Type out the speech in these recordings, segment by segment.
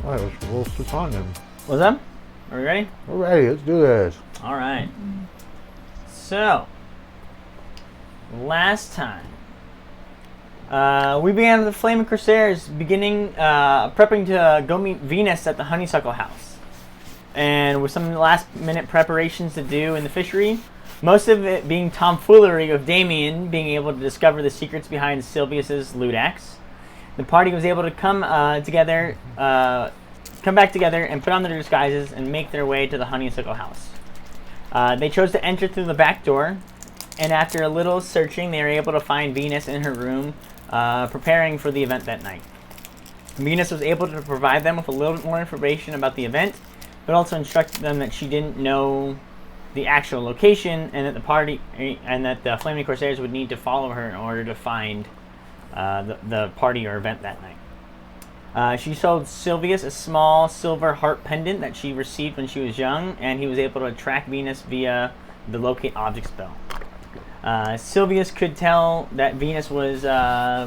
All right, let's roll some on then. What's up? Are we ready? We're ready. Let's do this. All right. So, last time, we began with the Flaming Corsairs prepping to go meet Venus at the Honeysuckle House. And with some last-minute preparations to do in the fishery, most of it being tomfoolery of Damien being able to discover the secrets behind Silvius's lewd acts, the party was able to come back together and put on their disguises and make their way to the Honeysuckle House. They chose to enter through the back door, and after a little searching, they were able to find Venus in her room, preparing for the event that night. Venus was able to provide them with a little bit more information about the event, but also instructed them that she didn't know the actual location, and that the Flaming Corsairs would need to follow her in order to find the party or event that night. She showed Silvius a small silver heart pendant that she received when she was young, and he was able to track Venus via the locate object spell. Silvius could tell that Venus was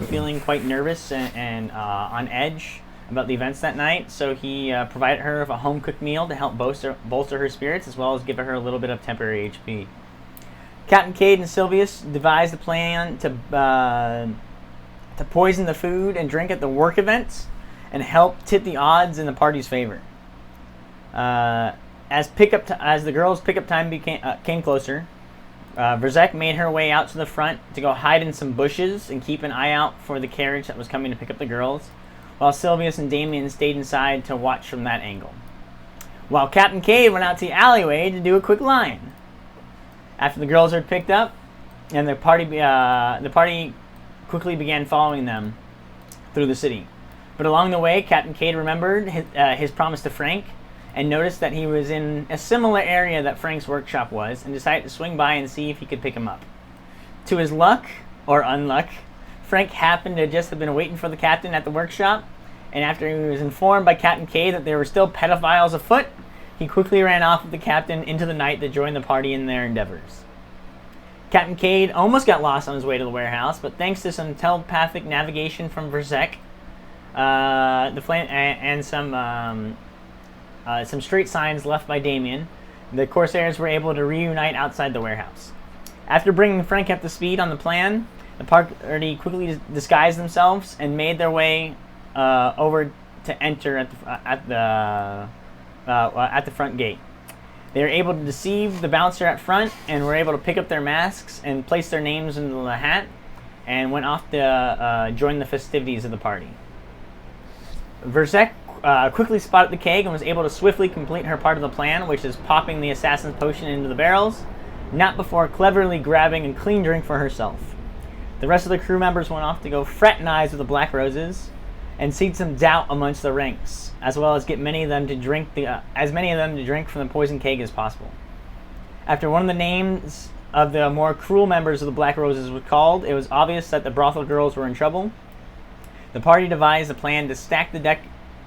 feeling quite nervous and on edge about the events that night, so he provided her with a home-cooked meal to help bolster her spirits, as well as give her a little bit of temporary HP. Captain Cade and Silvius devised a plan to poison the food and drink at the work events and help tip the odds in the party's favor. As the girls' pickup time came closer, Verzek made her way out to the front to go hide in some bushes and keep an eye out for the carriage that was coming to pick up the girls, while Silvius and Damien stayed inside to watch from that angle. While Captain Cade went out to the alleyway to do a quick line. After the girls were picked up, and the party quickly began following them through the city. But along the way, Captain Cade remembered his promise to Frank, and noticed that he was in a similar area that Frank's workshop was, and decided to swing by and see if he could pick him up. To his luck, or unluck, Frank happened to just have been waiting for the captain at the workshop, and after he was informed by Captain Cade that there were still pedophiles afoot, he quickly ran off with the captain into the night to join the party in their endeavors. Captain Cade almost got lost on his way to the warehouse, but thanks to some telepathic navigation from Verzek, and some street signs left by Damien, the Corsairs were able to reunite outside the warehouse. After bringing Frank up to speed on the plan, the party quickly disguised themselves and made their way over to enter at the front gate. They were able to deceive the bouncer at front and were able to pick up their masks and place their names into the hat and went off to join the festivities of the party. Verzek quickly spotted the keg and was able to swiftly complete her part of the plan, which is popping the assassin's potion into the barrels, not before cleverly grabbing a clean drink for herself. The rest of the crew members went off to go fraternize with the Black Roses and seed some doubt amongst the ranks, as well as get many of them to drink from the poison keg as possible. After one of the names of the more cruel members of the Black Roses was called, it was obvious that the brothel girls were in trouble. The party devised a plan to stack the deck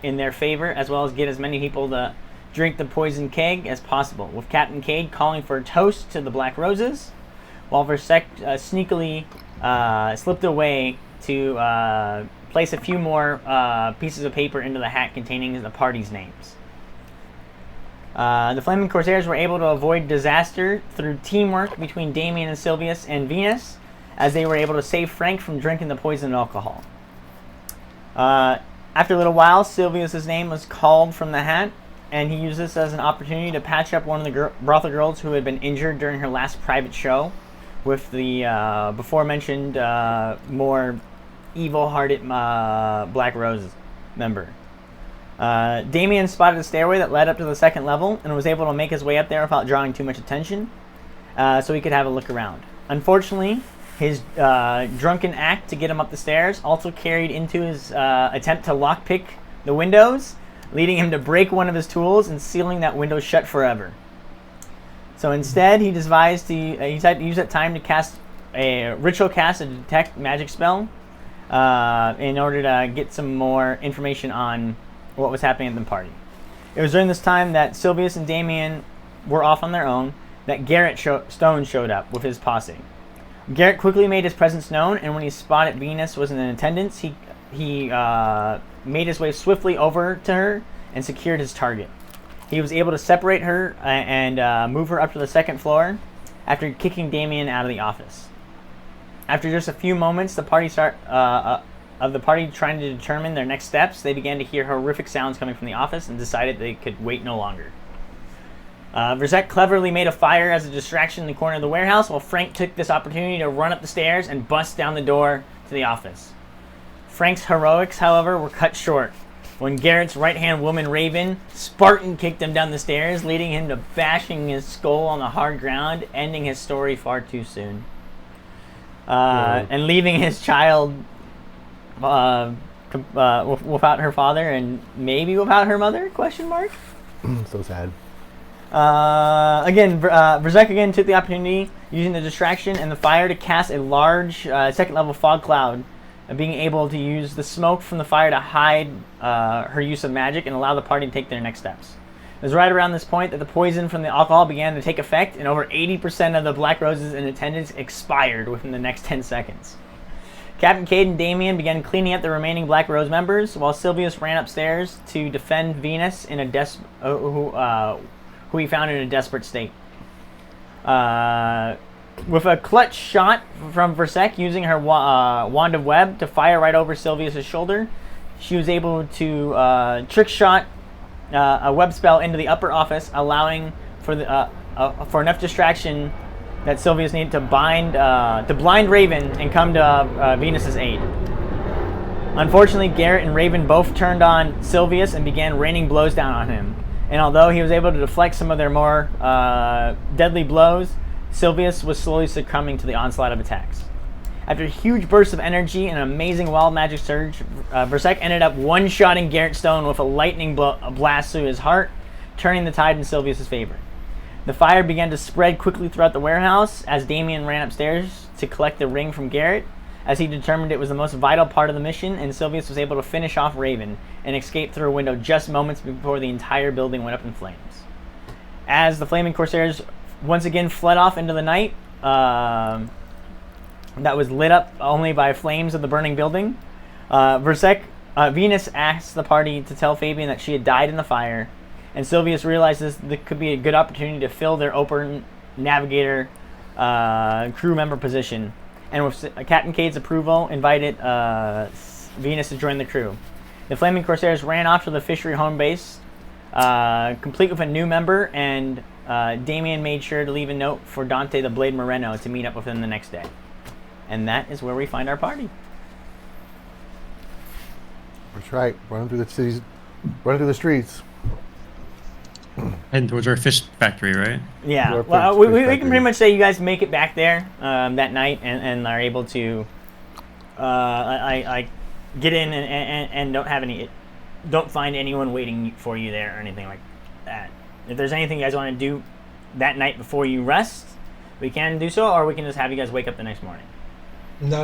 in their favor, as well as get as many people to drink the poison keg as possible, with Captain Cade calling for a toast to the Black Roses, while Versek sneakily slipped away to place a few more pieces of paper into the hat containing the party's names. The Flaming Corsairs were able to avoid disaster through teamwork between Damien and Silvius and Venus, as they were able to save Frank from drinking the poisoned alcohol. After a little while, Silvius' name was called from the hat, and he used this as an opportunity to patch up one of the brothel girls who had been injured during her last private show with the before-mentioned more evil-hearted Black Rose member. Damien spotted a stairway that led up to the second level and was able to make his way up there without drawing too much attention, so he could have a look around. Unfortunately, his drunken act to get him up the stairs also carried into his attempt to lockpick the windows, leading him to break one of his tools and sealing that window shut forever. So instead, he decided to use that time to cast a ritual cast a detect magic spell in order to get some more information on what was happening at the party. It was during this time that Silvius and Damien were off on their own that Garrett Stone showed up with his posse. Garrett quickly made his presence known, and when he spotted Venus was in attendance, he made his way swiftly over to her and secured his target. He was able to separate her and move her up to the second floor after kicking Damien out of the office. After just a few moments, the party trying to determine their next steps, they began to hear horrific sounds coming from the office and decided they could wait no longer. Verzek cleverly made a fire as a distraction in the corner of the warehouse, while Frank took this opportunity to run up the stairs and bust down the door to the office. Frank's heroics, however, were cut short when Garrett's right-hand woman, Raven, Spartan kicked him down the stairs, leading him to bashing his skull on the hard ground, ending his story far too soon. And leaving his child without her father and maybe without her mother? Question mark. So sad. Verzek again took the opportunity, using the distraction and the fire, to cast a large second-level fog cloud, being able to use the smoke from the fire to hide her use of magic and allow the party to take their next steps. It was right around this point that the poison from the alcohol began to take effect, and over 80% of the Black Roses in attendance expired within the next 10 seconds. Captain Cade and Damien began cleaning up the remaining Black Rose members, while Silvius ran upstairs to defend Venus, in a who he found in a desperate state. With a clutch shot from Versek using her wand of web to fire right over Silvius' shoulder, she was able to trick shot a web spell into the upper office, allowing for enough distraction that Silvius needed to blind Raven and come to Venus's aid. Unfortunately, Garrett and Raven both turned on Silvius and began raining blows down on him. And although he was able to deflect some of their more deadly blows, Silvius was slowly succumbing to the onslaught of attacks. After a huge burst of energy and an amazing wild magic surge, Versek ended up one-shotting Garrett Stone with a lightning blast through his heart, turning the tide in Silvius' favor. The fire began to spread quickly throughout the warehouse as Damien ran upstairs to collect the ring from Garrett, as he determined it was the most vital part of the mission, and Silvius was able to finish off Raven and escape through a window just moments before the entire building went up in flames. As the flaming Corsairs once again fled off into the night, that was lit up only by flames of the burning building, Venus asked the party to tell Fabian that she had died in the fire, and Silvius realizes that could be a good opportunity to fill their open navigator crew member position, and with Captain Cade's approval, invited Venus to join the crew. The Flaming Corsairs ran off to the fishery home base, complete with a new member, and Damien made sure to leave a note for Dante the Blade Moreno to meet up with him the next day. And that is where we find our party. That's right. Running through the cities, running through the streets. Heading towards our fish factory, right? Yeah. Well, we can pretty much say you guys make it back there that night and are able to get in and don't find anyone waiting for you there or anything like that. If there's anything you guys want to do that night before you rest, we can do so, or we can just have you guys wake up the next morning. No.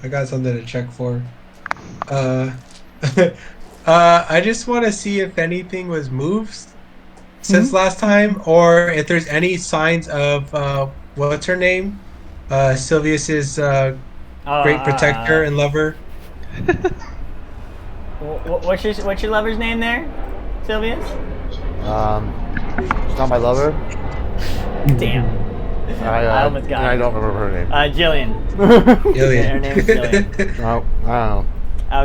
I got something to check for. I just want to see if anything was moved since last time, or if there's any signs of what's her name, Silvius's great protector and lover. What's your lover's name there, Silvius? It's not my lover. Damn. I almost got it. I don't remember her name. Jillian. Jillian. Her name's Jillian. No, I don't know. I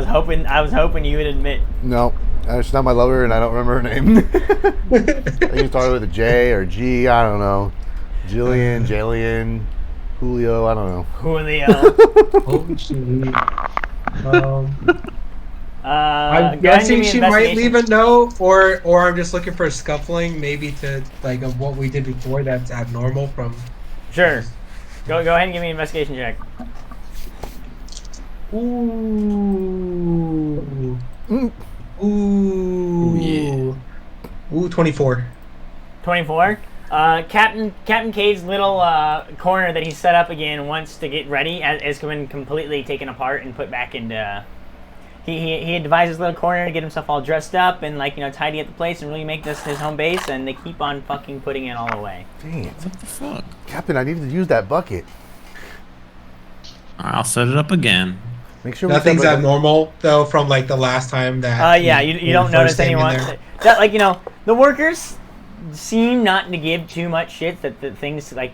was hoping you would admit. No, it's not my lover, and I don't remember her name. I think it started with a J or G. I don't know. Jillian, Julio. I don't know. Julio. Oh, shoot. I'm guessing she might leave a note, or I'm just looking for a scuffling, maybe to like of what we did before that's abnormal from. Sure. Go ahead and give me an investigation check. Ooh. Yeah. Ooh, 24. 24. Captain Cade's little corner that he set up again wants to get ready has been completely taken apart and put back into. He had devised his little corner to get himself all dressed up and tidy up the place and really make this his home base, and they keep on fucking putting it all away. Dang it. What the fuck? Captain, I needed to use that bucket. I'll set it up again. Make sure we Nothing's separate- abnormal though from like the last time that. Yeah, we you don't first notice came in anyone. there. That, like, the workers seem not to give too much shit that the things like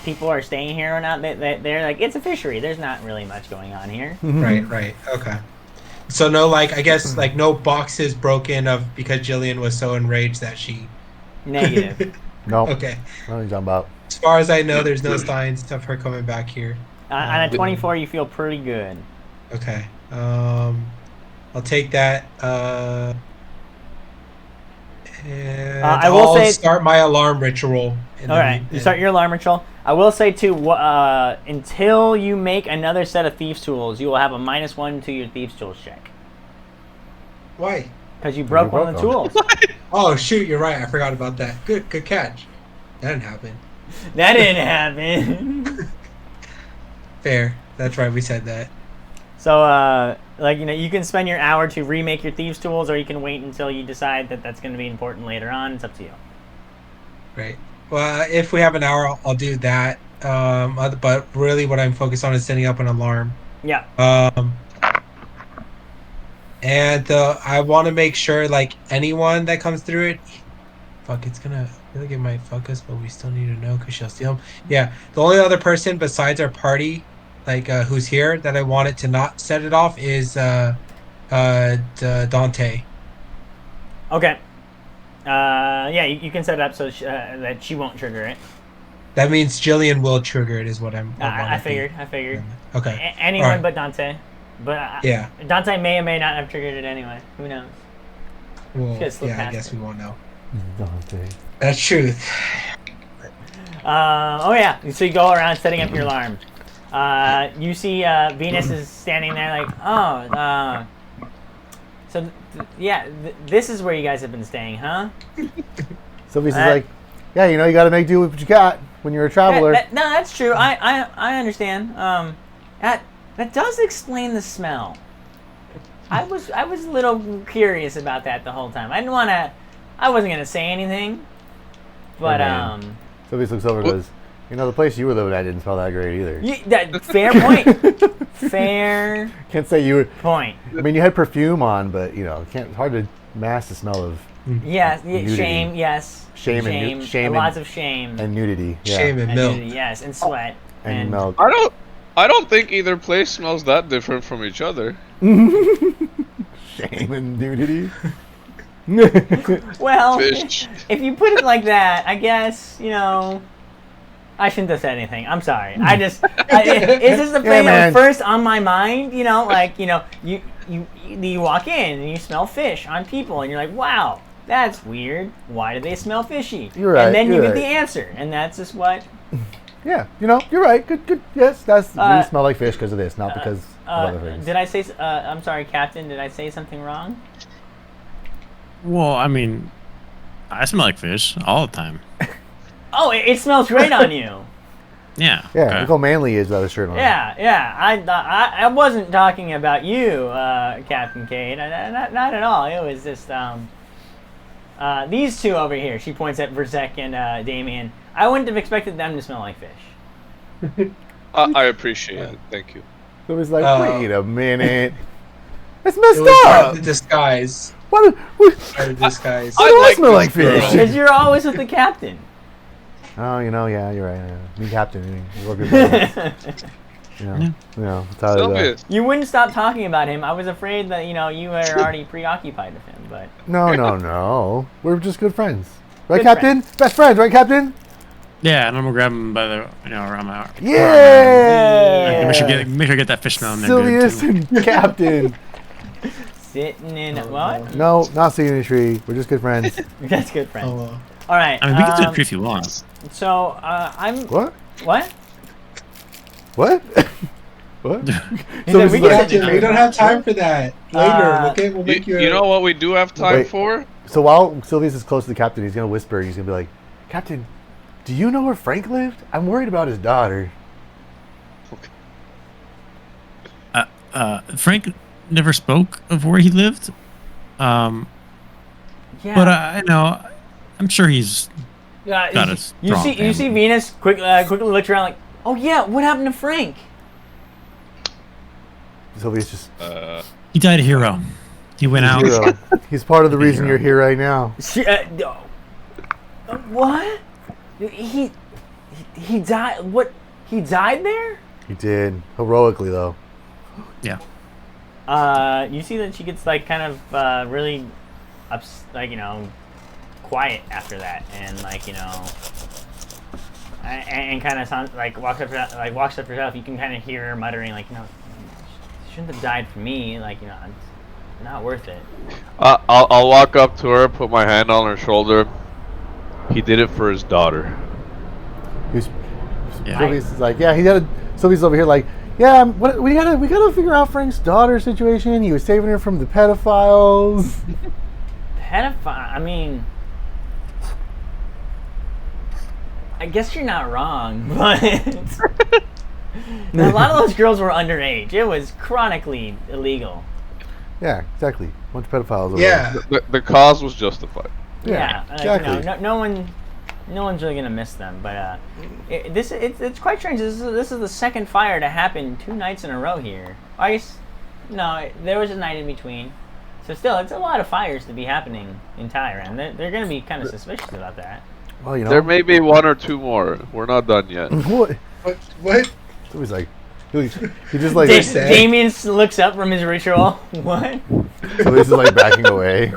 people are staying here or not. They're like, it's a fishery. There's not really much going on here. Right. Okay. So no, like I guess like no boxes broken of because Jillian was so enraged that she. Negative. No. Okay. What are you talking about? As far as I know, there's no signs of her coming back here. On a 24, you feel pretty good. Okay. I'll take that. And I will I'll say- start my alarm ritual. All right, you start your alarm ritual. I will say too, until you make another set of thieves' tools, you will have a -1 to your thieves' tools check Why? because you broke one of the tools. Oh shoot! You're right. I forgot about that. Good catch. That didn't happen. That didn't happen. Fair. That's right. We said that. So, you can spend your hour to remake your thieves' tools, or you can wait until you decide that that's going to be important later on. It's up to you. Right. Well, if we have an hour, I'll do that. But really, what I'm focused on is setting up an alarm. Yeah. And I want to make sure, like, anyone that comes through it. Fuck, it's gonna really get my focus, but we still need to know because she'll steal him. Yeah, the only other person besides our party, like, who's here that I wanted to not set it off is Dante. Okay. Yeah, you can set it up so that she won't trigger it. That means Jillian will trigger it, is what I'm. I figured. Okay. Anyone Alright. but Dante. But Yeah. Dante may or may not have triggered it anyway. Who knows? Well, Just look yeah, I past guess it. we won't know. Dante. That's truth. Oh yeah. So you go around setting up your alarm. You see Venus is standing there like, so this is where you guys have been staying, huh? Sylvia's like, yeah, you got to make do with what you got when you're a traveler. No, that's true. I understand. That does explain the smell. I was a little curious about that the whole time. I wasn't gonna say anything, but Sylvia looks over and goes, the place you were living at didn't smell that great either. fair point. Fair Can't say you were. point. I mean, you had perfume on, but it's hard to mask the smell of Yes, Nudity. shame. Yes, Shame and shame lots and- of shame and nudity. Yeah. Shame and and milk. nudity, yes, and sweat and milk. I don't think either place smells that different from each other. Shame and nudity. Well, Fish. if you put it like that, I guess I shouldn't have said anything. I'm sorry. It's just the thing that was first on my mind. You walk in and you smell fish on people, and you're like, wow, that's weird. Why do they smell fishy? You're right, And then you you're get right. the answer, and that's just what. Yeah, you're right. Good. Yes, we smell like fish because of this, not because of other things. Did I say? I'm sorry, Captain. Did I say something wrong? Well, I mean, I smell like fish all the time. Oh, it smells great on you. Yeah. Yeah, okay. look how manly he is without a shirt on. Yeah. I wasn't talking about you, Captain Cade. Not at all. It was just these two over here. She points at Verzek and Damien. I wouldn't have expected them to smell like fish. I appreciate it. Thank you. So he's like, wait a minute. It's It messed was part of up. the disguise. What? Part of the disguise. Why do I like smell this like fish? Because you're always with the captain. Oh, yeah, you're right. Yeah. Me captain. You work with me. That's how it is. Sylvia, You wouldn't stop talking about him. I was afraid that you were already preoccupied with him, but No. We're just good friends. Right, Good Captain? Best friends, right, Captain? Yeah, and I'm gonna grab him by the around my arm. Yeah! Make sure I get that fish smell in there. Good, Sylvius too. and Captain. sitting in what? No, not seeing a tree. We're just good friends. That's good, friend. Oh, well. All right. I mean, we can do a tree if you want. So I'm What? what? What? What? said Sylvius we is can like, sit We don't have time for that. Later, okay? We'll make you know what we do have time Wait. for? so while Sylvius is close to the captain, he's going to whisper. He's going to be like, Captain, do you know where Frank lived? I'm worried about his daughter. Frank never spoke of where he lived. Yeah. But I know, I'm sure he's got a you strong see family. Venus quickly looks around like, oh yeah, what happened to Frank? Sylvia's just He died a hero. He went out. hero. He's part of the reason you're here right now. What? He died. What? He died there? He did heroically though. Yeah. You see that she gets like kind of really, quiet after that, and and kind of sounds like walks up herself. You can kind of hear her muttering like, she shouldn't have died for me. It's not worth it. I'll walk up to her, put my hand on her shoulder. He did it for his daughter. Sylvia's like, yeah, he got. Sylvia's over here like, yeah, we gotta figure out Frank's daughter situation. He was saving her from the pedophiles. I mean, I guess you're not wrong, but a lot of those girls were underage. It was chronically illegal. Yeah, exactly. Bunch of pedophiles. Over Yeah. The cause was justified. there. Exactly. No one's really gonna miss them. But it's quite strange. This is the second fire to happen 2 nights in a row here. I guess no, there was a night in between. So still, it's a lot of fires to be happening in Thailand. They're gonna be kind of suspicious about that. Well, There may be 1 or 2 more. We're not done yet. What? What? He was like, he just like. Damien looks up from his ritual. What? So this is like backing away.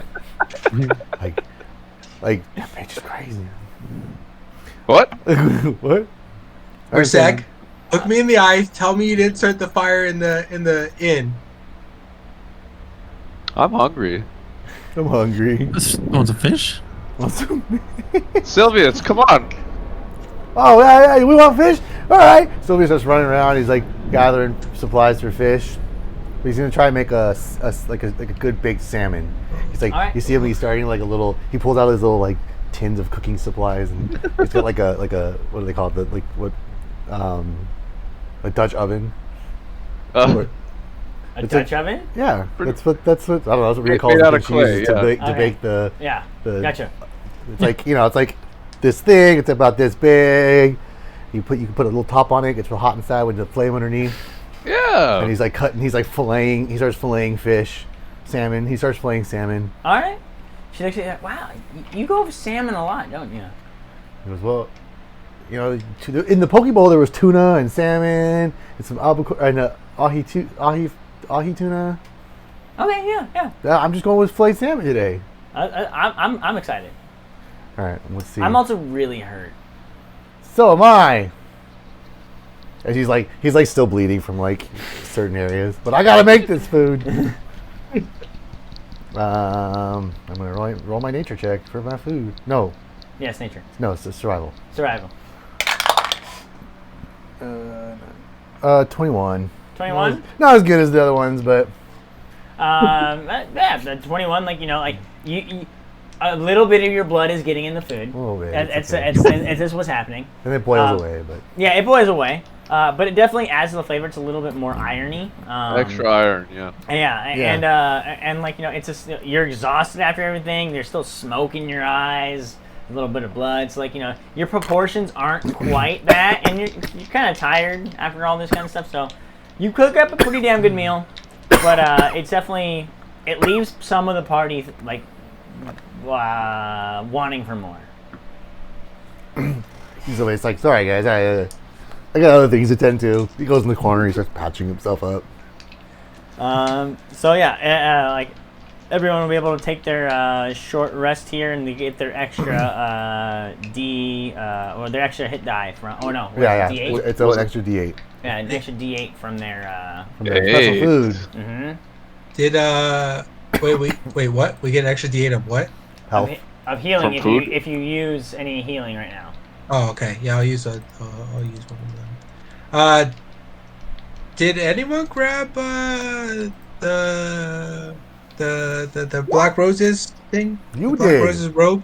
like that bitch is crazy. What? What? Or Zach, look me in the eye. Tell me you didn't start the fire in the inn. I'm hungry. I'm hungry. Want some fish? Sylvius, come on. Oh, yeah, we want fish? All right. Sylvia starts running around. He's like gathering supplies for fish. But he's gonna try and make a good big salmon. He's like, All right. you see him. He's starting like a little. He pulls out his little like tins of cooking supplies, and he's got like a what do they call it? A Dutch oven. A It's Dutch oven? Yeah, that's what I don't know. That's what we Made call it. out of She uses clay, to yeah. bake the. Yeah. The- Gotcha. It's like it's like this thing. It's about this big. You can put a little top on it. It gets real hot inside with the flame underneath. Yeah. And he's like cutting. He's like filleting. He starts filleting fish, salmon. He starts filleting salmon. All right. She looks at you. Wow, you go with salmon a lot, don't you? He goes, well, in the poke bowl there was tuna and salmon and some albacore and ahi tuna. Okay. Yeah. Yeah, I'm just going with filleted salmon today. I'm excited. All right, let's see. I'm also really hurt. So am I. And he's like still bleeding from like certain areas, but I gotta make this food. I'm gonna roll my nature check for my food. No, Yes, nature. it's a survival. Survival. 21. 21. Not as good as the other ones, but Yeah, the 21. You a little bit of your blood is getting in the food. a little bit. It's okay. this is what's happening. And it boils away, but Yeah, it boils away. But it definitely adds to the flavor. It's a little bit more irony. Extra iron, yeah. Yeah, and it's just you're exhausted after everything. There's still smoke in your eyes, a little bit of blood. So your proportions aren't quite that, and you're kind of tired after all this kind of stuff. So you cook up a pretty damn good meal, but it's definitely it leaves some of the party wanting for more. he's always like, sorry guys, I got other things to tend to. He goes in the corner. He starts patching himself up. So yeah, everyone will be able to take their short rest here, and they get their extra or their extra hit die from. Oh no, Yeah. D8. It's an extra D8 Yeah, an extra D8 from their. from their special Hey. food. Mm-hmm. Did wait what? We get an extra D8 of what? Health. Of healing From if you use any healing right now. Oh, okay. Yeah, I'll use one of them. Did anyone grab the Black Roses thing? You the Black did. Roses robe.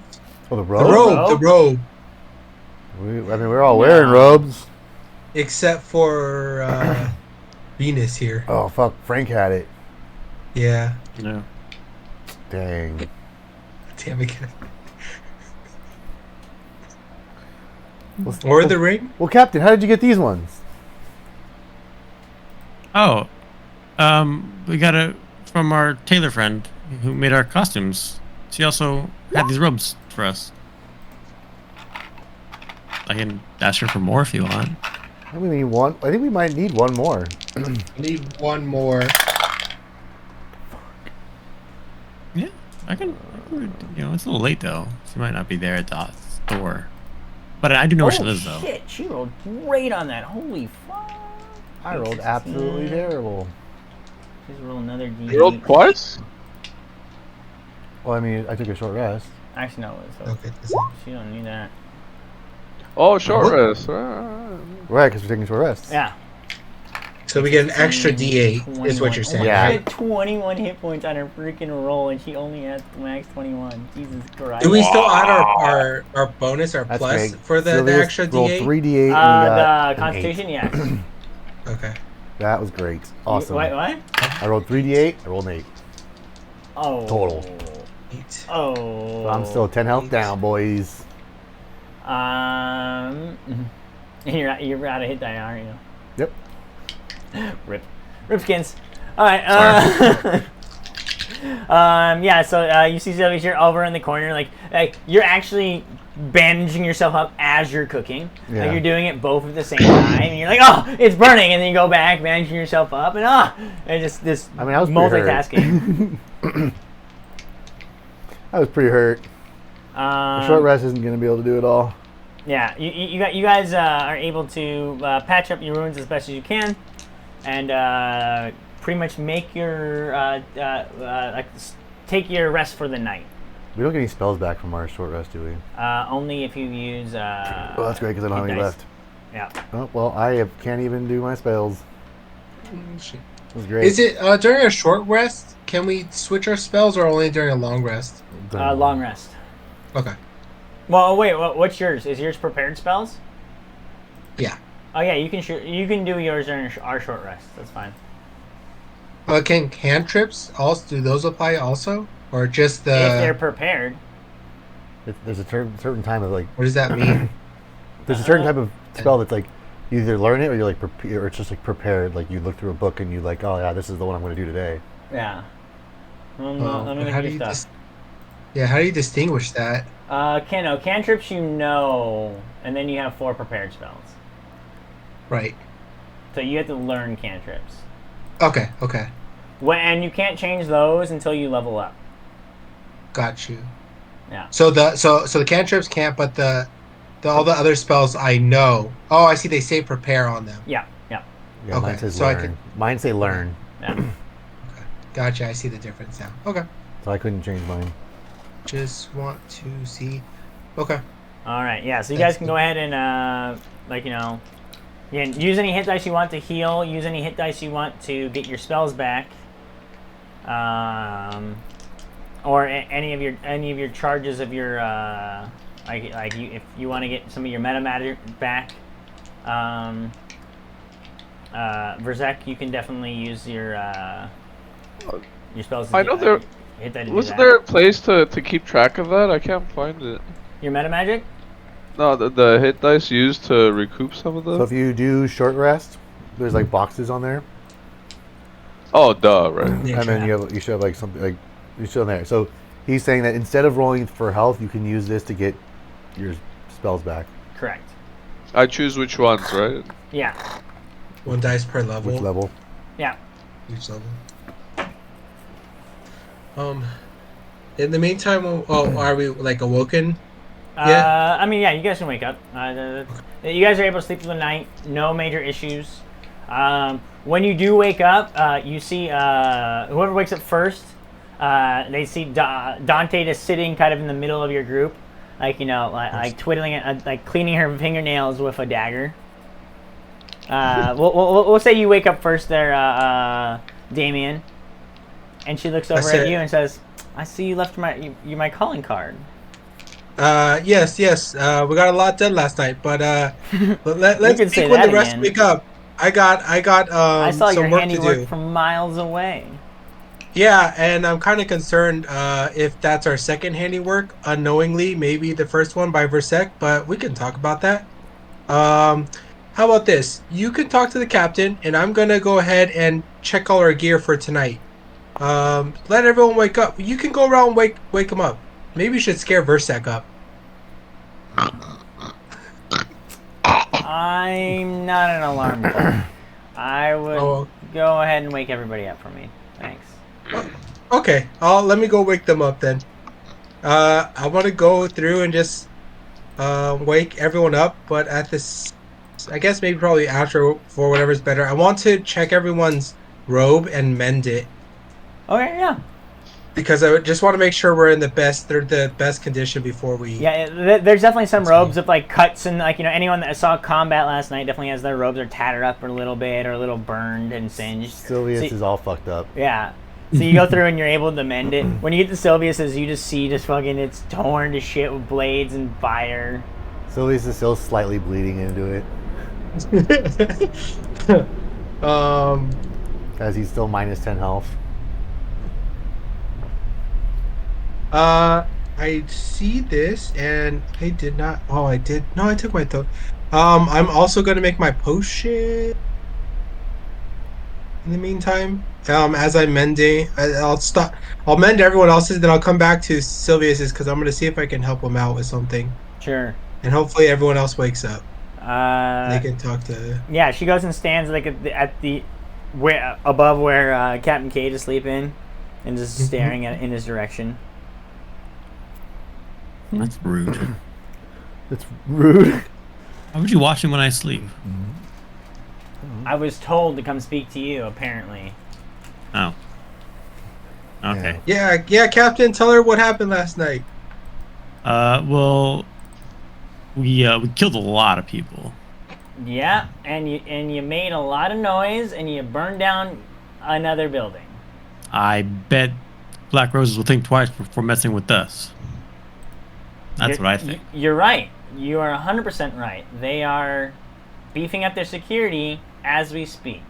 Oh, the The robe. robe. The robe. We're all wearing robes. Except for Venus here. Oh fuck, Frank had it. Yeah. No. Dang. Damn it. Well, Or the ring. Well, Captain, how did you get these ones? Oh, We got it from our tailor friend who made our costumes. She also had these robes for us. I can ask her for more if you want. I think we need one. I think we might need one more. I need one more. Yeah, I can. You know, it's a little late though. She might not be there at the store. But I do know where she lives though. Shit, she rolled great on that. Holy fuck. I rolled absolutely terrible. Just roll another D8. You rolled twice? Well, I mean, I took a short rest. Actually, no. So Okay. she don't need that. Oh, short What? rest. Right, because we're taking short rest. Yeah. So we get an extra D8, is what you're saying. Yeah. She had 21 hit points on her freaking roll, and she only has max 21. Jesus Christ. Do we still add our bonus, our That's plus great. for the Sylvia's extra rolled D8? 3d8 and you got The an Constitution, eight. yes. Okay. That was great. Awesome. Wait, what? I rolled 3d8. I rolled an 8. Oh. Total. 8. Oh. So I'm still 10 health down, boys. You're out of hit die, aren't you? Yep. Rip skins. All right. Yeah. So you see Sylvia here over in the corner, like you're actually bandaging yourself up as you're cooking. Yeah. Like you're doing it both at the same time, and you're like, oh, it's burning, and then you go back, bandaging yourself up, and and just this. I mean, I was pretty multitasking. I was pretty hurt. The short rest isn't going to be able to do it all. Yeah, you guys are able to patch up your wounds as best as you can, and pretty much make your take your rest for the night. We don't get any spells back from our short rest, do we? Only if you use. Well, that's great because I don't have hit any dice. left. Yeah. Oh, well, can't even do my spells. Shit. It was great. Is it during a short rest? Can we switch our spells or only during a long rest? Long rest. Okay. Well, wait. What's yours? Is yours prepared spells? Yeah. Oh yeah, you can do yours during our short rest. That's fine. Can cantrips also do those apply also, or just If the? they're prepared. There's a certain time of like. What does that mean? There's a certain type of spell that's like you either learn it or you're like or it's just like prepared. Like you look through a book and you like, oh yeah, this is the one I'm going to do today. Yeah. I'm How gonna do do you stuff. how do you distinguish that? Cantrips you know, and then you have 4 prepared spells. Right. So you have to learn cantrips. Okay. And you can't change those until you level up. Got you. Yeah. So the cantrips can't, but the all the other spells I know. Oh, I see. They say prepare on them. Yeah. Yeah, Okay, mine says so I learn. Mine say learn, Yeah. Gotcha. I see the difference now. Okay. so I couldn't change mine. Just want to see. Okay. All right. Yeah. So you guys can go ahead and you can use any hit dice you want to heal. Use any hit dice you want to get your spells back. Or any of your charges of your if you want to get some of your meta matter back. Verzek, you can definitely use your spells. I know there. Hit die to do Wasn't that. there a place to keep track of that? I can't find it. Your meta magic? No, the hit dice used to recoup some of So the. if you do short rest, there's like boxes on there, Oh, duh, right. and then you should have like something like you should on there. So he's saying that instead of rolling for health, you can use this to get your spells back. Correct. I choose which ones, right? Yeah. 1 dice per level. Which level? Yeah. Each level. In the meantime, are we like awoken? Yeah. I mean, yeah, you guys can wake up. You guys are able to sleep through the night. No major issues. When you do wake up, you see whoever wakes up first. They see Dante just sitting kind of in the middle of your group, like like twiddling it, like cleaning her fingernails with a dagger. We'll say you wake up first there, Damien, and she looks over at you and says, "I see you left my calling card." Yes. We got a lot done last night, but let's can say speak when that the rest again. wake up. I got I saw some your work to handiwork do. from miles away. Yeah, and I'm kind of concerned if that's our second handiwork unknowingly, maybe the first one by Versek, but we can talk about that. how about this? You can talk to the captain, and I'm gonna go ahead and check all our gear for tonight. Let everyone wake up. You can go around and wake them up. Maybe you should scare Versac up. I'm not an alarm clock. I would go ahead and wake everybody up for me. Thanks. Okay, let me go wake them up then. I want to go through and just wake everyone up, but at this, I guess maybe probably after for whatever's better. I want to check everyone's robe and mend it Okay, yeah. because I just want to make sure we're in the best condition before we. Yeah, there's definitely some robes with like cuts and like anyone that saw combat last night definitely has their robes are tattered up a little bit or a little burned and singed. Sylvius is all fucked up. Yeah. So you go through and you're able to mend it. When you get to Sylvius's, you just see fucking it's torn to shit with blades and fire. Sylvius is still slightly bleeding into it. As he's still minus 10 health. I see this, and I did not. Oh, I did. No, I took my toe. I'm also gonna make my potion. In the meantime, as I'm mending, I'll stop. I'll mend everyone else's, then I'll come back to Sylvius's because I'm gonna see if I can help him out with something. Sure. And hopefully everyone else wakes up. They can talk to. Yeah, she goes and stands like at the where above where Captain Cage is sleeping, and just staring in his direction. That's rude. It's rude. Why would you watch him when I sleep? I was told to come speak to you, apparently. Oh. Okay. Yeah, Captain. Tell her what happened last night. Well, we killed a lot of people. Yeah, and you made a lot of noise, and you burned down another building. I bet Black Roses will think twice before messing with us. That's what I think. You're right. You are 100% right. They are beefing up their security as we speak.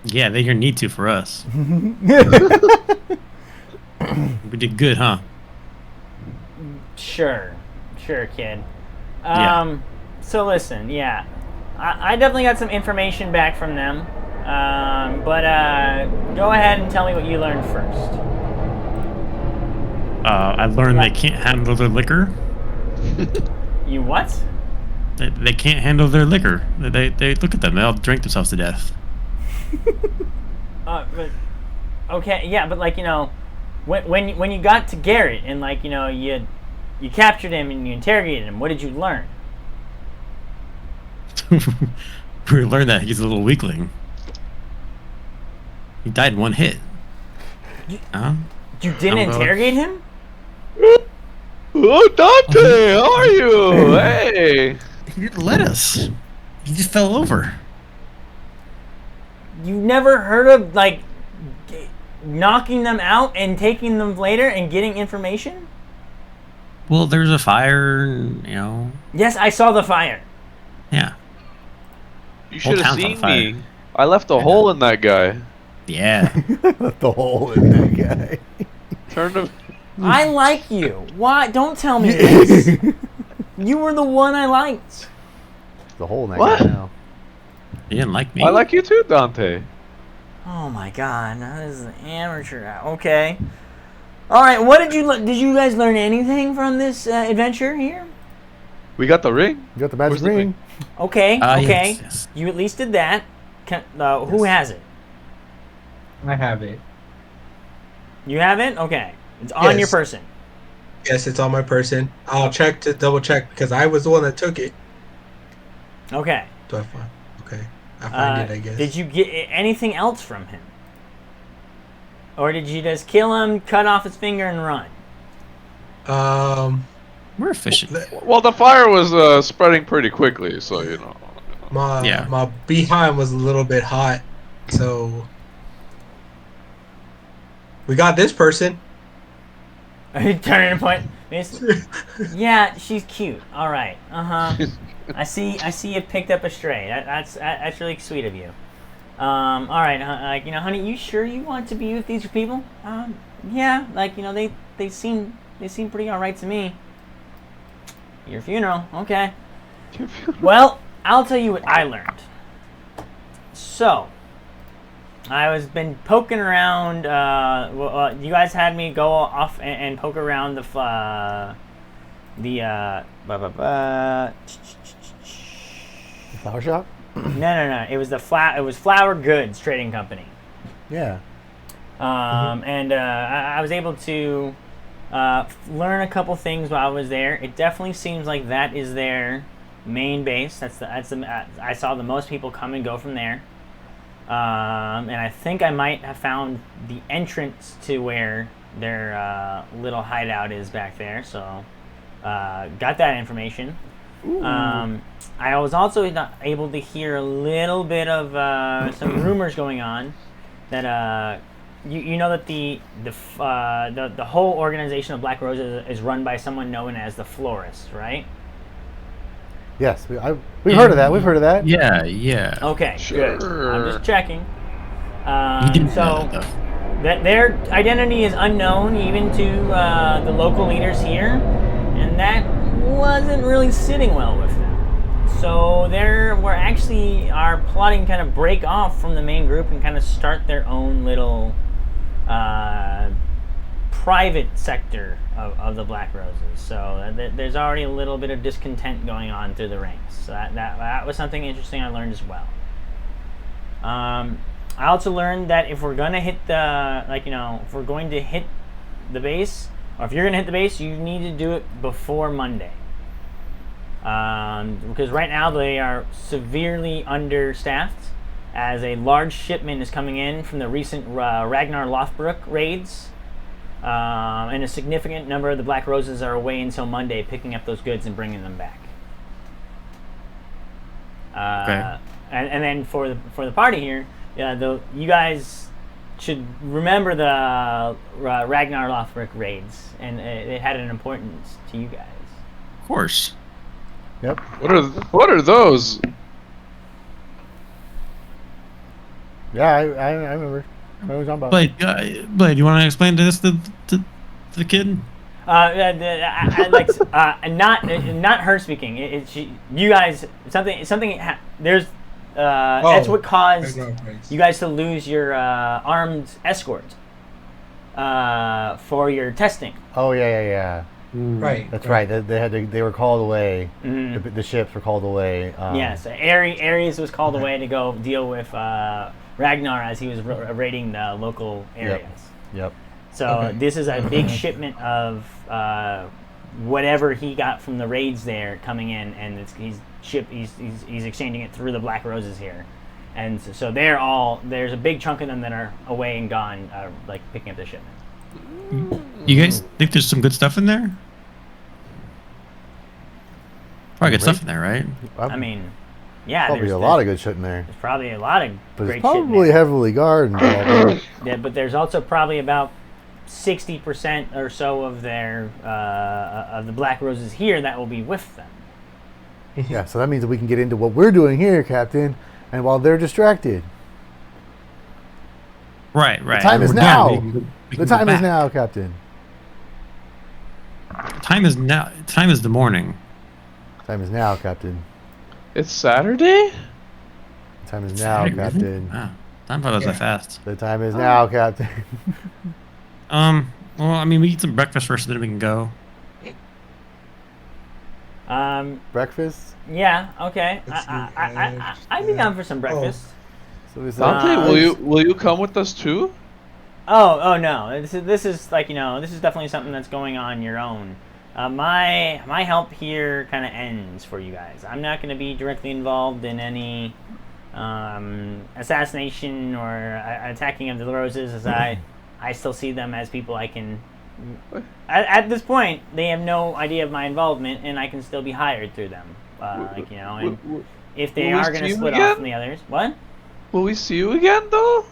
Yeah, they gonna need to for us. We did good, huh? Sure, kid. Yeah. So listen, yeah, I definitely got some information back from them. But go ahead and tell me what you learned first. I learned they can't handle their liquor. You what? They can't handle their liquor. They look at them. They all drink themselves to death. But okay, yeah, but like when you got to Garrett and like you captured him and you interrogated him, what did you learn? We learned that he's a little weakling. He died in one hit. You didn't interrogate him? Oh, Dante, how are you? Hey. He didn't let us. He just fell over. You never heard of like knocking them out and taking them later and getting information? Well, there's a fire, and, Yes, I saw the fire. Yeah. You Whole should have town's on seen fire. me. I left a hole in that guy. Yeah. The hole in that guy. Turned him. I like you. Why? Don't tell me this. You were the one I liked. The hole in that What? guy now. He didn't like me. I like you too, Dante. Oh my god, now this is an amateur. Okay. All right. What did you guys learn anything from this adventure here? We got the ring. You got the magic Where's the ring. ring? Okay. Okay. Yes. You at least did that. Who has it? I have it. You have it? Okay. It's on your Yes. person. Yes, it's on my person. I'll double check because I was the one that took it. Okay. Do I find? Okay, I find it. I guess. Did you get anything else from him? Or did you just kill him, cut off his finger, and run? We're efficient. Well, the fire was spreading pretty quickly, so My behind was a little bit hot, so we got this person. Turn and point. Yeah, she's cute. All right. I see you picked up a stray. That's really sweet of you. All right. Honey, you sure you want to be with these people? Yeah. They seem pretty all right to me. Your funeral. Okay. Well, I'll tell you what I learned. So, I was been poking around. You guys had me go off and poke around the Flower shop? No. It was It was Flower Goods Trading Company. Yeah. And I was able to learn a couple things while I was there. It definitely seems like that is their main base. I saw the most people come and go from there. And I think I might have found the entrance to where their little hideout is back there. So got that information. I was also able to hear a little bit of some rumors going on that you know that the whole organization of Black Roses is run by someone known as the Florist, right? Yes, we've heard of that. We've heard of that. Yeah. Okay, Sure. good. I'm just checking. You didn't So know that, though. that their identity is unknown even to the local leaders here, and that wasn't really sitting well with them. So we're actually are plotting kind of break off from the main group and kind of start their own little private sector of the Black Roses. So there's already a little bit of discontent going on through the ranks. So that was something interesting I learned as well. I also learned that if we're gonna hit if we're going to hit the base, or if you're gonna hit the base, you need to do it before Monday. Because right now they are severely understaffed, as a large shipment is coming in from the recent Ragnar Lothbrok raids, and a significant number of the Black Roses are away until Monday, picking up those goods and bringing them back. Okay. And then for the party here, you guys should remember the Ragnar Lothbrok raids, and it had an importance to you guys. Of course. Yep. What are those? Yeah, I remember. What are we talking about? Blade, you want to explain to the kid? Not her speaking. You guys there's that's what caused you guys to lose your armed escort for your testing. Oh yeah. Right. That's right. They were called away. Mm-hmm. The ships were called away. Yes, Ares was called away to go deal with Ragnar as he was raiding the local areas. Yep. So this is a big shipment of whatever he got from the raids there coming in, and he's exchanging it through the Black Roses here, and so there's a big chunk of them that are away and gone, like picking up the shipment. You guys think there's some good stuff in there? Probably good stuff in there, right? I mean, yeah, probably a lot of good shit in there. There's probably a lot of but great it's probably shit in there. heavily guarded. Yeah, but there's also probably about 60% or so of their of the Black Roses here that will be with them. Yeah, so that means that we can get into what we're doing here, Captain, and while they're distracted. Right. The time is We're now. done. The time is now, Captain. Time is now. Time is the morning. Time is now, Captain. It's Saturday? Time is now, Saturday, Captain. really? Wow. Time flies that fast. The time is now, Captain. Well, I mean, we eat some breakfast first, and then we can go. Breakfast? Yeah. Okay. I'd be down for some breakfast. So is Dante, will you come with us too? Oh no. This is this is definitely something that's going on your own. My help here kind of ends for you guys. I'm not going to be directly involved in any assassination or attacking of the Roses, as I still see them as people I can. At this point, they have no idea of my involvement, and I can still be hired through them. And if they are going to split off from the others, what? Will we see you again, though?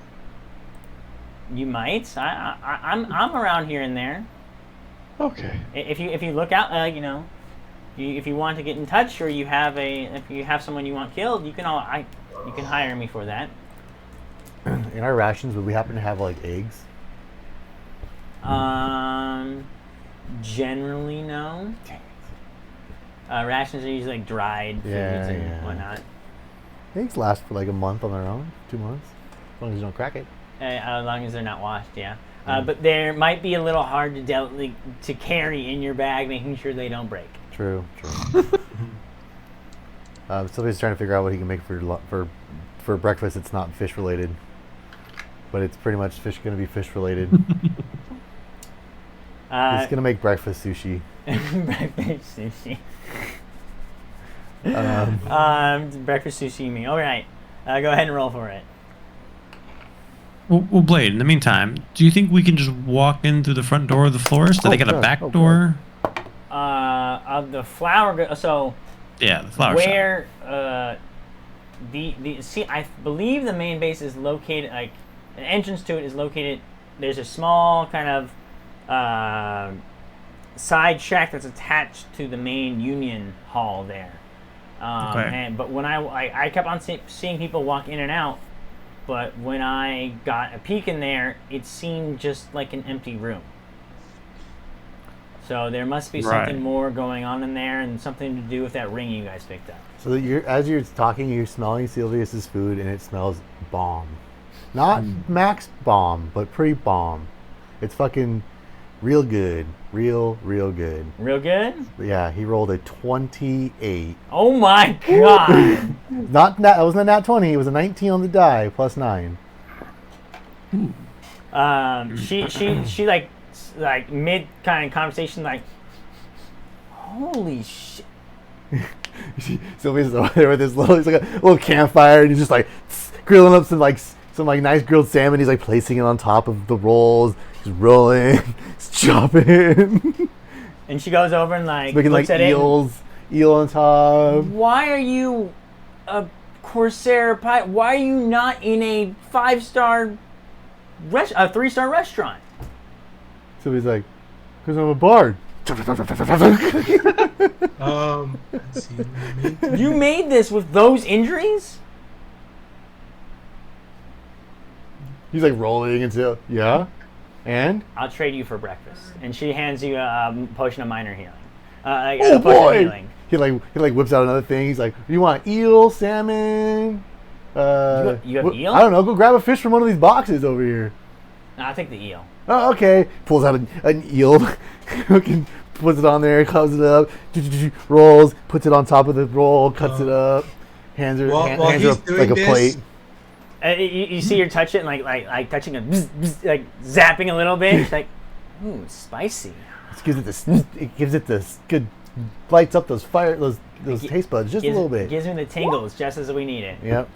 You might. I'm around here and there. Okay. If you look out, if you want to get in touch, or if you have someone you want killed, you can hire me for that. In our rations, would we happen to have like eggs? Generally no. Rations are usually like dried foods and whatnot. Things last for like a month on their own, 2 months, as long as you don't crack it. As long as they're not washed, yeah. But they might be a little hard to carry in your bag, making sure they don't break. True. Sylvia's trying to figure out what he can make for breakfast. It's not fish related, but it's pretty much going to be fish related. He's gonna make breakfast sushi. Breakfast sushi. Breakfast sushi. All right. Go ahead and roll for it. Well, Blade, in the meantime, do you think we can just walk in through the front door of the florist? Do they got a back door? Of the flower. So. Yeah, the flower where I believe the main base is located. Like an entrance to it is located. There's a small kind of side shack that's attached to the main union hall there. But when I kept on seeing people walk in and out, but when I got a peek in there, it seemed just like an empty room. So there must be something more going on in there, and something to do with that ring you guys picked up. So as you're talking, you're smelling Sylvia's food, and it smells bomb. Not max bomb, but pretty bomb. It's fucking real good. Real good. Real good? Yeah, he rolled a 28. Oh my god! That wasn't a nat 20. It was a 19 on the die, plus 9. She like mid kind of conversation, like, holy shit. Sylvia's over there with this little, it's like a little campfire, and he's just like grilling up some nice grilled salmon. He's like placing it on top of the rolls. He's rolling, he's chopping. And she goes over and like making looks like at eel on top. Why are you a Corsair pilot? Why are you not in a 3-star restaurant? Sylvia's like, because I'm a bard. Let's see. You made this with those injuries? He's like rolling into, yeah, and? I'll trade you for breakfast. And she hands you a potion of minor healing. Oh boy! He whips out another thing. He's like, you want eel, salmon? You have eel? I don't know. Go grab a fish from one of these boxes over here. No, I'll take the eel. Oh, okay. Pulls out an eel, puts it on there, closes it up, rolls, puts it on top of the roll, cuts it up, hands her like a plate. You see her touch it and like touching a like zapping a little bit. She's like, ooh, spicy. It gives it this good, lights up those taste buds just a little bit. Gives me the tingles just as we need it. Yep.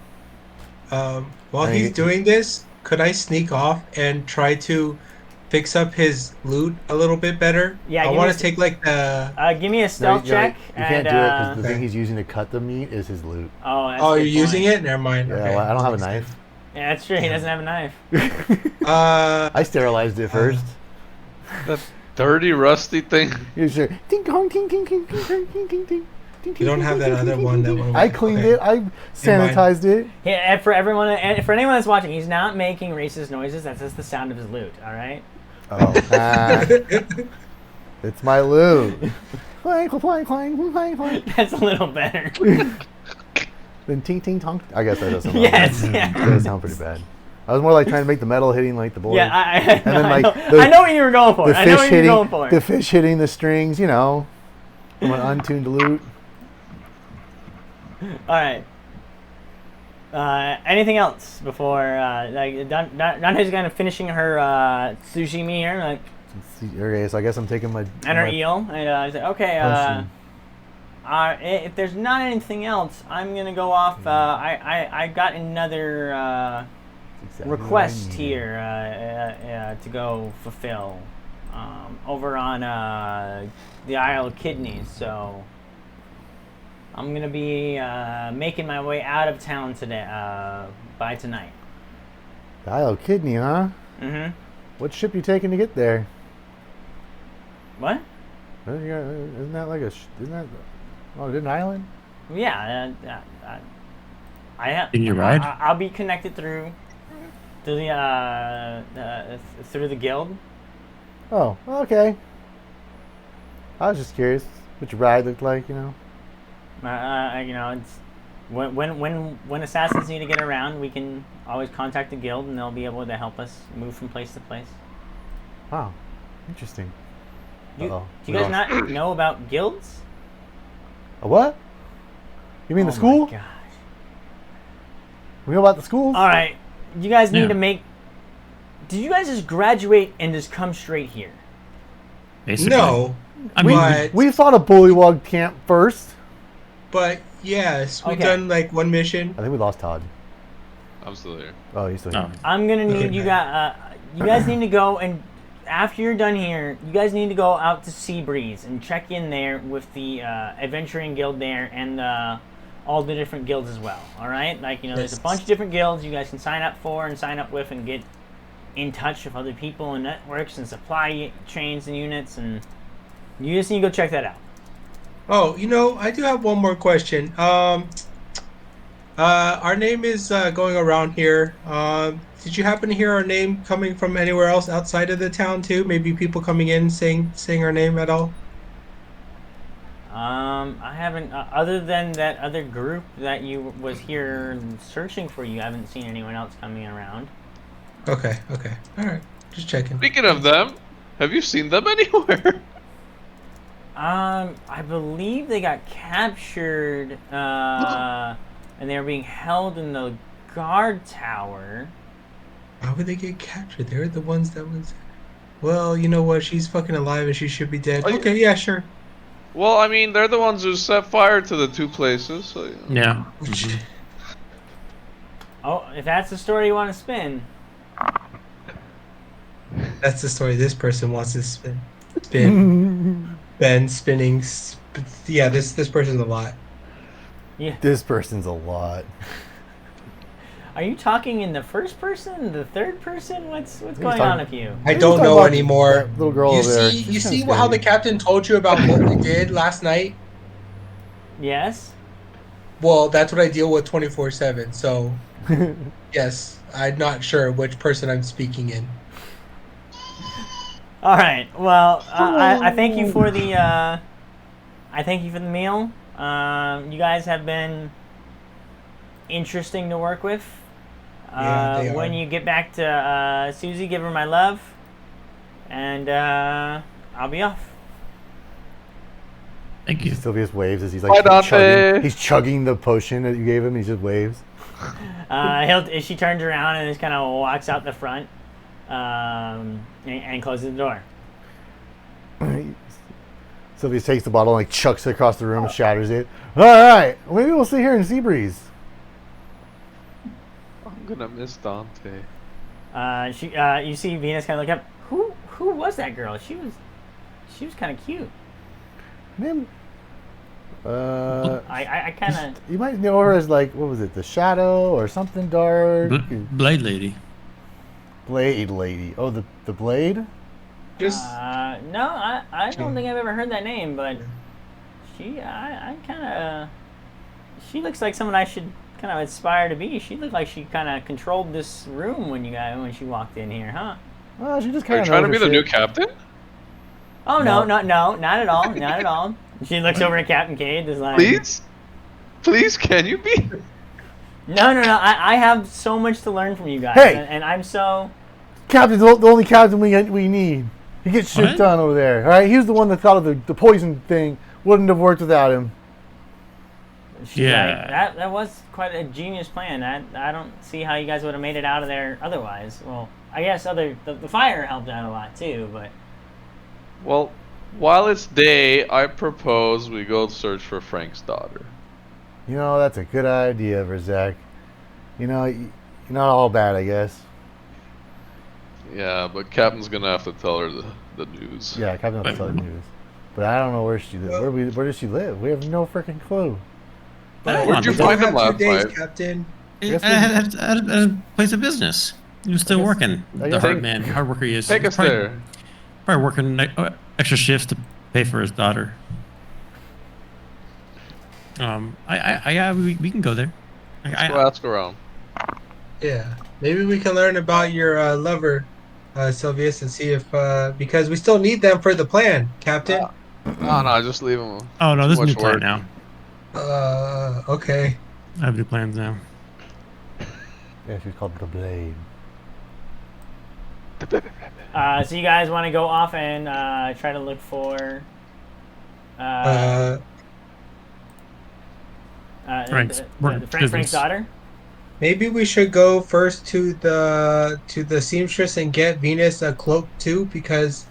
While he's doing this, could I sneak off and try to fix up his loot a little bit better? Yeah, I want to take like the. Give me a stealth check. You can't do it because the thing he's using to cut the meat is his loot. Oh, you're using it? Never mind. Yeah, Okay. well, I don't have a knife. Yeah, that's true. He doesn't have a knife. I sterilized it first. That dirty, rusty thing. You sure? Ding dong, ding ding ding ding ding ding ding. You don't have that other one. I cleaned it. I sanitized it. Yeah, and for everyone, and for anyone that's watching, he's not making racist noises. That's just the sound of his loot. All right. Oh, it's my loot. Clang, clang, clang, clang, clang. That's a little better. Then ting ting tong. I guess that does sound. Yes. Yeah. That does sound pretty bad. I was more like trying to make the metal hitting like the board. Yeah, I then know what you were going for. I know what you were going for. The fish hitting the strings, from an untuned loot. All right. Anything else before Dante's kind of finishing her sushimi here, like. Okay, so I guess I'm taking my her eel, and I said, okay. If there's not anything else, I'm gonna go off. I got another request here to go fulfill over on the Isle of Kidneys. So I'm gonna be making my way out of town today by tonight. The Isle of Kidney, huh? Mm-hmm. What ship you taking to get there? What? Isn't that like isn't that? Oh, is it an island? Yeah, I have. Can you ride? I'll be connected through the guild. Oh, okay. I was just curious what your ride looked like, It's when assassins need to get around, we can always contact the guild, and they'll be able to help us move from place to place. Wow, interesting. Do Uh-oh. you guys not know about guilds? A what? You mean the Oh school? my gosh. We know about the schools? All right, you guys need Yeah. to make. Did you guys just graduate and just come straight here? Basically. No, I mean, but We fought a bullywug camp first. yes, we've Okay. done like one mission. I think we lost Todd. I'm still here. Oh, he's still here. oh, I'm gonna need Okay. you guys. You guys need to go, and after you're done here, you guys need to go out to Seabreeze and check in there with the adventuring guild there and all the different guilds as well. All right, there's a Yes. bunch of different guilds you guys can sign up for and sign up with and get in touch with other people and networks and supply chains and units, and you just need to go check that out. Oh, I do have one more question. Our name is going around here. Did you happen to hear our name coming from anywhere else outside of the town too? Maybe people coming in saying our name at all? I haven't, other than that other group that you was here searching for you, I haven't seen anyone else coming around. Okay, all right, just checking. Speaking of them, have you seen them anywhere? I believe they got captured, and they were being held in the guard tower. Why would they get captured? They're the ones that was. Well, you know what? She's fucking alive and she should be dead. Are you- Okay, yeah, sure. Well, I mean, they're the ones who set fire to the two places. So, yeah. Oh, if that's the story you want to spin. That's the story this person wants to spin. Ben spinning. Yeah, this person's a lot. Yeah. This person's a lot. Are you talking in the first person, the third person? What's going talking- on with you? I Who's don't talking know about anymore. that little girl You over there. see, She's you kinda see how the scary. captain told you about what we did last night? Yes. Well, that's what I deal with 24/7. So, yes, I'm not sure which person I'm speaking in. All right. Well, I thank you for the meal. You guys have been interesting to work with. Yeah, they when are. you get back to Susie, give her my love, and I'll be off. Thank you. Sylvius waves as he's Bye, like Dante. he's chugging the potion that you gave him. He just waves. She turns around and just kind of walks out the front, and closes the door. Sylvius takes the bottle and like chucks it across the room and shatters it. All right, maybe we'll sit here in Seabreeze. I'm gonna miss Dante. You see Venus kind of look up. Who was that girl? She was kind of cute. Name. I kind of. You might know her as like, what was it, the Shadow or something dark? Blade Lady. Blade Lady. Oh, the Blade? Just No, I don't think I've ever heard that name, but I kind of. She looks like someone I should kind of aspire to be. She looked like she kind of controlled this room when she walked in here, huh? Well, she just Are kind you of trying to be the new captain? Oh no, not at all, not at all. She looks over at Captain Cade, is like, Please, can you be? No. I have so much to learn from you guys, Hey! and I'm so. Captain's the only captain we need. He gets shit What? done over there. All right, he was the one that thought of the poison thing. Wouldn't have worked without him. She's Yeah. like, that was quite a genius plan. I don't see how you guys would have made it out of there otherwise. Well, I guess the fire helped out a lot too, but Well, while it's day, I propose we go search for Frank's daughter. You know, that's a good idea, Verzak. You know, you're not all bad, I guess. Yeah, but Captain's gonna have to tell her the news. Yeah, Captain will tell the news. But I don't know where she lives. Where does she live? We have no freaking clue. Where'd you we don't find him have last 2 days, night? Captain. Yes, At a place of business. He was still guess- working. I The guess- hard worker he is. Take us Probably- there. Probably working extra shifts to pay for his daughter. We can go there. Go ask around. Yeah, maybe we can learn about your lover, Sylvius, and see if because we still need them for the plan, Captain. No, just leave him. Oh no, this is Too a new much plan work. now. Okay. I have new plans now. Yeah, she's called the Blade. So you guys want to go off and try to look for Uh, Frank's Frank's business. daughter? maybe we should go first to the seamstress and get Venus a cloak too, because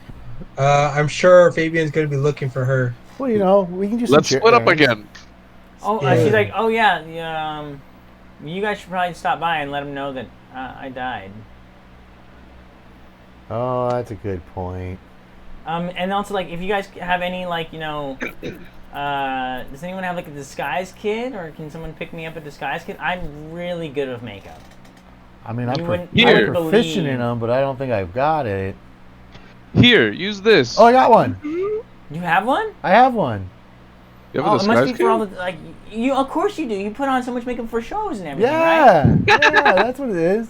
I'm sure Fabian's gonna be looking for her. Well, you know, we can just Let's split up again. Oh, Yeah. she's like, oh yeah, you guys should probably stop by and let him know that I died. Oh, that's a good point. And also like, if you guys have any like, does anyone have like a disguise kit, or can someone pick me up a disguise kit? I'm really good with makeup. I mean, You I'm wouldn't- you I'm wouldn't proficient believe- in them, but I don't think I've got it. Here, use this. Oh, I got one. You have one? I have one. You have a Oh, it must be disguise for all kit? the like you. Of course you do. You put on so much makeup for shows and everything, right? Yeah, yeah, that's what it is.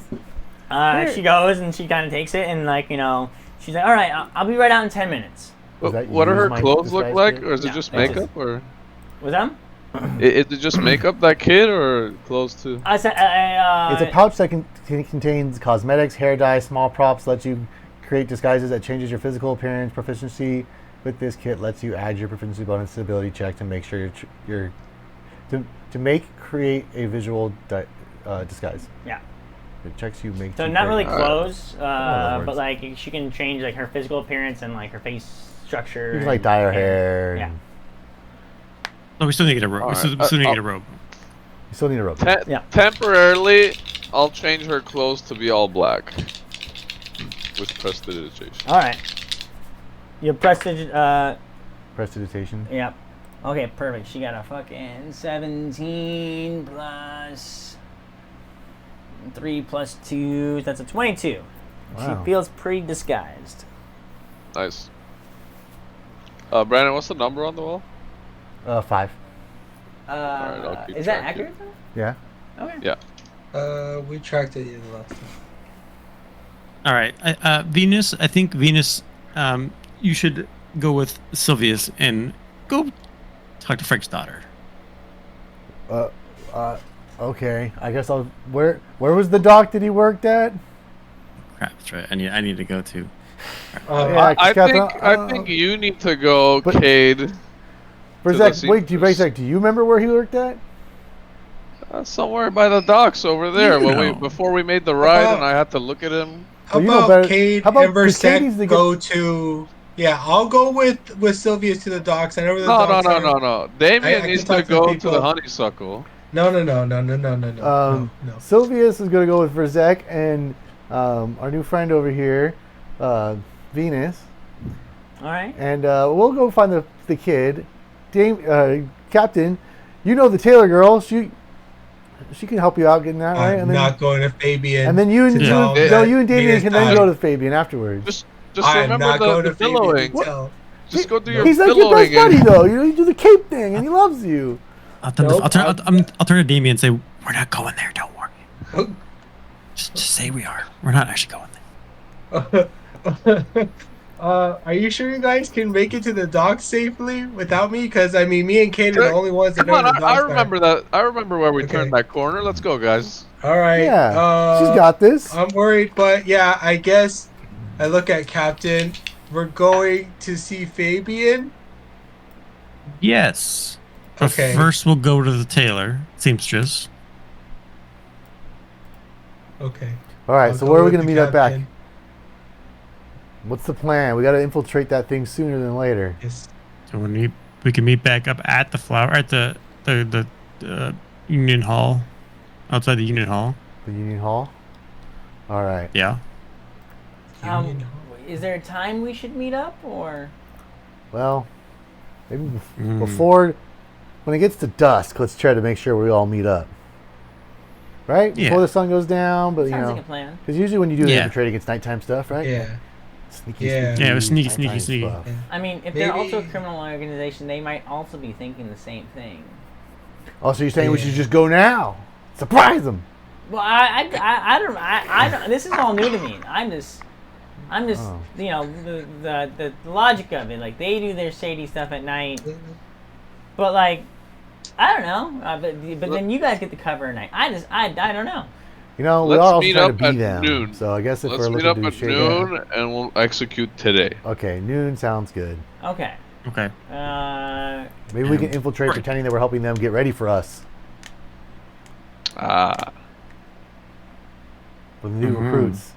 Here. She goes and she kind of takes it and like she's like, all right, I'll be right out in 10 minutes. Is that What do use her my clothes look disguise like, kit? or is it No, just it's makeup, or Was that? is it just makeup that kid, or clothes too? I said, It's a pouch that contains cosmetics, hair dye, small props, lets you create disguises that changes your physical appearance. Proficiency with this kit lets you add your proficiency bonus to ability check to make sure to create a visual disguise. Yeah. It checks you make. So to not really create- clothes, that works. but like she can change like her physical appearance and like her face structure. You can like and dye her hair. Yeah. and- No, we still need to get a robe. We still, Alright, still need to oh. get a robe. You still need a rope. Yeah. Temporarily, I'll change her clothes to be all black with prestidigitation. All right. Your prestige. Prestidigitation. Yep. Okay, perfect. She got a fucking 17 plus 3 plus 2. That's a 22. Wow. She feels pretty disguised. Nice. Brandon, what's the number on the wall? 5. I'll keep Is that track accurate? Yeah. Okay. Yeah. We tracked it the last time. All right, Venus. I think Venus. You should go with Sylvius and go talk to Frank's daughter. Okay. I guess I'll. Where was the dock that he worked at? Crap, that's right. I need to go to. Yeah, I Captain, think you need to go, but- Cade. Where's to the that? Wait, seamstress. do you remember where he worked at? Somewhere by the docks over there. You When know. before we made the ride, about- and I had to look at him. How Well, you know about better- Cade how about- and 'cause Cade needs to Versek get- go to? Yeah, I'll go with Sylvius to the docks. I know where the No, docks are. no. Damien I needs can to talk to the go to people. the honeysuckle. No. No. Sylvius is going to go with Verzek and our new friend over here, Venus, All right. and we'll go find the kid. Captain, you know the Taylor girl. She can help you out getting that right. I'm not going to Fabian. and then you and to you, tell no, that you and Damien Venus can then died. go to Fabian afterwards. Just I am remember not going the to Fabian billowing. to tell. Just go do your He's like your billowing. best buddy and- though. You do the cape thing, and he loves you. I'll turn to Damien and say we're not going there. Don't worry. Just say we are. We're not actually going there. Are you sure you guys can make it to the docks safely without me? Because I mean, me and Kate are the only ones that Come know on, where the docks I are. remember that. I remember where we Okay. turned that corner. Let's go, guys. All right. Yeah, she's got this. I'm worried, but yeah, I guess I look at Captain. We're going to see Fabian. Yes. But Okay. first, we'll go to the tailor, seamstress. Okay. All right, I'll so go where are we with going to the meet up back? captain. What's the plan? We got to infiltrate that thing sooner than later. Yes. So we can meet back up at the Union Hall, outside the Union Hall. The Union Hall. All right. Yeah. Union Is there a time we should meet up, or? Well, maybe before, when it gets to dusk, let's try to make sure we all meet up. Right? Yeah. Before the sun goes down, but Sounds like a plan. because usually when you do the Yeah. infiltrating, it's nighttime stuff, right? Yeah. Sneaky, Yeah. Yeah, it was sneaky, nighttime sneaky. stuff. I mean, if they're also a Maybe- criminal organization, they might also be thinking the same thing. Oh, so you're saying we Yeah. should just go now? Surprise them! Well, I don't. This is all new to me. I'm just, Oh. you know, the logic of it. Like they do their shady stuff at night, but like, I don't know, but then you guys get the cover at night. I don't know. You know, we Let's all also meet try to up be at them. noon. So I guess if Let's we're meet looking up to at shake noon and we'll execute today. Okay, noon sounds good. Okay. Okay. Maybe we can infiltrate pretending that we're helping them get ready for us. Ah. With the new recruits.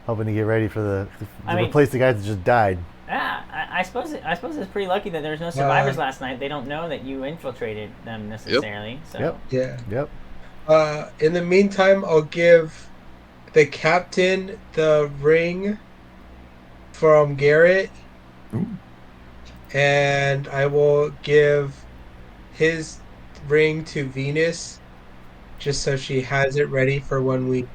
Hoping to get ready for to replace the guys that just died. Yeah, I suppose it's pretty lucky that there's no survivors last night. They don't know that you infiltrated them necessarily. So. Yep. Yeah. Yep. In the meantime, I'll give the captain the ring from Garrett, and I will give his ring to Venus, just so she has it ready for when we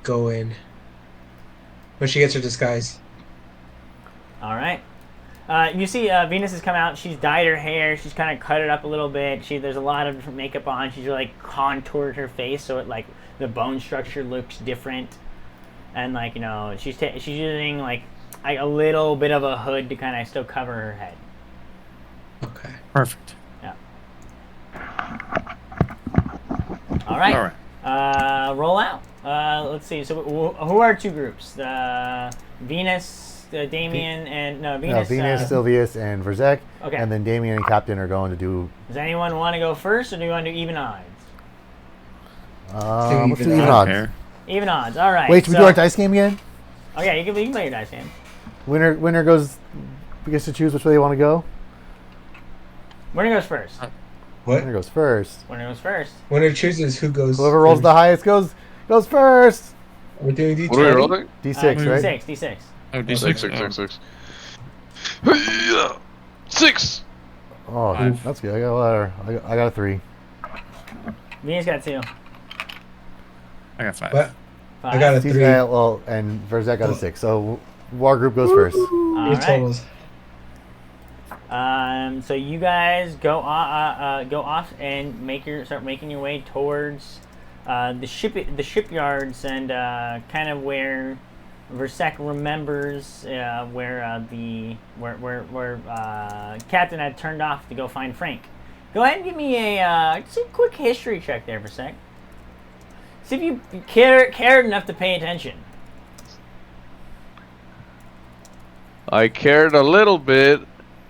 go in. When she gets her disguise. All right. You see Venus has come out. She's dyed her hair. She's kind of cut it up a little bit. There's a lot of different makeup on. She's really contoured her face so it like the bone structure looks different. And like she's using like a little bit of a hood to kind of still cover her head. Okay. Perfect. Yeah. All right. All right. Roll out. Let's see. So who are two groups? Venus, Damien, and Venus. Venus, Sylvius, and Verzek. Okay. And then Damien and Captain are going to do. Does anyone want to go first, or do you want to do even odds? Let's do even even odds. odds. Even odds. All right. Wait, should we do our dice game again? Oh yeah, you can play your dice game. Winner goes. Gets to choose which way they want to go. Winner goes first. What? Winner goes first. Winner goes first. Winner chooses who goes. Whoever rolls the highest goes first. We're doing D20. What are we rolling? D6, right? D6. Oh, D6. Six. Six. Oh, Five. that's good. I got a letter. I got a 3. Venus got 2. I got 5. What? 5. I got a He's 3. got, and Verzek got a 6. So War Group goes first. All Your right. totals. So you guys go off and start making your way towards the shipyards and kind of where Versek remembers where Captain had turned off to go find Frank. Go ahead and give me just a quick history check there, Versek. See if you cared enough to pay attention. I cared a little bit.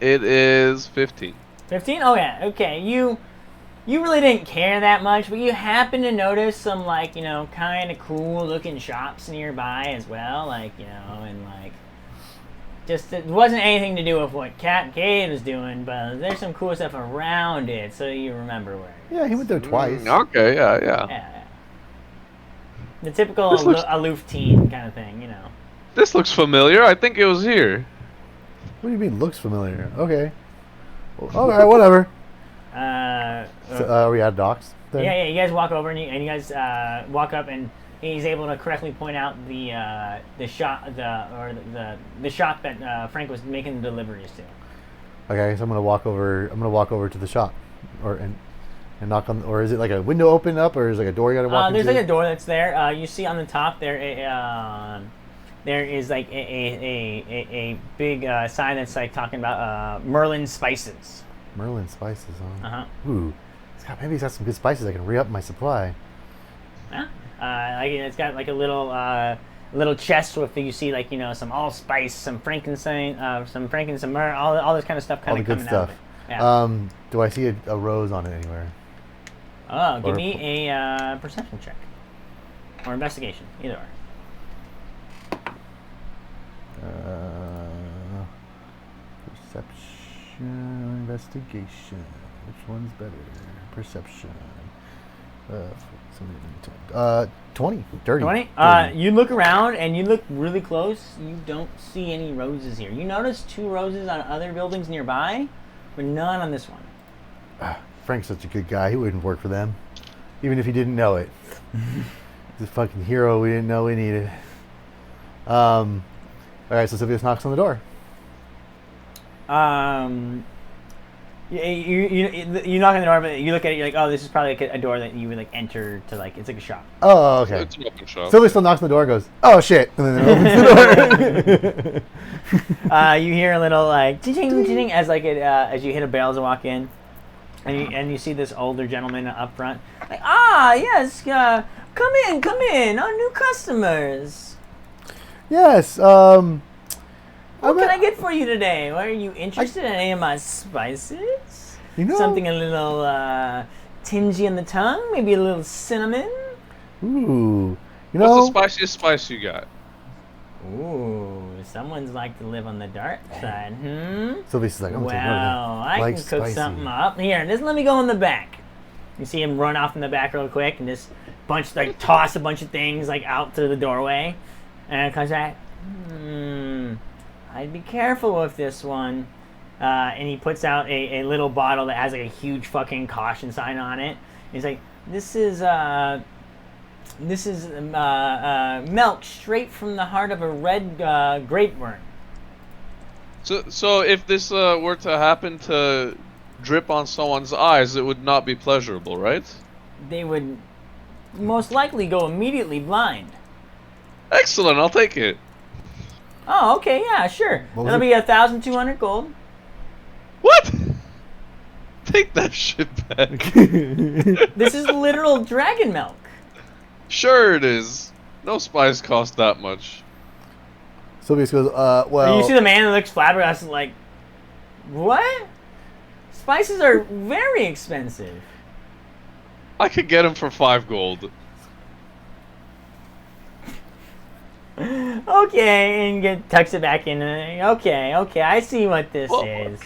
It is 15. 15? Oh yeah, okay. You really didn't care that much, but you happened to notice some kind of cool looking shops nearby as well, and just it wasn't anything to do with what Captain Cade was doing, but there's some cool stuff around it, so you remember where. Yeah, he went there twice. Okay, yeah. Yeah. The typical This looks- aloof teen kind of thing, This looks familiar. I think it was here. What do you mean looks familiar? Okay. Well, all right, whatever. So, are we at docks? Then? Yeah. You guys walk over and you guys walk up, and he's able to correctly point out the shop the shop that Frank was making the deliveries to. Okay, so I'm gonna walk over. I'm gonna walk over to the shop, and knock on. Or is it like a window open up, or is it like a door you gotta walk There's into? like a door that's there. You see on the top there. There is like a big sign that's like talking about Merlin spices. Merlin spices, huh? Uh-huh. Ooh, maybe he's got some good spices. I can re-up my supply. Yeah. It's got like a little chest with you see some allspice, some frankincense, some myrrh, all this kind of stuff All kind the of good coming out stuff. of it. Yeah. Do I see a rose on it anywhere? Oh, give or- me a perception check or investigation, either or. Perception, investigation. Which one's better? Perception. 20. Dirty. 20? Dirty. You look around and you look really close. You don't see any roses here. You notice 2 roses on other buildings nearby, but none on this one. Frank's such a good guy. He wouldn't work for them, even if he didn't know it. He's a fucking hero we didn't know we needed. All right, so Sylvius knocks on the door. You knock on the door, but you look at it, you're like, oh, this is probably like a door that you would like enter to like, it's like a shop. Oh, okay. It's an open shop. Sylvia still knocks on the door and goes, oh shit, and then opens the door. You hear a little like ching as like as you hit a bell as you walk in, and you see this older gentleman up front. Like, yes, come in, our new customers. Yes, What can I get for you today? Are you interested in any of my spices? You know, Something a little tingy on the tongue, maybe a little cinnamon. Ooh, you What's know, the spiciest spice you got? Ooh, someone's like to live on the dark side, Sylvia's like, I'm Well, gonna I like can cook spicy. something up. Here, just let me go in the back. You see him run off in the back real quick and just toss a bunch of things like out through the doorway, and it comes back. I'd be careful with this one. And he puts out a little bottle that has like a huge fucking caution sign on it. He's like, this is milk straight from the heart of a red grape worm. So if this were to happen to drip on someone's eyes, it would not be pleasurable, right? They would most likely go immediately blind. Excellent, I'll take it. Oh, okay, yeah, sure. What was That'll it? be 1,200 gold. What? Take that shit back. This is literal dragon milk. Sure it is. No spice cost that much. Sylvia goes, well, And you see the man that looks flabbergasted, like, what? Spices are very expensive. I could get him for 5 gold. Okay, and tucks it back in. Okay, I see what this Whoa. is.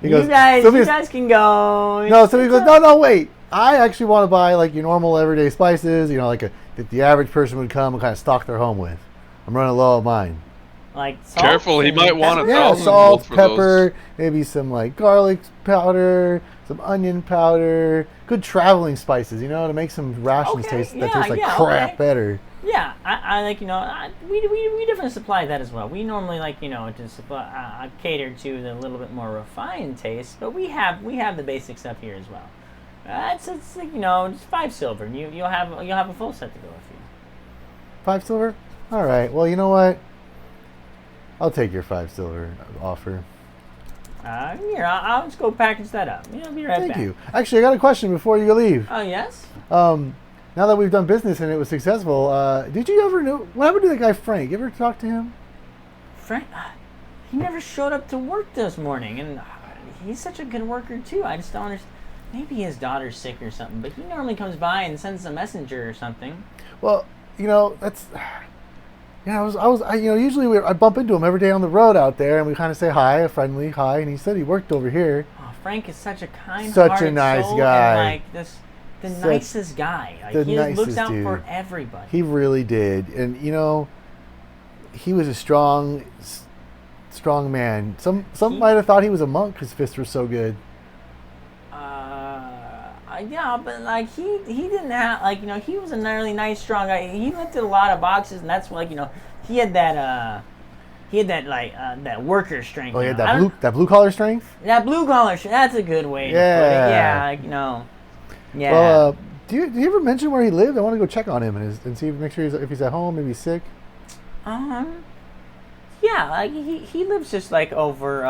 he goes, you guys Sylvia's- can go. No, Sylvia goes, no, wait. I actually want to buy like your normal everyday spices, like that the average person would come and kind of stock their home with. I'm running low on mine. Like salt Careful, he and might want pepper? a Yeah, thousand salt, gold for pepper, maybe some like garlic powder, some onion powder, good traveling spices, to make some rations Okay, taste yeah, like yeah, crap okay. better. Yeah, I like we definitely supply that as well. We normally like to supply cater to the little bit more refined taste, but we have the basic stuff here as well. It's like, just 5 silver, and you'll have a full set to go with you. 5 silver? All right. Well, you know what? I'll take your 5 silver offer. Here, I'll just go package that up. I'll be right back. Thank you. Actually, I got a question before you leave. Oh yes. Now that we've done business and it was successful, did you ever know what happened to that guy Frank? You ever talk to him? Frank, he never showed up to work this morning, and he's such a good worker too. I just don't understand. Maybe his daughter's sick or something, but he normally comes by and sends a messenger or something. Well, that's. Yeah, usually I bump into him every day on the road out there, and we kind of say hi, a friendly hi, and he said he worked over here. Oh, Frank is such a kind, Such a nice soul guy. And the nicest guy. Like, he just looks out for everybody. He really did, and he was a strong man. Some might have thought he was a monk. His fists were so good. Yeah, but like he didn't have he was a really nice, strong guy. He lifted a lot of boxes, and that's he had that that worker strength. Oh, he had that blue collar strength. That blue collar strength. That's a good way to put it. Yeah, Yeah. Well, do you ever mention where he lived? I want to go check on him and see make sure if he's at home, maybe he's sick. Yeah, like he lives just like over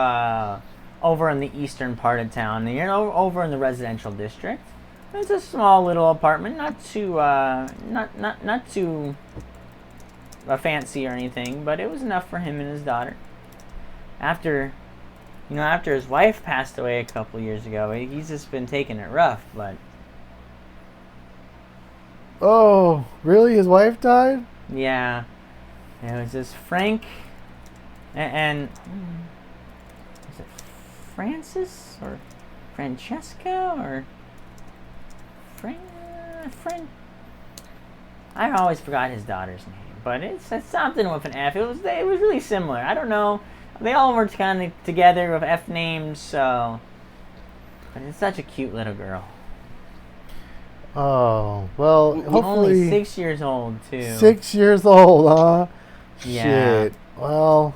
in the eastern part of town. Over in the residential district. It's a small little apartment, not too fancy or anything, but it was enough for him and his daughter. After his wife passed away a couple years ago, he's just been taking it rough. But oh, really? His wife died? yeah, it was just Frank and is it Francis or Francesca or Frank? I always forgot his daughter's name, but it's something with an F. It was really similar. I don't know. They all were kind of together with F names, so. But it's such a cute little girl. Oh, well, hopefully. Only 6 years old, too. 6 years old, huh? Yeah. Shit. Well.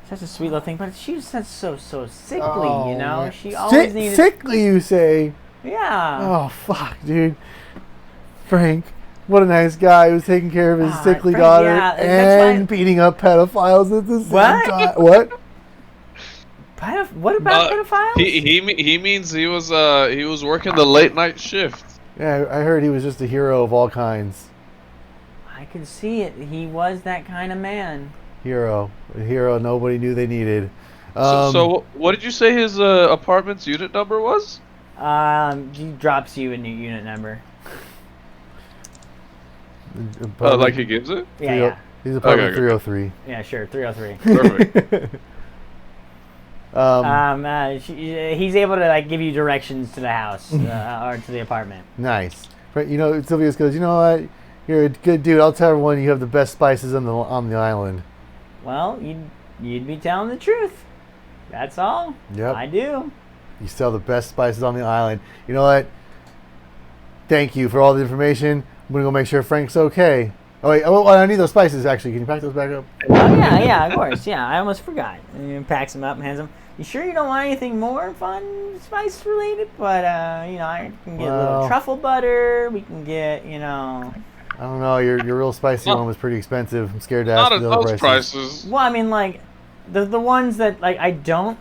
Such a sweet little thing, but she was so sickly, Oh, you know? man. She always needed... Sickly, you say? Yeah. Oh, fuck, dude. Frank, what a nice guy who's taking care of his sickly Frank, daughter yeah, that's and why- beating up pedophiles at the same What? time. What? What about pedophiles? He means he was working the late night shift. Yeah, I heard he was just a hero of all kinds. I can see it. He was that kind of man. Hero. A hero nobody knew they needed. So what did you say his apartment's unit number was? He drops you a new unit number. Like he gives it? Yeah. He's apartment Okay. 303. Yeah, sure. 303. Perfect. He's able to like give you directions to the house or to the apartment. Nice. But, you know, Sylvius goes, you know what? You're a good dude. I'll tell everyone you have the best spices on the island. Well, you'd be telling the truth. That's all. Yep. I do. You sell the best spices on the island. You know what? Thank you for all the information. I'm going to go make sure Frank's okay. Oh, wait. Oh, I need those spices, actually. Can you pack those back up? Oh yeah, of course. Yeah, I almost forgot. And he packs them up and hands them. You sure you don't want anything more fun, spice related? But I can get a little truffle butter. We can get, I don't know. Your real spicy one was pretty expensive. I'm scared to ask Not at the other those prices. prices. Well, I mean, like the ones that like I don't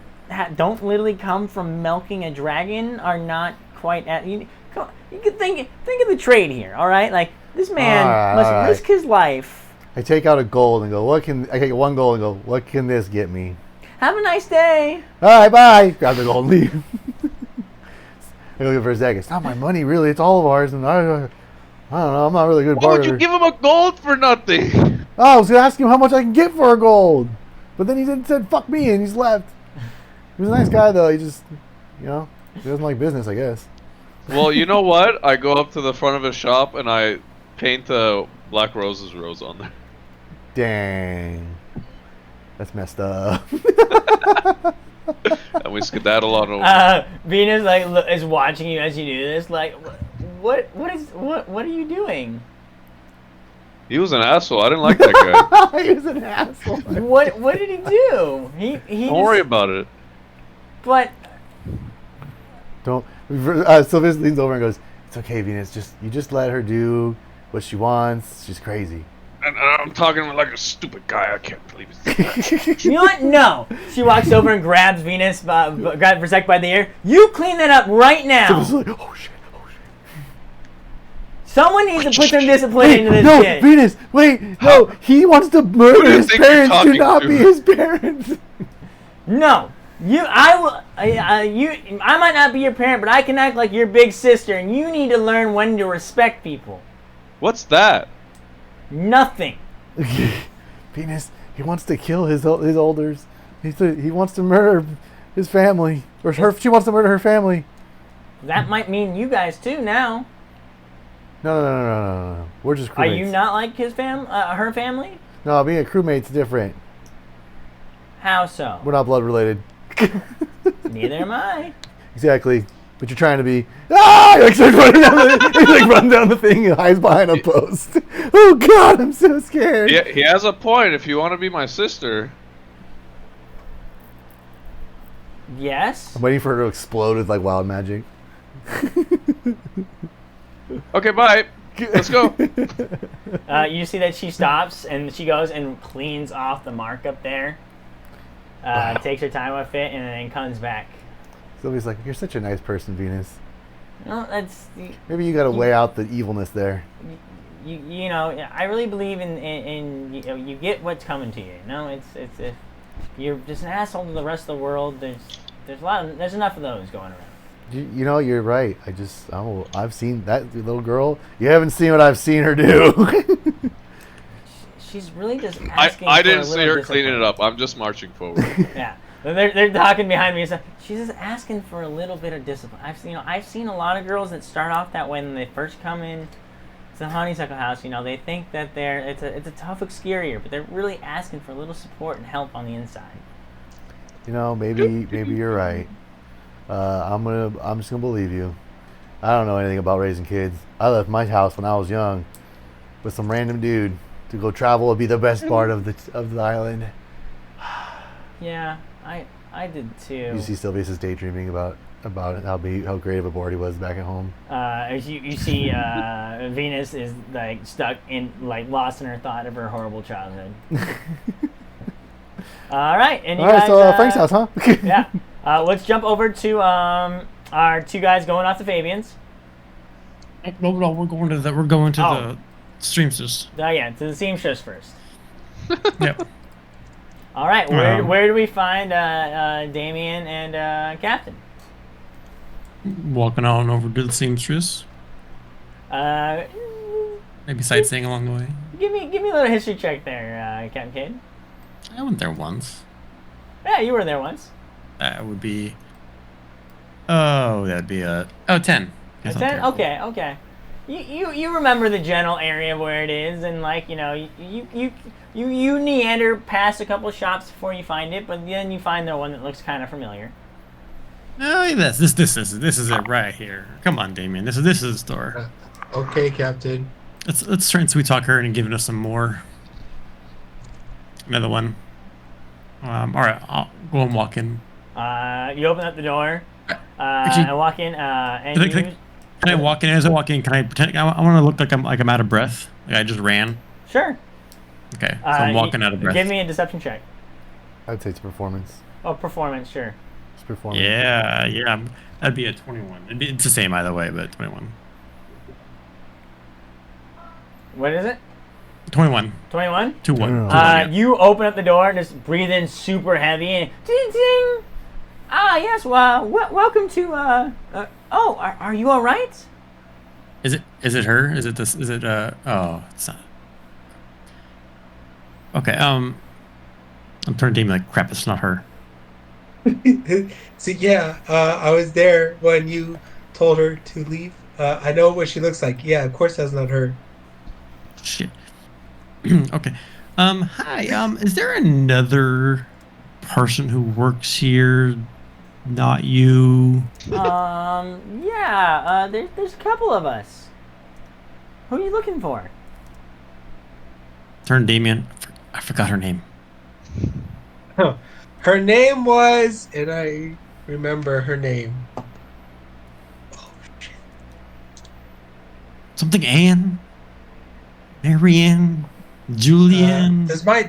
literally come from milking a dragon are not quite at. You can think of the trade here. All right, like this man must risk his life. I take out a gold and go, I take one gold and go, what can this get me? Have a nice day. All right, bye. Grab the gold and leave. I go for a second. It's not my money, really. It's all of ours. And I don't know. I'm not really a good Why would barter. you give him a gold for nothing? Oh, I was going to ask him how much I can get for a gold. But then he said, fuck me, and he's left. He was a nice guy, though. He just, he doesn't like business, I guess. Well, you know what? I go up to the front of his shop and I paint a Black Roses rose on there. Dang. That's messed up. And we skedaddle on over. Venus is watching you as you do this. Like, what are you doing? He was an asshole. I didn't like that guy. He was an asshole. What did he do? He Don't worry about it. But Don't. Sylvius leans over and goes, "It's okay, Venus. You just let her do what she wants. She's crazy." And I'm talking like a stupid guy. I can't believe it. you know what? No. She walks over and grabs Venus, grabs Versek by the ear. You clean that up right now. Sylvius is like, oh shit. Someone needs to put some discipline into this no, kid. Venus, wait, no, he wants to murder do you his think you're parents. Do talking not to? be his parents. No. I might not be your parent, but I can act like your big sister, and you need to learn when to respect people. What's that? Nothing. Venus, he wants to kill his elders. He wants to murder his family, or she wants to murder her family. That might mean you guys too now. No. We're just crewmates. Are you not like her family? No, being a crewmate's different. How so? We're not blood related. Neither am I. Exactly. But you're trying to be. Ah! He starts running down run down the thing and hides behind a post. Oh God, I'm so scared. Yeah, he has a point. If you want to be my sister, Yes. I'm waiting for her to explode with like wild magic. okay, bye. Let's go. You see that she stops and she goes and cleans off the mark up there. Takes her time with it and then comes back. Sylvia's like, you're such a nice person, Venus. No, that's Maybe you got to weigh out the evilness there. you know. I really believe in you get what's coming to you. No, it's if you're just an asshole to the rest of the world. There's enough of those going around. You know, you're right. I've seen that little girl. You haven't seen what I've seen her do. She's really just asking. I for didn't a see little her cleaning discipline. it up. I'm just marching forward. Yeah, they're talking behind me. So she's just asking for a little bit of discipline. I've seen a lot of girls that start off that way when they first come in to the honeysuckle house. They think that it's a tough exterior, but they're really asking for a little support and help on the inside. Maybe you're right. I'm just gonna believe you. I don't know anything about raising kids. I left my house when I was young with some random dude to go travel and be the best part of the island. Yeah, I did too. You see Sylvius is daydreaming about how great of a board he was back at home. As you see, Venus is like stuck in lost in her thought of her horrible childhood. All right, and you All right, guys. so Frank's house, huh? Yeah. Let's jump over to our two guys going off to Fabian's. No, we're going to the streamsters. Yeah, to the seamstress first. Yep. All right, where do we find Damien and Captain? Walking on over to the seamstress. Maybe sightseeing along the way. Give me a little history check there, Captain Cade. I went there once. Yeah, you were there once. That would be. Oh, that'd be 10. A 10? Okay. You remember the general area where it is, and you meander past a couple shops before you find it, but then you find the one that looks kind of familiar. Oh, this is it right here. Come on, Damien. This is the store. Okay, Captain. Let's try and sweet talk her and giving us some more. Another one. All right, I'll go and walk in. You open up the door. Actually, I walk in. And can I walk in? As I walk in, can I pretend? I want to look like I'm out of breath. Like I just ran. Sure. Okay, so I'm walking out of breath. Give me a deception check. I'd say it's performance. Oh, performance, sure. It's performance. Yeah. That'd be a 21. It's the same either way, but 21. What is it? 21. 21? 2-1. You open up the door and just breathe in super heavy and ding ding. Yes. Welcome to. Are you all right? Is it her? Is it this? Is it Oh, it's not. Okay. I'm turning to him like crap. It's not her. So yeah, I was there when you told her to leave. I know what she looks like. Yeah, of course that's not her. Shit. Okay. Hi. Is there another person who works here? Not you. Yeah. There's a couple of us. Who are you looking for? Turn Damien. I forgot her name. Her name was, and I remember her name. Oh shit. Something Anne. Marianne. Julian. Does my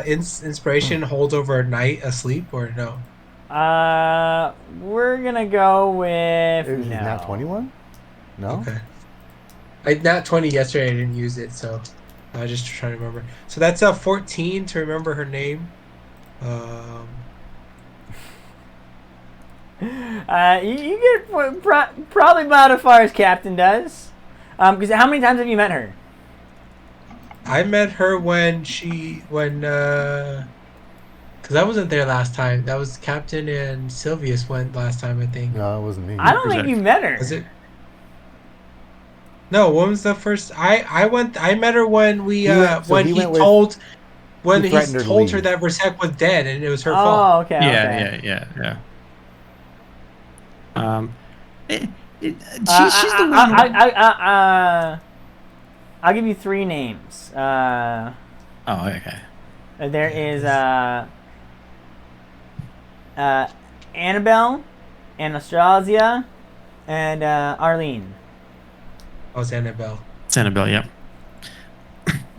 inspiration hold overnight asleep or no? We're gonna go with Is no. that 21? No. Okay. I nat 20 yesterday. I didn't use it, so I was just trying to remember. So that's a 14 to remember her name. You get probably about as far as Captain does. Because how many times have you met her? I met her because I wasn't there last time. That was Captain and Sylvius went last time, I think. No, it wasn't me. I don't think you met her. Was it? No, when was the first? I met her when we when he told her that Versek was dead and it was her fault. Oh, okay. Yeah. She's the one. I'll give you 3 names. Oh, okay. There is Annabelle, Anastasia, and Arlene. Oh, it's Annabelle. It's Annabelle, yep.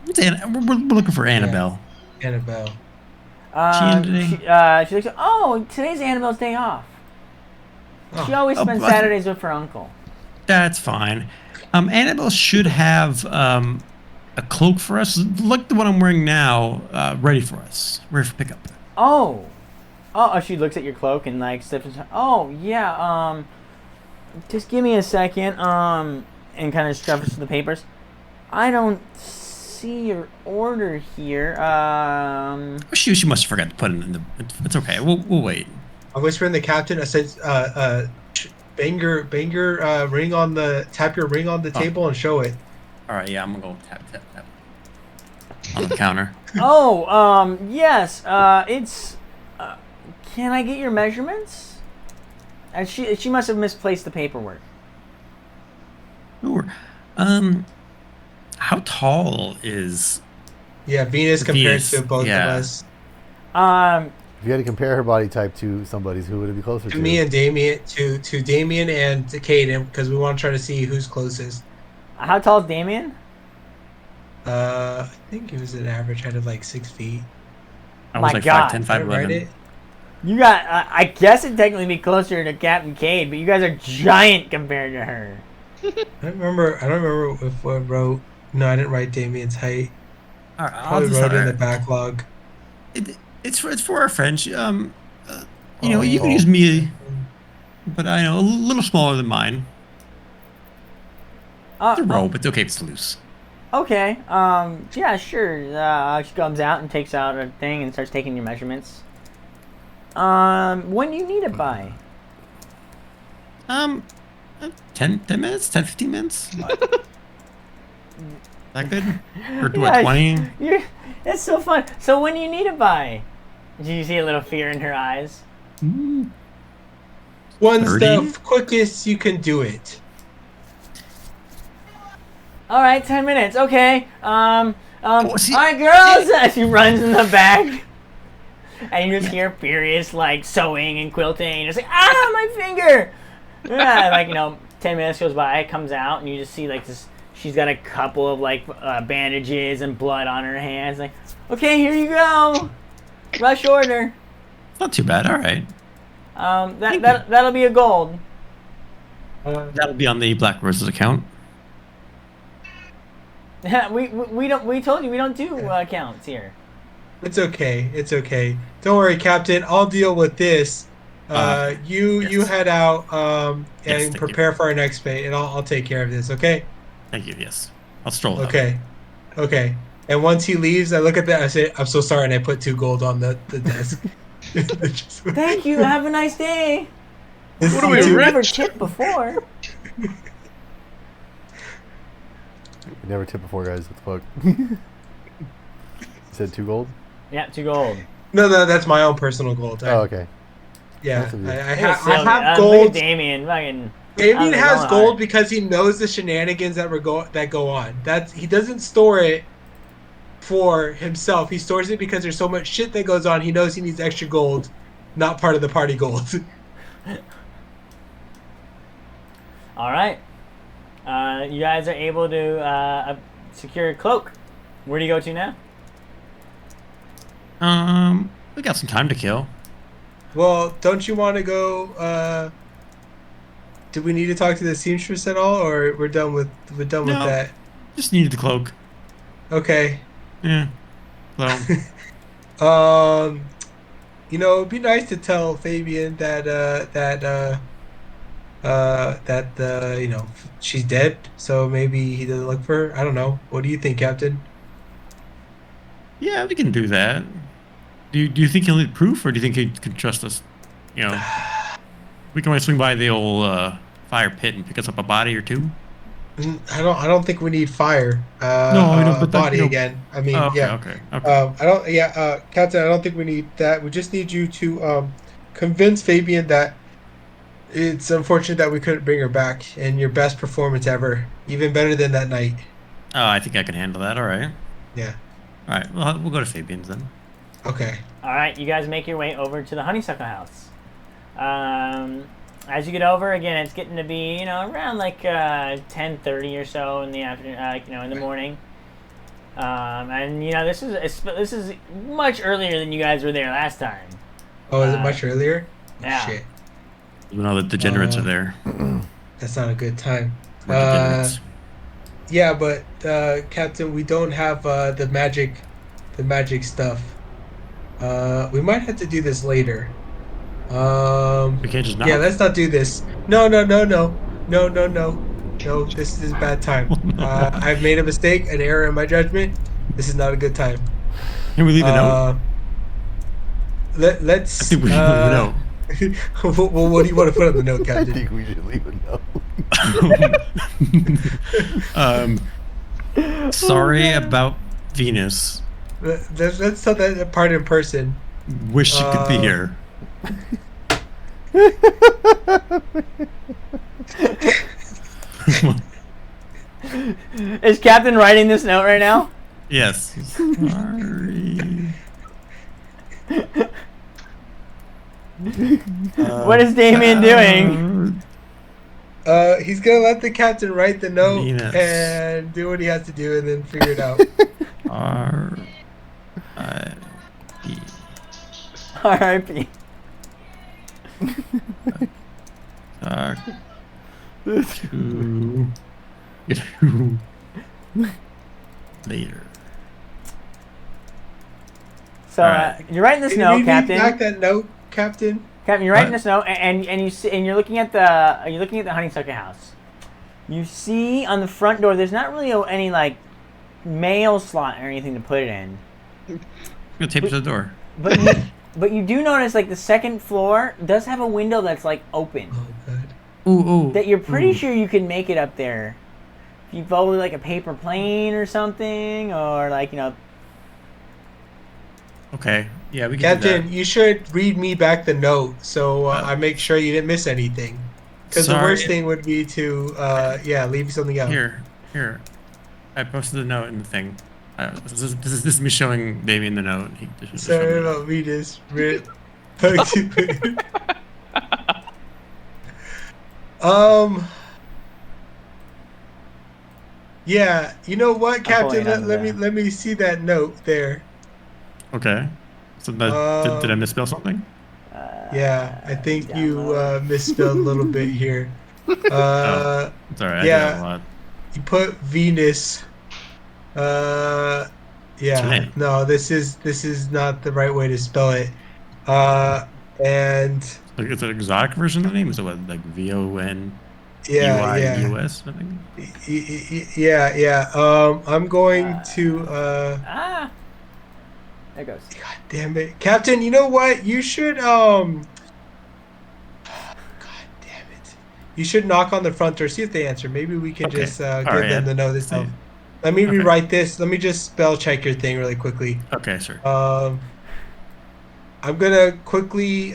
We're looking for Annabelle. Yeah. Annabelle. She looks. Oh, today's Annabelle's day off. She always spends Saturdays with her uncle. That's fine. Annabelle should have a cloak for us, like the one I'm wearing now, ready for us, ready for pickup. Oh, she looks at your cloak and steps inside. Oh yeah. Just give me a second. And kind of scuffles through the papers. I don't see your order here. She must have forgot to put it in the. It's okay. We'll wait. I whisper in the captain. I said, bang your ring on the tap your ring on the table and show it. All right, yeah, I'm gonna go tap on the counter. Yes. It's. Can I get your measurements? She must have misplaced the paperwork. Sure. How tall is? Yeah, Venus compared to both of us. If you had to compare her body type to somebody's, who would it be closer to? Me and Damien, to Damien and to Caden, because we want to try to see who's closest. How tall is Damien? I think it was an average height of like 6 feet. I My was like God. 5'10", Did I write 5'11". it? You got. I guess it'd technically be closer to Captain Cade, but you guys are giant compared to her. I don't remember if I wrote. No, I didn't write Damien's height. All right, I'll Probably just, wrote it in all the right. backlog. It's for our friends. You know, you can use me, but I know a little smaller than mine. It's a roll, but it's okay if it's loose. Okay. Yeah, sure. She comes out and takes out a thing and starts taking your measurements. When do you need it by? 10 minutes, 10, 15 minutes. That good? Or do Yeah, I 20? It's so fun. So when do you need it by? Do you see a little fear in her eyes? Mm, When's 30? the quickest you can do it? All right, 10 minutes. Okay. All see- right, girls. As she runs in the back, and you just hear furious like sewing and quilting. And it's like, ah, my finger. Yeah, like 10 minutes goes by. It comes out, and you just see like this. She's got a couple of like bandages and blood on her hands. Like, okay, here you go. Rush order. Not too bad. All right. That'll be a gold. That'll be on the Black Roses account. we told you we don't do accounts here. It's okay. It's okay. Don't worry, Captain. I'll deal with this. You yes. head out Yes, and thank prepare for our next mate, and I'll take care of this. Okay. Thank you. Yes. I'll stroll out. Okay. Okay. And once he leaves, I look at that. I say, "I'm so sorry," and I put 2 gold on the desk. Thank you. Have a nice day. What are we, You've never rich? tipped before. You never tipped before, guys. What the fuck? You said 2 gold? Yeah, 2 gold. No, that's my own personal gold. Oh, okay. Yeah, Nice of you. I Look at have Sylvia. Look at gold. Damien. Fucking. Damien How's it has going? gold because he knows the shenanigans that go on. He doesn't store it for himself. He stores it because there's so much shit that goes on. He knows he needs extra gold, not part of the party gold. All right. You guys are able to secure a cloak. Where do you go to now? We got some time to kill. Well, don't you want to go? Do we need to talk to the seamstress at all, or we're done with No. that? Just needed the cloak. Okay. Yeah. So It'd be nice to tell Fabian that she's dead, so maybe he doesn't look for her. I don't know. What do you think, Captain? yeah, we can do that. Do you think he'll need proof, or do you think he can trust us? We can always swing by the old fire pit and pick us up a body or two. I don't think we need fire. But body again. I mean, Oh, okay, yeah. okay. I don't. Yeah, Captain. I don't think we need that. We just need you to convince Fabian that it's unfortunate that we couldn't bring her back, and your best performance ever, even better than that night. Oh, I think I can handle that. All right. Yeah. All right. Well, we'll go to Fabian's then. Okay. All right, you guys make your way over to the honeysuckle house. As you get over, again, it's getting to be around like 10:30 or so in the afternoon, in the morning. And this is much earlier than you guys were there last time. Oh, is it much earlier? Yeah. Shit. You know the degenerates are there. That's not a good time. We're degenerates. Yeah, but Captain, we don't have the magic stuff. We might have to do this later. We can't just not. Yeah, let's not do this. No. No, this is a bad time. I've made a mistake, an error in my judgment. This is not a good time. Can we leave a note? Let's. I think we should leave a note. Well, what do you want to put on the note, I Captain? think we should leave a note. Sorry about Venus. Let's tell that part in person. Wish she could be here. Is Captain writing this note right now? Yes. Sorry. What is Damien doing? He's gonna let the captain write the note Venus. and do what he has to do, and then figure it out. R.I.P. R.I.P. Talk to you later. So Alright. you're writing this Can you note, read me Captain. back that note, Captain? Captain, you're writing What? this note, and you see, and you're looking at the honeysuckle house. You see on the front door, there's not really any like mail slot or anything to put it in. I'm gonna tape it to the door. But you do notice like the second floor does have a window that's like open. Oh, good. Ooh. That you're pretty sure you can make it up there. If you follow like a paper plane or something, or like Okay. Yeah, we can do Captain, you should read me back the note so I make sure you didn't miss anything. Because the Sorry. worst thing would be to, leave something out. that. Here. I posted the note in the thing. This is me showing Damien the note. He just showed Sorry me. about me just Yeah, you know what, Captain? pulling it out of Let me see that note there. Okay. So did I misspell something? Yeah, I think you download. misspelled a little bit here. It's alright. I do that a lot. You put Venus. Yeah. right. No, this is not the right way to spell it. And Like, it's an exotic version of the name. Is it what, like VON? yeah, yeah. US, I think. Yeah. I'm going to. There it goes. God damn it, Captain! You know what? You should. God damn it! You should knock on the front door. See if they answer. Maybe we can Okay. just give Alright, them yeah. the know this See. stuff. Let me Okay. rewrite this. Let me just spell check your thing really quickly. Okay, sure. I'm gonna quickly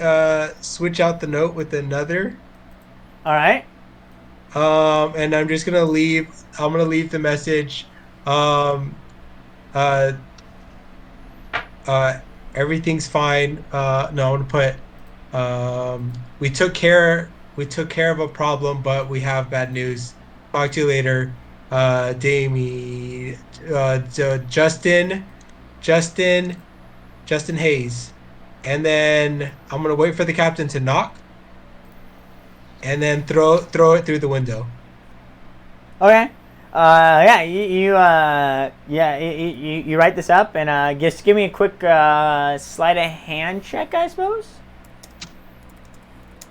switch out the note with another. All right. And I'm just gonna leave. I'm gonna leave the message. Everything's fine. No, I'm gonna put. We took care of a problem, but we have bad news. Talk to you later, Damie, Justin Hayes, and then I'm gonna wait for the captain to knock, and then throw it through the window. Okay. You write this up and just give me a quick sleight of hand check, I suppose.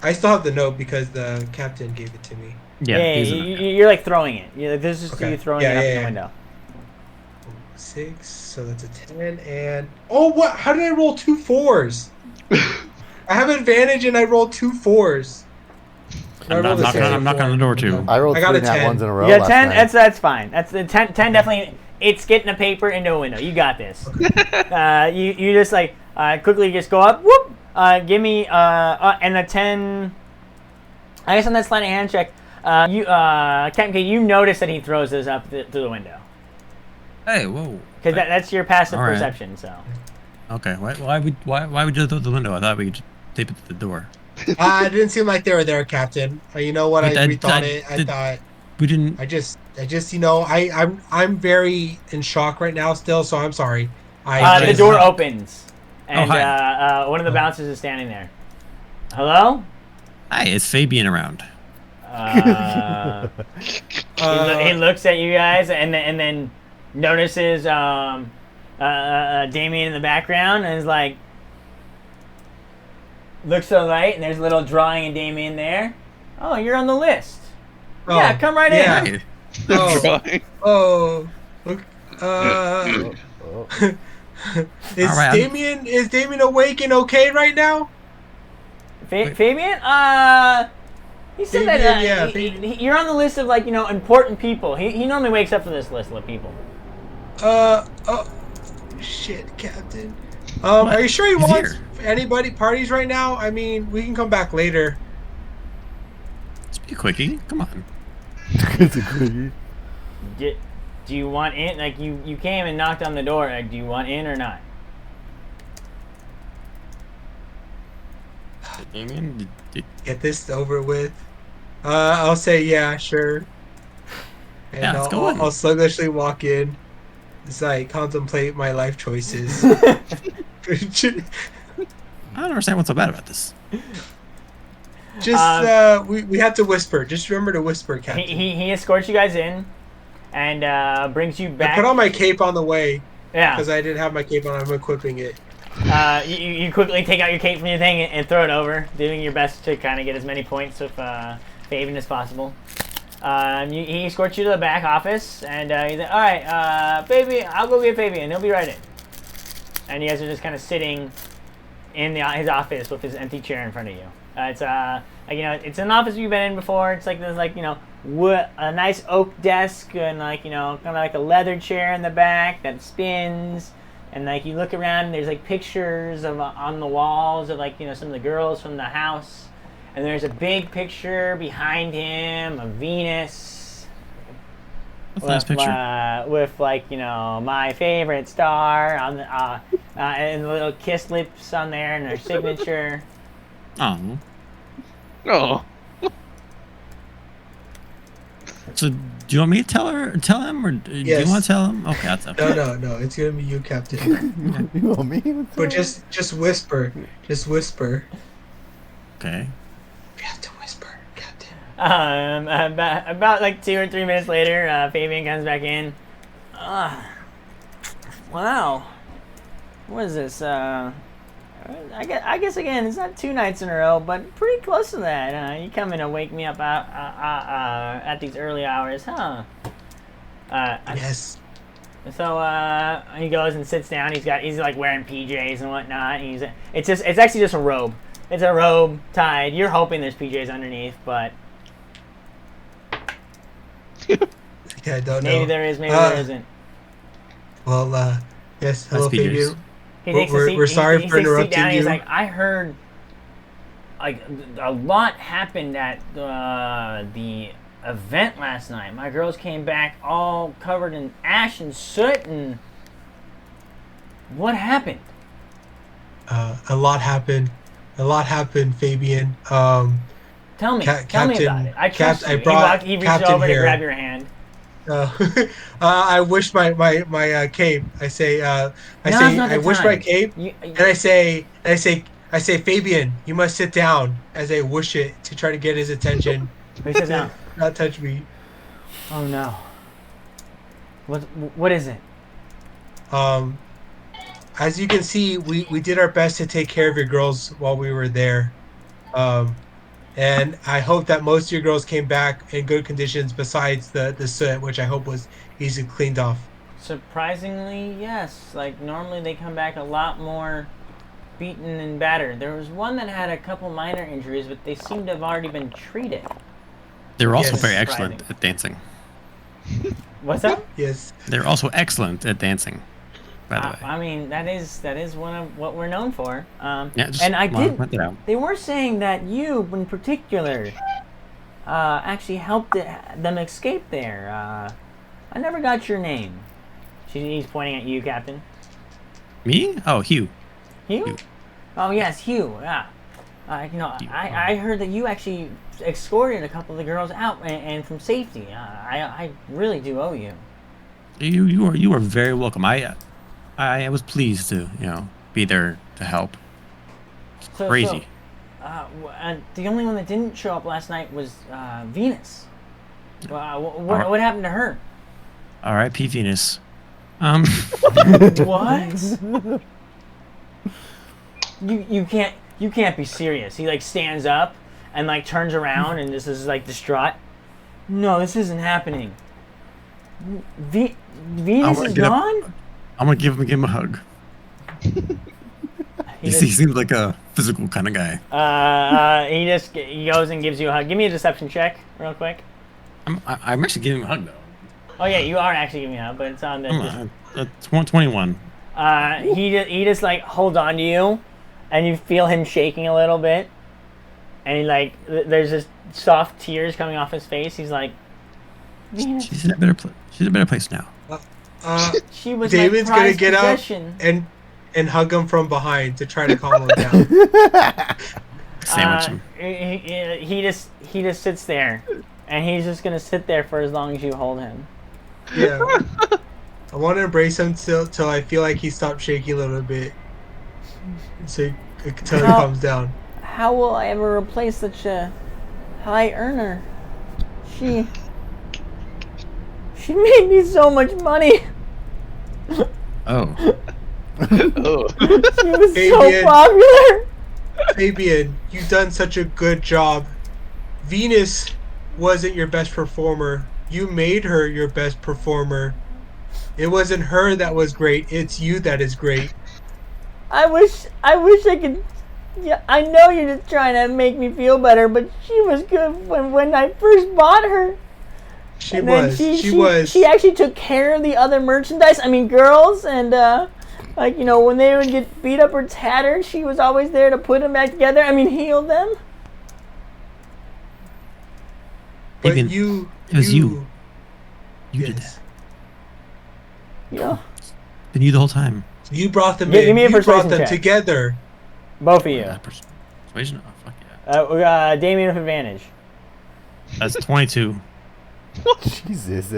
I still have the note because the captain gave it to me. He's you're like throwing it. This is Okay. you throwing it up in the window. 6, so that's a 10, and what? How did I roll 2 4s? I have advantage and I rolled 2 4s. I'm knocking on the door too. I rolled I got 3 a nat 10. ones in a row. You got last 10. night. That's fine. That's the 10 definitely. It's getting a paper into a window. You got this. You just like quickly just go up. Whoop. Give me and the 10. I guess on that sleight of hand check, Captain K, you notice that he throws this up through the window. Hey, whoa. Because that's your passive All right. perception. So. Okay. Why would you throw it the window? I thought we could just tape it to the door. It didn't seem like they were there, Captain. You know what? I rethought it. I thought We didn't. I just I'm very in shock right now still, so I'm sorry. The door opens, and hi. one of the bouncers is standing there. Hello? Hi, is Fabian around? He looks at you guys and then notices Damien in the background and is like, looks to the right and there's a little drawing of Damien there. Oh, you're on the list. Yeah, come right yeah. in. Hey. Look. Is All right, Damien awake and okay right now? Fabian? He said that Fabian. you're on the list of important people. He normally wakes up for this list of people. Shit, Captain. Are you sure he He's wants here. anybody parties right now? I mean, we can come back later. Let's be a quickie. Come on. It's a quickie. Do you want in? Like you came and knocked on the door. Like, do you want in or not? I mean, Get this over with. I'll say yeah, sure. And Yeah, let's go in. I'll sluggishly walk in as I contemplate my life choices. I don't understand what's so bad about this. Just we have to whisper. Just remember to whisper, Captain. He escorts you guys in, and brings you I back. put on my cape on the way Yeah. because I didn't have my cape on. I'm equipping it. You quickly take out your cape from your thing and throw it over, doing your best to kind of get as many points with Fabian as possible. He escorts you to the back office, and he's like, all right, Fabian, I'll go get Fabian. He'll be right in. And you guys are just kind of sitting in his office with his empty chair in front of you. It's it's an office you've been in before. It's like there's a nice oak desk and kind of like a leather chair in the back that spins. And you look around and there's pictures of on the walls of some of the girls from the house. And there's a big picture behind him of Venus. That's a nice picture. With my favorite star on the and the little kiss lips on there and their signature. Oh. No. So, do you want me to tell him, or do Yes. you want to tell him? Okay, that's okay. No. It's gonna be you, Captain. You want me to But tell just whisper. Just whisper. Okay. You have to whisper, Captain. About 2 or 3 minutes later, Fabian comes back in. Wow. What is this? I guess again, it's not 2 nights in a row, but pretty close to that. You come in and wake me up at these early hours, huh? Yes. So he goes and sits down. He's wearing PJs and whatnot. It's actually just a robe. It's a robe tied. You're hoping there's PJs underneath, but Yeah, I don't know. maybe there is, maybe there isn't. Well, yes. Hello, That's PJs. Fabian. He takes a We're- seat. we're he sorry takes for a seat interrupting down and He's you. like, I heard, a lot happened at the event last night. My girls came back all covered in ash and soot, and what happened? A lot happened. A lot happened, Fabian. Tell me. Tell me Captain- about it. I trust I you. brought He reached Captain over to here. grab your hand. I wish my cape. I say Now's not the I wish my time. cape, and I say Fabian, you must sit down as I wish it to try to get his attention. He says, "No. Not touch me. Oh no. What is it?" As you can see, we did our best to take care of your girls while we were there. And I hope that most of your girls came back in good conditions besides the soot, which I hope was easily cleaned off. Surprisingly, yes. Normally they come back a lot more beaten and battered. There was one that had a couple minor injuries, but they seem to have already been treated. They were also Yes. very excellent at dancing. What's that? Yes. They're also excellent at dancing, by the way. I mean, that is one of what we're known for. Yeah, just and I wanted to did. point that out. They were saying that you, in particular, actually helped them escape there. I never got your name. He's pointing at you, Captain. Me? Oh, Hugh. Hugh? Hugh. Oh yes, Hugh. Yeah. I heard that you actually escorted a couple of the girls out and from safety. I really do owe you. You are very welcome. I was pleased to be there to help. It's crazy. And the only one that didn't show up last night was Venus. What happened to her? R.I.P. Venus. What? You can't be serious. He stands up and turns around and just is distraught. No, this isn't happening. Venus is gone? I'm gonna give him a hug. He seems like a physical kind of guy. He goes and gives you a hug. Give me a deception check real quick. I'm actually giving him a hug though. Oh yeah, you are actually giving me a hug, but it's on the. That's 121. He just holds on to you, and you feel him shaking a little bit, and there's just soft tears coming off his face. He's like, Venus. She's in a better place. She's in a better place now. She was David's my gonna prized get possession. out and hug him from behind to try to calm him down. sandwich him. He just sits there, and he's just gonna sit there for as long as you hold him. Yeah. I want to embrace him till I feel like he stops shaking a little bit. So until he How- calms down. How will I ever replace such a high earner? She made me so much money. Oh. Oh. She was Hey, so man. popular. Fabian, you've done such a good job. Venus wasn't your best performer. You made her your best performer. It wasn't her that was great. It's you that is great. I wish I could. Yeah, I know you're just trying to make me feel better, but she was good when I first bought her. She And then was. She actually took care of the other merchandise. I mean, girls, and like, you know, when they would get beat up or tattered, she was always there to put them back together. I mean, heal them. But Fabian, you. it was you. You did Yes. that. You know, Been you the whole time. You brought them Give in. me a You brought persuasion them check. together. both of you. Persuasion? Oh, fuck yeah. Damien with advantage. That's 22. Jesus.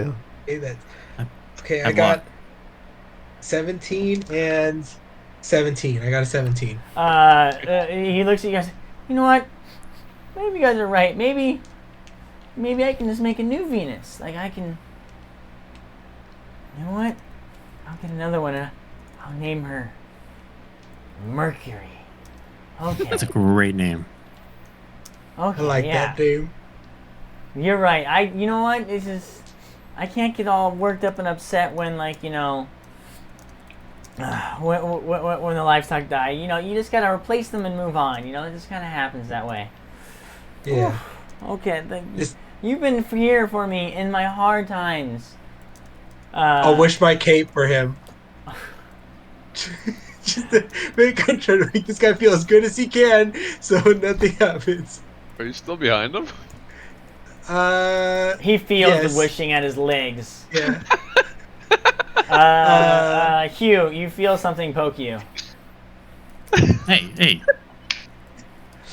Okay, I I got 17 and 17. I got a 17. He looks at you guys. You know what? Maybe you guys are right. Maybe I can just make a new Venus. Like, I can. You know what? I'll get another one. I'll name her Mercury. Okay. That's a great name. Okay. I like yeah. that name. You're right. You know what? It's just, I can't get all worked up and upset when, like, you know, when the livestock die. You know, you just gotta replace them and move on. You know, it just kind of happens that way. Yeah. Okay, Just- you've been here for me in my hard times. I'll wish my cape for him. Just to I'm trying to make this guy feel as good as he can, so nothing happens. Are you still behind him? He feels yes. the wishing at his legs. Yeah. Hugh, you feel something poke you. Hey.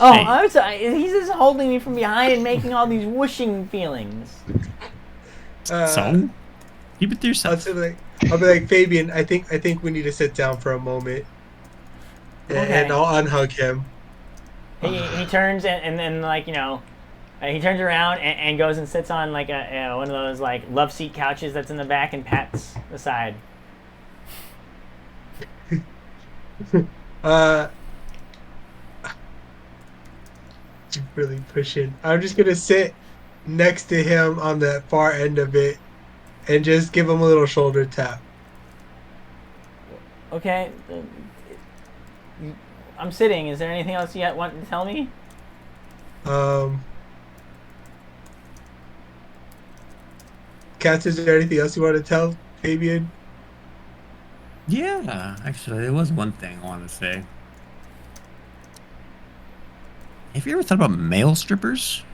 Oh, Hey. I'm sorry. He's just holding me from behind and making all these whooshing feelings. So? Keep it to yourself. I'll be like, Fabian, I think we need to sit down for a moment. Okay. And I'll unhug him. He turns and like, you know, he turns around and goes and sits on like one of those like love seat couches that's in the back and pats the side. Really pushing. I'm just gonna sit next to him on the far end of it and just give him a little shoulder tap. Okay. I'm sitting. Is there anything else you want to tell me? Katz, is there anything else you want to tell Fabian? Yeah, actually, there was one thing I wanted to say. Have you ever thought about male strippers?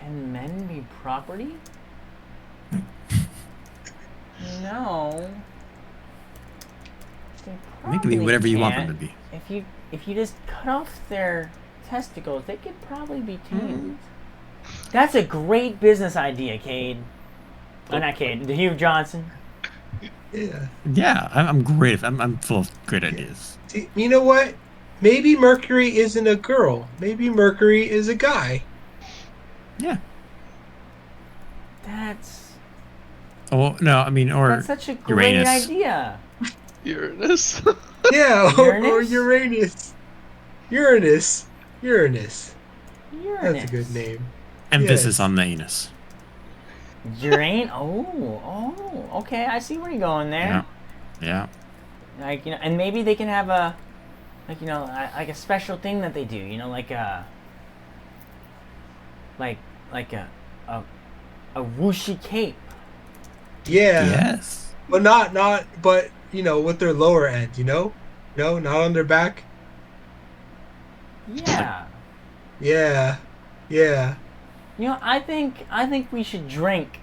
Can men be property? No. They They can be probably whatever you want them can't. to be. If you just cut off their testicles, they could probably be tamed. That's a great business idea, Cade. Oh, not Cade. Hugh Johnson. Yeah. Yeah, I'm great. I'm full of great ideas. See, you know what? Maybe Mercury isn't a girl. Maybe Mercury is a guy. Yeah. That's Oh no, I mean, or such a great Uranus. idea. Uranus. Yeah, or Uranus? Uranus. Uranus. Uranus. That's a good name. Emphasis Yes. on the anus. Uranus. Oh, okay. I see where you're going there. Yeah. Like, you know, and maybe they can have a, like, you know, like a special thing that they do. You know, like a whooshy cape. Yeah. Yes. But but you know, with their lower end, you know? No, not on their back. Yeah. Yeah. Yeah. You know, I think we should drink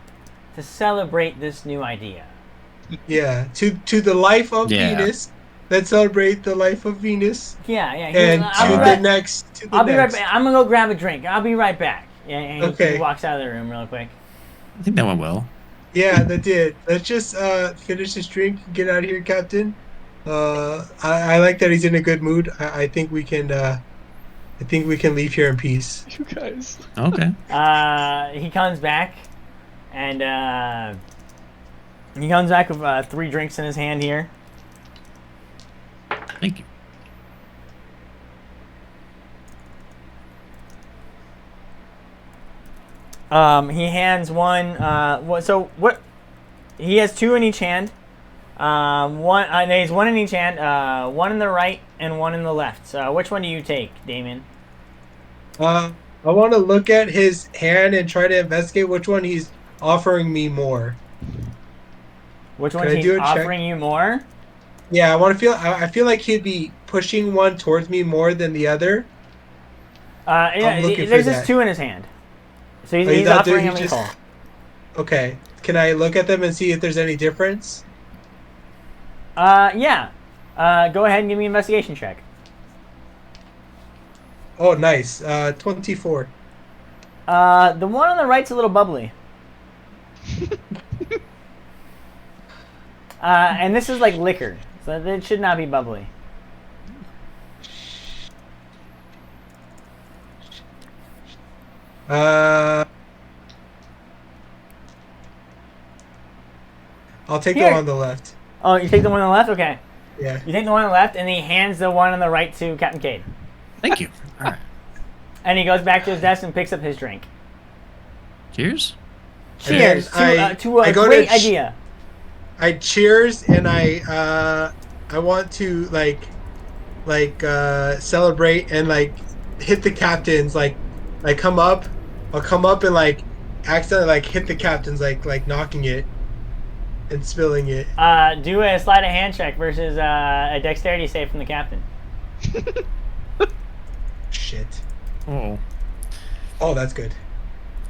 to celebrate this new idea. Yeah, to the life of Yeah. Venus. Let's celebrate the life of Venus. Yeah, yeah. And I'll be to the right, next. To the I'll be right next. back. I'm gonna go grab a drink. I'll be right back. Yeah, and he Okay. walks out of the room real quick. I think that went well. Yeah, that did. Let's just finish this drink. Get out of here, Captain. I like that he's in a good mood. I think we can. I think we can leave here in peace. You guys. Okay. He comes back, and he comes back with 3 drinks in his hand here. Thank you. He hands one. What? He has 2 in each hand. There's 1 in each hand. 1 in the right and 1 in the left. So which one do you take, Damien? I want to look at his hand and try to investigate which one he's offering me more. Which Can one I he's do a check? offering you more? Yeah, I want to feel. I feel like he'd be pushing one towards me more than the other. Yeah, looking for there's that. just 2 in his hand. So he's, Oh, he's that dude, offering he him just- equal. Okay. Can I look at them and see if there's any difference? Yeah. Go ahead and give me an investigation check. Oh, nice. 24. The one on the right's a little bubbly. And this is like liquor, so it should not be bubbly. I'll take Here. the one on the left. Oh, you take the one on the left? Okay. Yeah. You take the one on the left, and he hands the one on the right to Captain Cade. Thank you. All right. And he goes back to his desk and picks up his drink. Cheers. Cheers then to a I go to great sh- idea. I cheers and I want to celebrate and like hit the captains like come up. I'll come up and like accidentally like hit the captains like knocking it and spilling it. Do a sleight of hand check versus a dexterity save from the captain. Shit. Oh. Oh, that's good.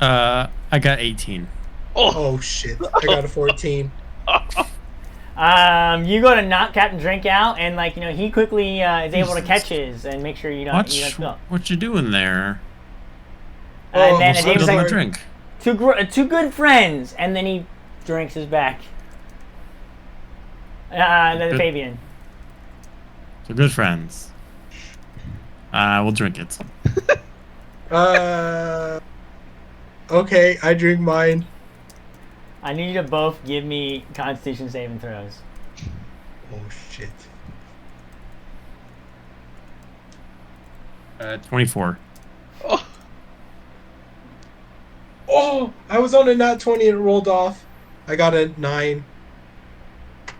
I got 18. Oh shit. I got a 14. You go to knock Captain Drink out, and he quickly is able to catch his and make sure you don't spill. What you doing there? And then I'm Dave's Spilled my like, drink. two good friends, and then he drinks his back. Then Good. Fabian. So good friends. We'll drink it. Okay, I drink mine. I need you to both give me Constitution saving throws. Oh shit. 24. Oh, I was on a nat 20 and it rolled off. I got a 9.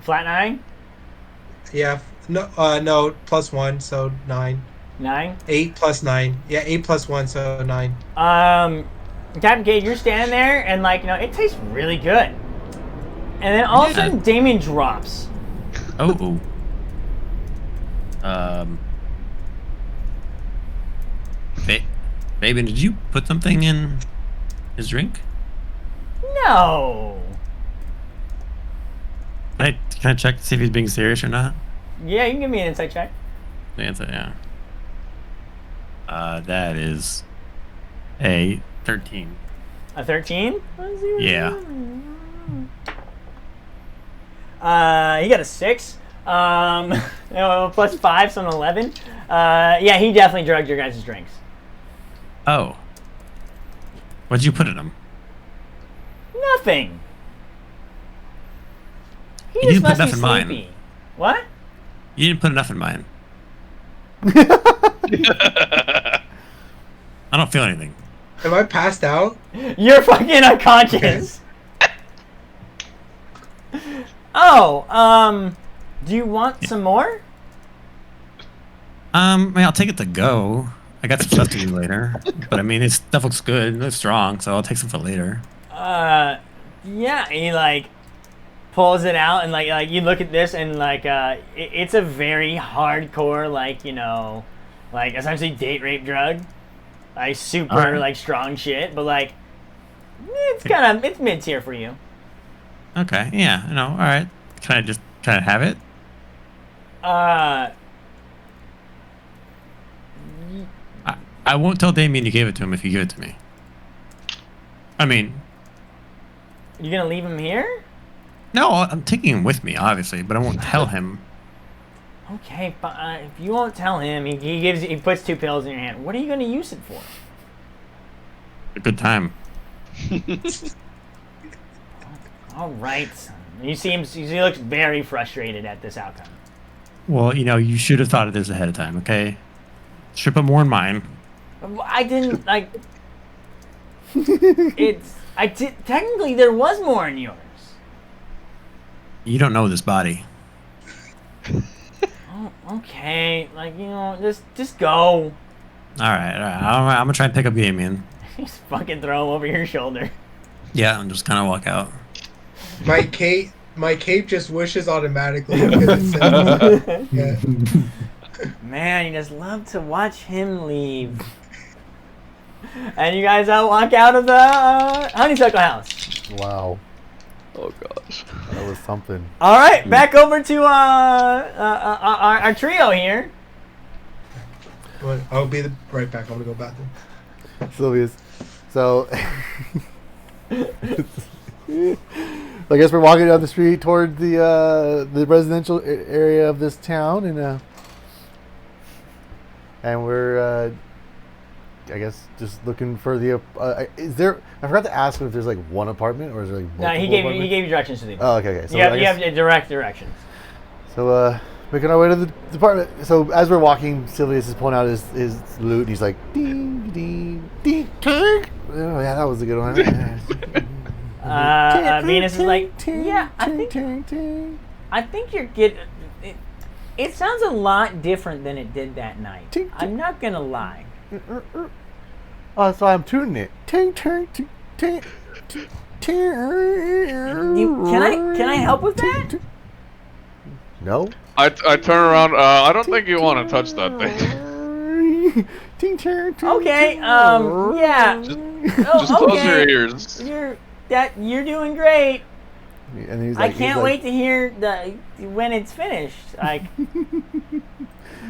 Flat 9? Yeah, no, plus 1, so 9. 9? 8 plus 9. Yeah, 8 plus 1, so 9. Captain Cade, you're standing there, and it tastes really good. And then all of a sudden, Damien drops. Oh. Fabian, did you put something in his drink? No. Can I check to see if he's being serious or not? Yeah, you can give me an insight check. The answer, yeah. That is a 13. A 13? Yeah. He got a 6. Plus 5, so an 11. Yeah, he definitely drugged your guys' drinks. Oh. What'd you put in them? Nothing. He You just didn't put must be enough in mine. sleepy. What? You didn't put enough in mine. I don't feel anything. Am I passed out? You're fucking unconscious. Oh, do you want some more? I mean, I'll take it to go. I got some stuff to do later. But I mean, this stuff looks good. It looks strong, so I'll take some for later. Yeah, he pulls it out and like you look at this and it's a very hardcore essentially date rape drug. Super Alright. strong shit, but it's mid tier for you. Okay, yeah, I know. All right. Can I just kind of have it? I won't tell Damien you gave it to him if you give it to me. I mean, You gonna leave him here? no, I'm taking him with me, obviously, but I won't tell him. Okay, but if you won't tell him, he puts 2 pills in your hand. What are you gonna use it for? A good time. All right. He looks very frustrated at this outcome. Well, you should have thought of this ahead of time, okay? Should put more in mine. I didn't like. Technically, there was more in yours. You don't know this body. Oh, okay. Like just go. All right. I'm gonna try and pick up Damien. Just fucking throw him over your shoulder. Yeah, and just kind of walk out. My cape just wishes automatically. Because it says, yeah. Man, you just love to watch him leave. And you guys walk out of the honeysuckle house. Wow, Oh gosh. that was something. All right, back over to our trio here. I'll be right back. I'm gonna go bathroom. Sylvia's. So, I guess we're walking down the street toward the residential area of this town, and we're, I guess, just looking for the. Is there? I forgot to ask him if there's like one apartment or is there like multiple No, he gave apartments? you directions to the. Oh, okay. So you I have guess- direct directions. So, making our way to the department. So, as we're walking, Sylvius is pulling out his loot, and he's like, ding, ding, ding, ding. Oh, yeah, that was a good one. Venus is like, yeah, Ting. I think you're getting. It sounds a lot different than it did that night. Ting, ting. I'm not gonna lie. Oh, that's why I'm tuning it. Ting, ting, ting, ting, ting, ting. Can I help with that? No. I turn around. I don't think you want to touch that thing. Ting, ting, ting, Okay, ting. yeah. Just close your ears. You're doing great. And he's I like, can't wait to hear when it's finished. Like,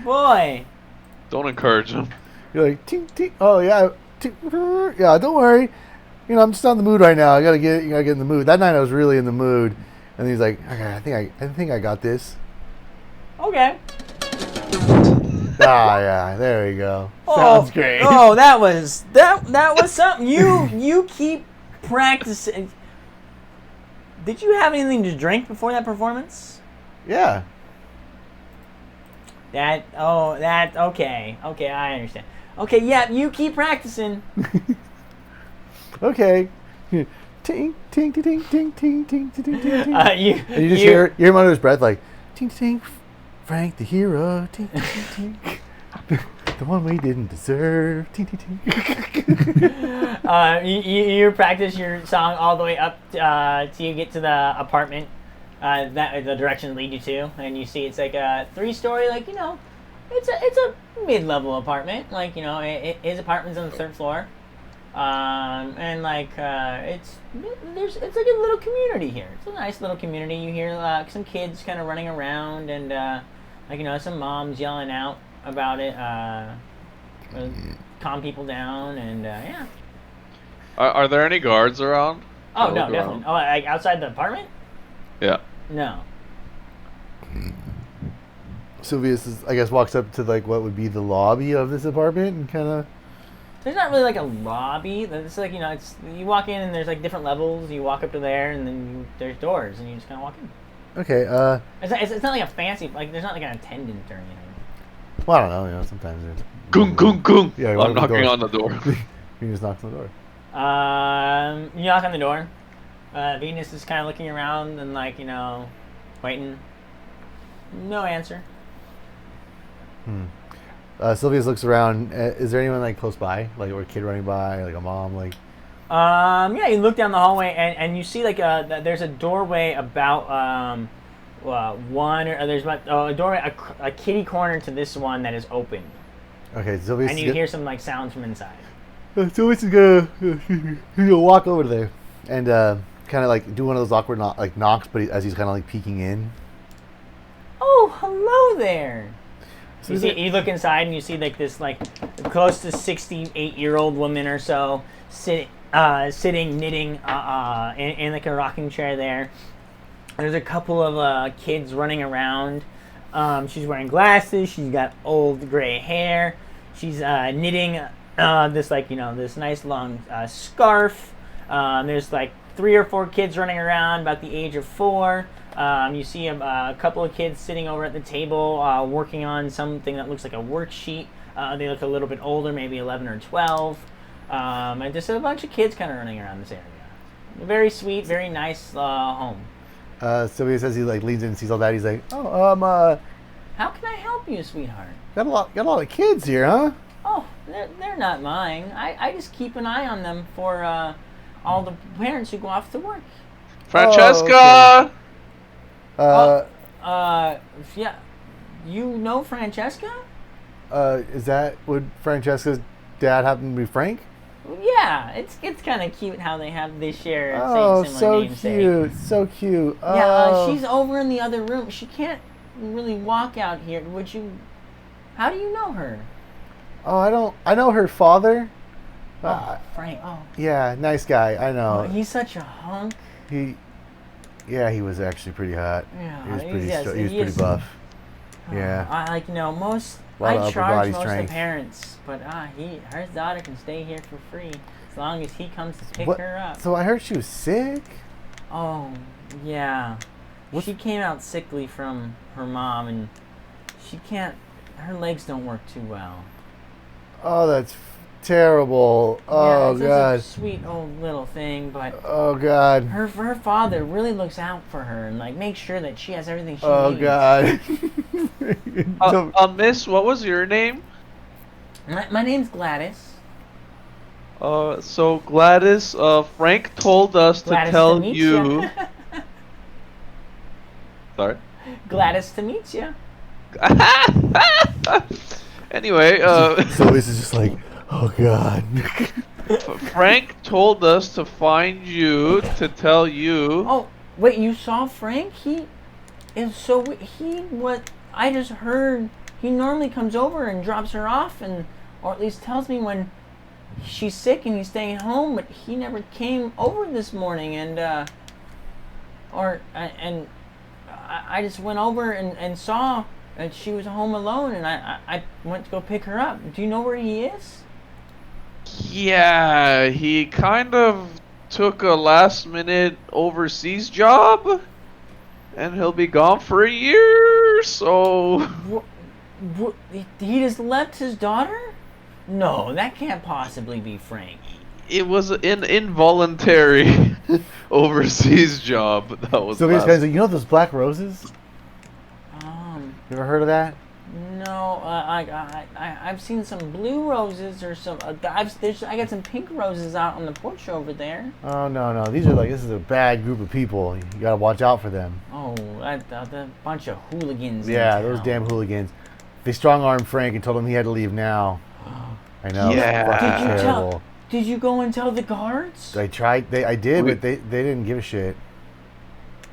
boy. Don't encourage him. You're like, ting, ting. Oh yeah, ting, yeah. Don't worry. I'm just not in the mood right now. I gotta get in the mood. That night I was really in the mood, and he's like, okay, I think I got this. Okay. Yeah, there we go. Oh, Sounds great. Oh, that was something. You keep practicing. Did you have anything to drink before that performance? Yeah. Okay, I understand. Okay, yeah, you keep practicing. Okay. Ting, ting, ting, ting, ting, ting, ting, ting, ting, ting. You And you just hear him under his breath like, ting, ting, Frank the hero, ting, ting, ting, ting. The one we didn't deserve, ting, ting, ting. you practice your song all the way up till you get to the apartment that the directions lead you to, and you see it's like a 3-story, like it's a mid-level apartment, like his apartment's on the 3rd floor, and like it's like a little community here. It's a nice little community. You hear some kids kind of running around, and some moms yelling out about it, calm people down, and yeah. Are there any guards around? Oh To no, look definitely. around? Oh, like outside the apartment? Yeah. No. Sylvius I guess walks up to like what would be the lobby of this apartment and kind of. There's not really like a lobby. It's like it's you walk in and there's like different levels. You walk up to there and then there's doors and you just kind of walk in. Okay. It's not like a fancy there's not like an attendant or anything. Well, I don't know. Sometimes there's. Gung gung gung. Yeah, I'm knocking on the door. He just knocks on the door. You knock on the door. Venus is kind of looking around and waiting. No answer. Sylvius looks around. Is there anyone like close by, like or a kid running by, like a mom, like? Yeah, you look down the hallway and you see like there's a doorway about there's about a doorway a kitty corner to this one that is open. Okay, Sylvius. And you hear some like sounds from inside. Sylvius is gonna walk over there and kind kind of like do one of those awkward knocks, but as he's kind of like peeking in. Oh, hello there. So You look inside and you see like this like close to 68-year-old woman or so sitting knitting in like a rocking chair there. There's a couple of kids running around. She's wearing glasses. She's got old gray hair. She's knitting this this nice long scarf. There's like 3 or 4 kids running around about the age of 4. You see a couple of kids sitting over at the table working on something that looks like a worksheet. They look a little bit older, maybe 11 or 12. And just a bunch of kids kind of running around this area. Very sweet, very nice home. Sylvia says he like leans in and sees all that. He's like, oh, How can I help you, sweetheart? got a lot of kids here, huh? Oh, they're not mine. I just keep an eye on them for all the parents who go off to work. Francesca! Yeah. You know Francesca? Is that would Francesca's dad happen to be Frank? Yeah, it's kind of cute how they share Oh, similar so namesake. cute, so cute. Yeah, she's over in the other room. She can't really walk out here. Would you? How do you know her? Oh, I know her father. Frank. Oh. Yeah, nice guy. I know. Oh, he's such a hunk. He was actually pretty hot. Yeah, he was yes, he was he pretty is. buff. Yeah. I most. Lot of I upper charge body most of the strength. parents, but her daughter can stay here for free as long as he comes to pick What- her up. So I heard she was sick. Oh, yeah. What's- She came out sickly from her mom, and her legs don't work too well. Oh, that's terrible. Oh yeah, it's God. just a sweet old little thing, but Oh God. her father really looks out for her and like makes sure that she has everything she Oh needs. God. So- Miss, what was your name? My name's Gladys. So Gladys, Frank told us Gladys to tell meet you. ya. Sorry. Gladys to meet you. Anyway, So this is just like, oh God. Frank told us to find you to tell you. Oh, wait, you saw Frank? I just heard he normally comes over and drops her off or at least tells me when she's sick and he's staying home, but he never came over this morning I just went over and saw that she was home alone and I went to go pick her up. Do you know where he is? Yeah, he kind of took a last minute overseas job and he'll be gone for a year, so. He just left his daughter? No, that can't possibly be Frank. It was an involuntary overseas job. That was. So these guys, you know those black roses? You ever heard of that? No, I've seen some blue roses or some. I got some pink roses out on the porch over there. Oh no, this is a bad group of people. You gotta watch out for them. Oh, the bunch of hooligans. Yeah, in those town. damn hooligans. They strong-armed Frank and told him he had to leave now. I know. Yeah. Fucking Did you terrible. Did you go and tell the guards? I tried. I did, but they didn't give a shit.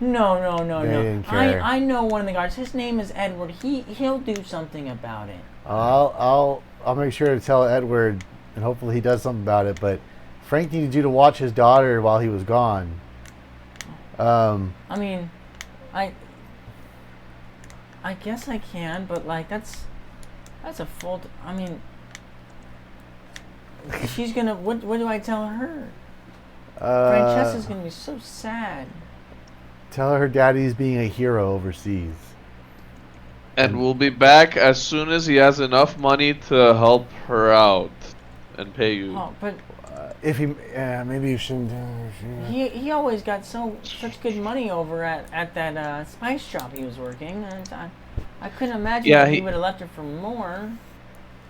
No. They didn't care. I know one of the guards. His name is Edward. He'll do something about it. I'll make sure to tell Edward, and hopefully he does something about it. But Frank needed you to watch his daughter while he was gone. I mean, I guess I can, but like that's a full. I mean, she's gonna. What do I tell her? Francesca's gonna be so sad. Tell her daddy's being a hero overseas. And we'll be back as soon as he has enough money to help her out and pay you. Oh, but If he, maybe you shouldn't. he always got such good money over at that spice shop he was working, and I couldn't imagine that he would have left her for more.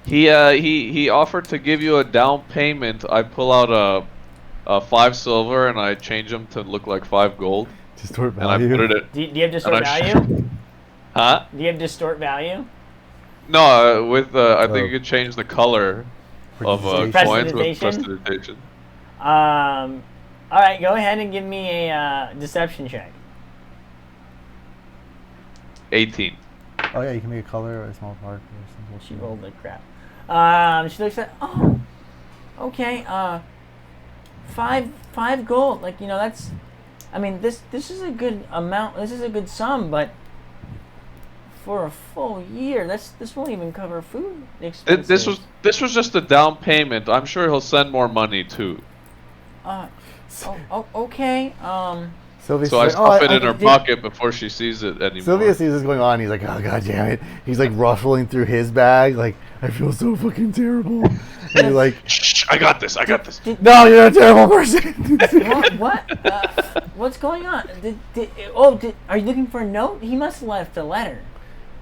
He offered to give you a down payment. I pull out a 5 silver and I change them to look like 5 gold. Distort And I value. put it at. Do you have distort and I value? Huh? Do you have distort value? No, with I think you could change the color of Prestidigitation. coins with Prestidigitation? prestidigitation. All right, go ahead and give me a deception check. 18. Oh yeah, you can make a color or a small part or something. She rolled like crap. She looks at, oh, okay, 5 gold. Like, that's, I mean, this is a good amount. This is a good sum, but for a full year, this won't even cover food expenses. This was just a down payment. I'm sure he'll send more money too. Okay. Sylvia So I says, stuff it in her pocket before she sees it anymore. Sylvia sees this going on. He's like, oh god damn it. He's like ruffling through his bag. Like, I feel so fucking terrible. And he's like, Shh, I got this. no, you're a terrible person. What? What's going on? Are you looking for a note? He must have left a letter.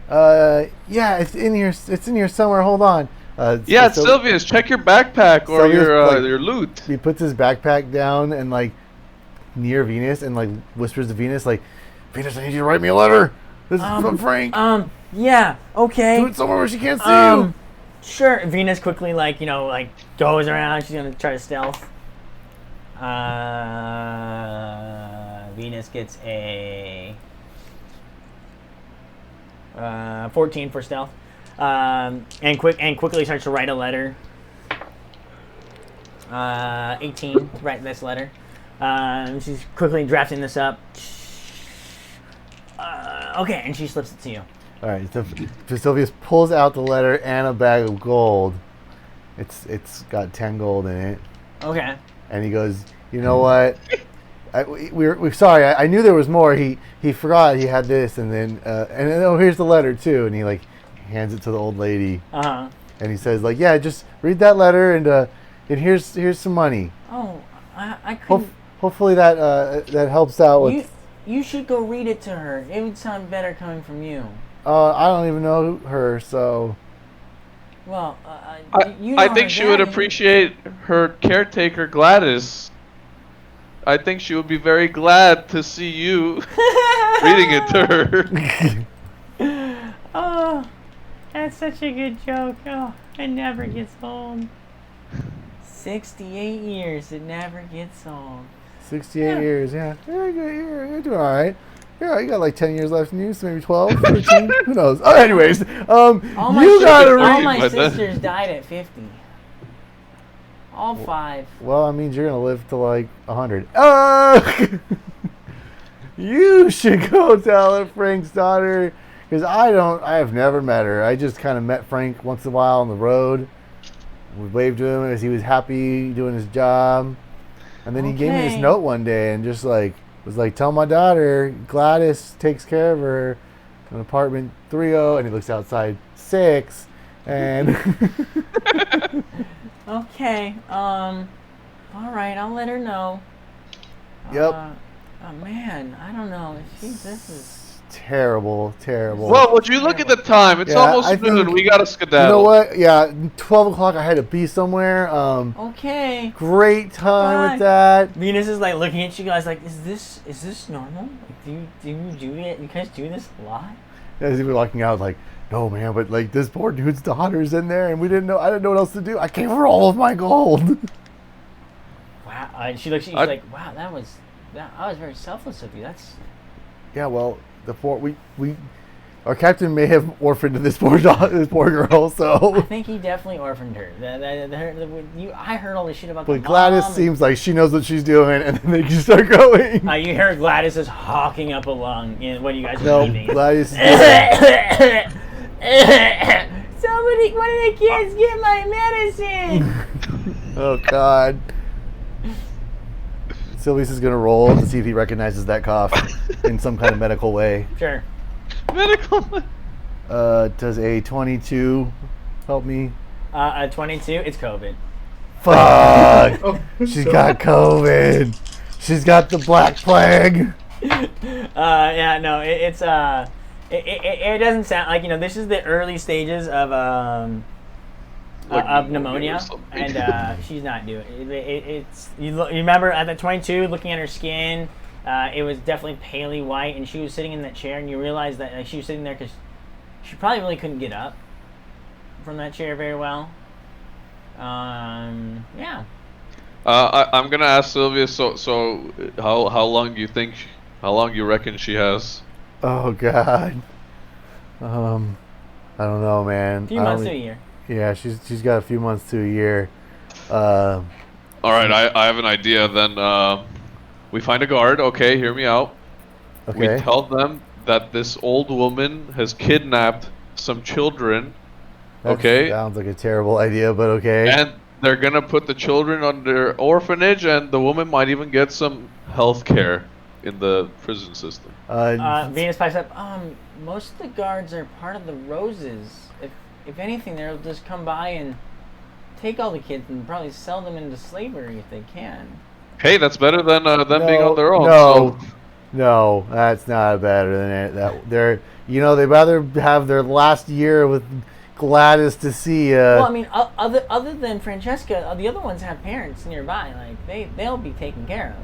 Yeah, it's in here. It's in here somewhere. Hold on. Yeah, it's Sylvia's. Check your backpack or Sylvia's, your loot. He puts his backpack down and like near Venus and like whispers to Venus like, Venus, I need you to write me a letter. This is from Frank. Yeah, okay. Do it somewhere where she can't see you. Sure. Venus quickly goes around. She's gonna try to stealth. Venus gets a 14 for stealth. And quickly starts to write a letter. 18 to write this letter. She's quickly drafting this up. Okay, and she slips it to you. All right, so Sylvius pulls out the letter and a bag of gold. It's got 10 gold in it. Okay. And he goes, you know what? We're sorry. I knew there was more. He forgot he had this, and then here's the letter too. And he like hands it to the old lady. Uh-huh. And he says like, yeah, just read that letter, and here's some money. Oh, I couldn't. Hopefully that helps out with. You should go read it to her. It would sound better coming from you. I don't even know her, so. Well, I think she would appreciate her caretaker Gladys. I think she would be very glad to see you reading it to her. Oh, that's such a good joke. Oh, it never gets old. 68 years, it never gets old. 68 years, yeah. You're doing all right. Yeah, you got like 10 years left in you, so maybe 12, 13, who knows? Oh, anyways, All my but sisters died at 50. All 5. Well, that means you're going to live to like 100. You should go tell her Frank's daughter, because I have never met her. I just kind of met Frank once in a while on the road. We waved to him as he was happy doing his job. And then he gave me this note one day and just like was like, tell my daughter Gladys takes care of her in apartment 30, and he looks outside 6 and Okay. All right, I'll let her know. Yep. Oh man, I don't know. This is terrible. Well, would you look at the time? It's almost noon. We gotta skedaddle. You know what? Yeah, 12 o'clock. I had to be somewhere. okay. Great time with that. Venus is like looking at you guys like, is this normal? Like, do you do it? You guys do this a lot? As he was walking out, like, no man, but like this poor dude's daughter's in there, and I didn't know what else to do. I gave her all of my gold. Wow. And she looks at you. She's like, wow, that was very selfless of you. That's. Yeah, well, our captain may have orphaned this poor girl, so. I think he definitely orphaned her. I heard all this shit about. But Gladys seems like she knows what she's doing, and then they just start going. You hear Gladys is hawking up along when you guys are No, leaving. Gladys. Somebody, one of the kids, get my medicine. Oh God. Sylvius is gonna roll to see if he recognizes that cough in some kind of medical way. Sure. Medical. Does a 22 help me? A 22. It's COVID. Fuck. She's got COVID. She's got the Black Plague. Yeah. No. It doesn't sound like this is the early stages of pneumonia, and she's not doing it. You remember at the 22, looking at her skin, it was definitely palely white, and she was sitting in that chair, and you realize that she was sitting there because she probably really couldn't get up from that chair very well. Yeah. I'm gonna ask Sylvia. So how long do you think? How long you reckon she has? Oh God. I don't know, man. A few months to a year. Yeah, she's got a few months to a year. All right, I have an idea. Then we find a guard. Okay, hear me out. We Okay. tell them that this old woman has kidnapped some children. That Okay. sounds like a terrible idea, but okay. And they're gonna put the children under orphanage, and the woman might even get some health care in the prison system. Venus pipes up. Most of the guards are part of the Roses. If anything, they'll just come by and take all the kids and probably sell them into slavery if they can. Hey, that's better than them being on their own. No, So, no, that's not better than it. They're, they'd rather have their last year with Gladys to see. Well, I mean, other than Francesca, the other ones have parents nearby. Like they'll be taken care of.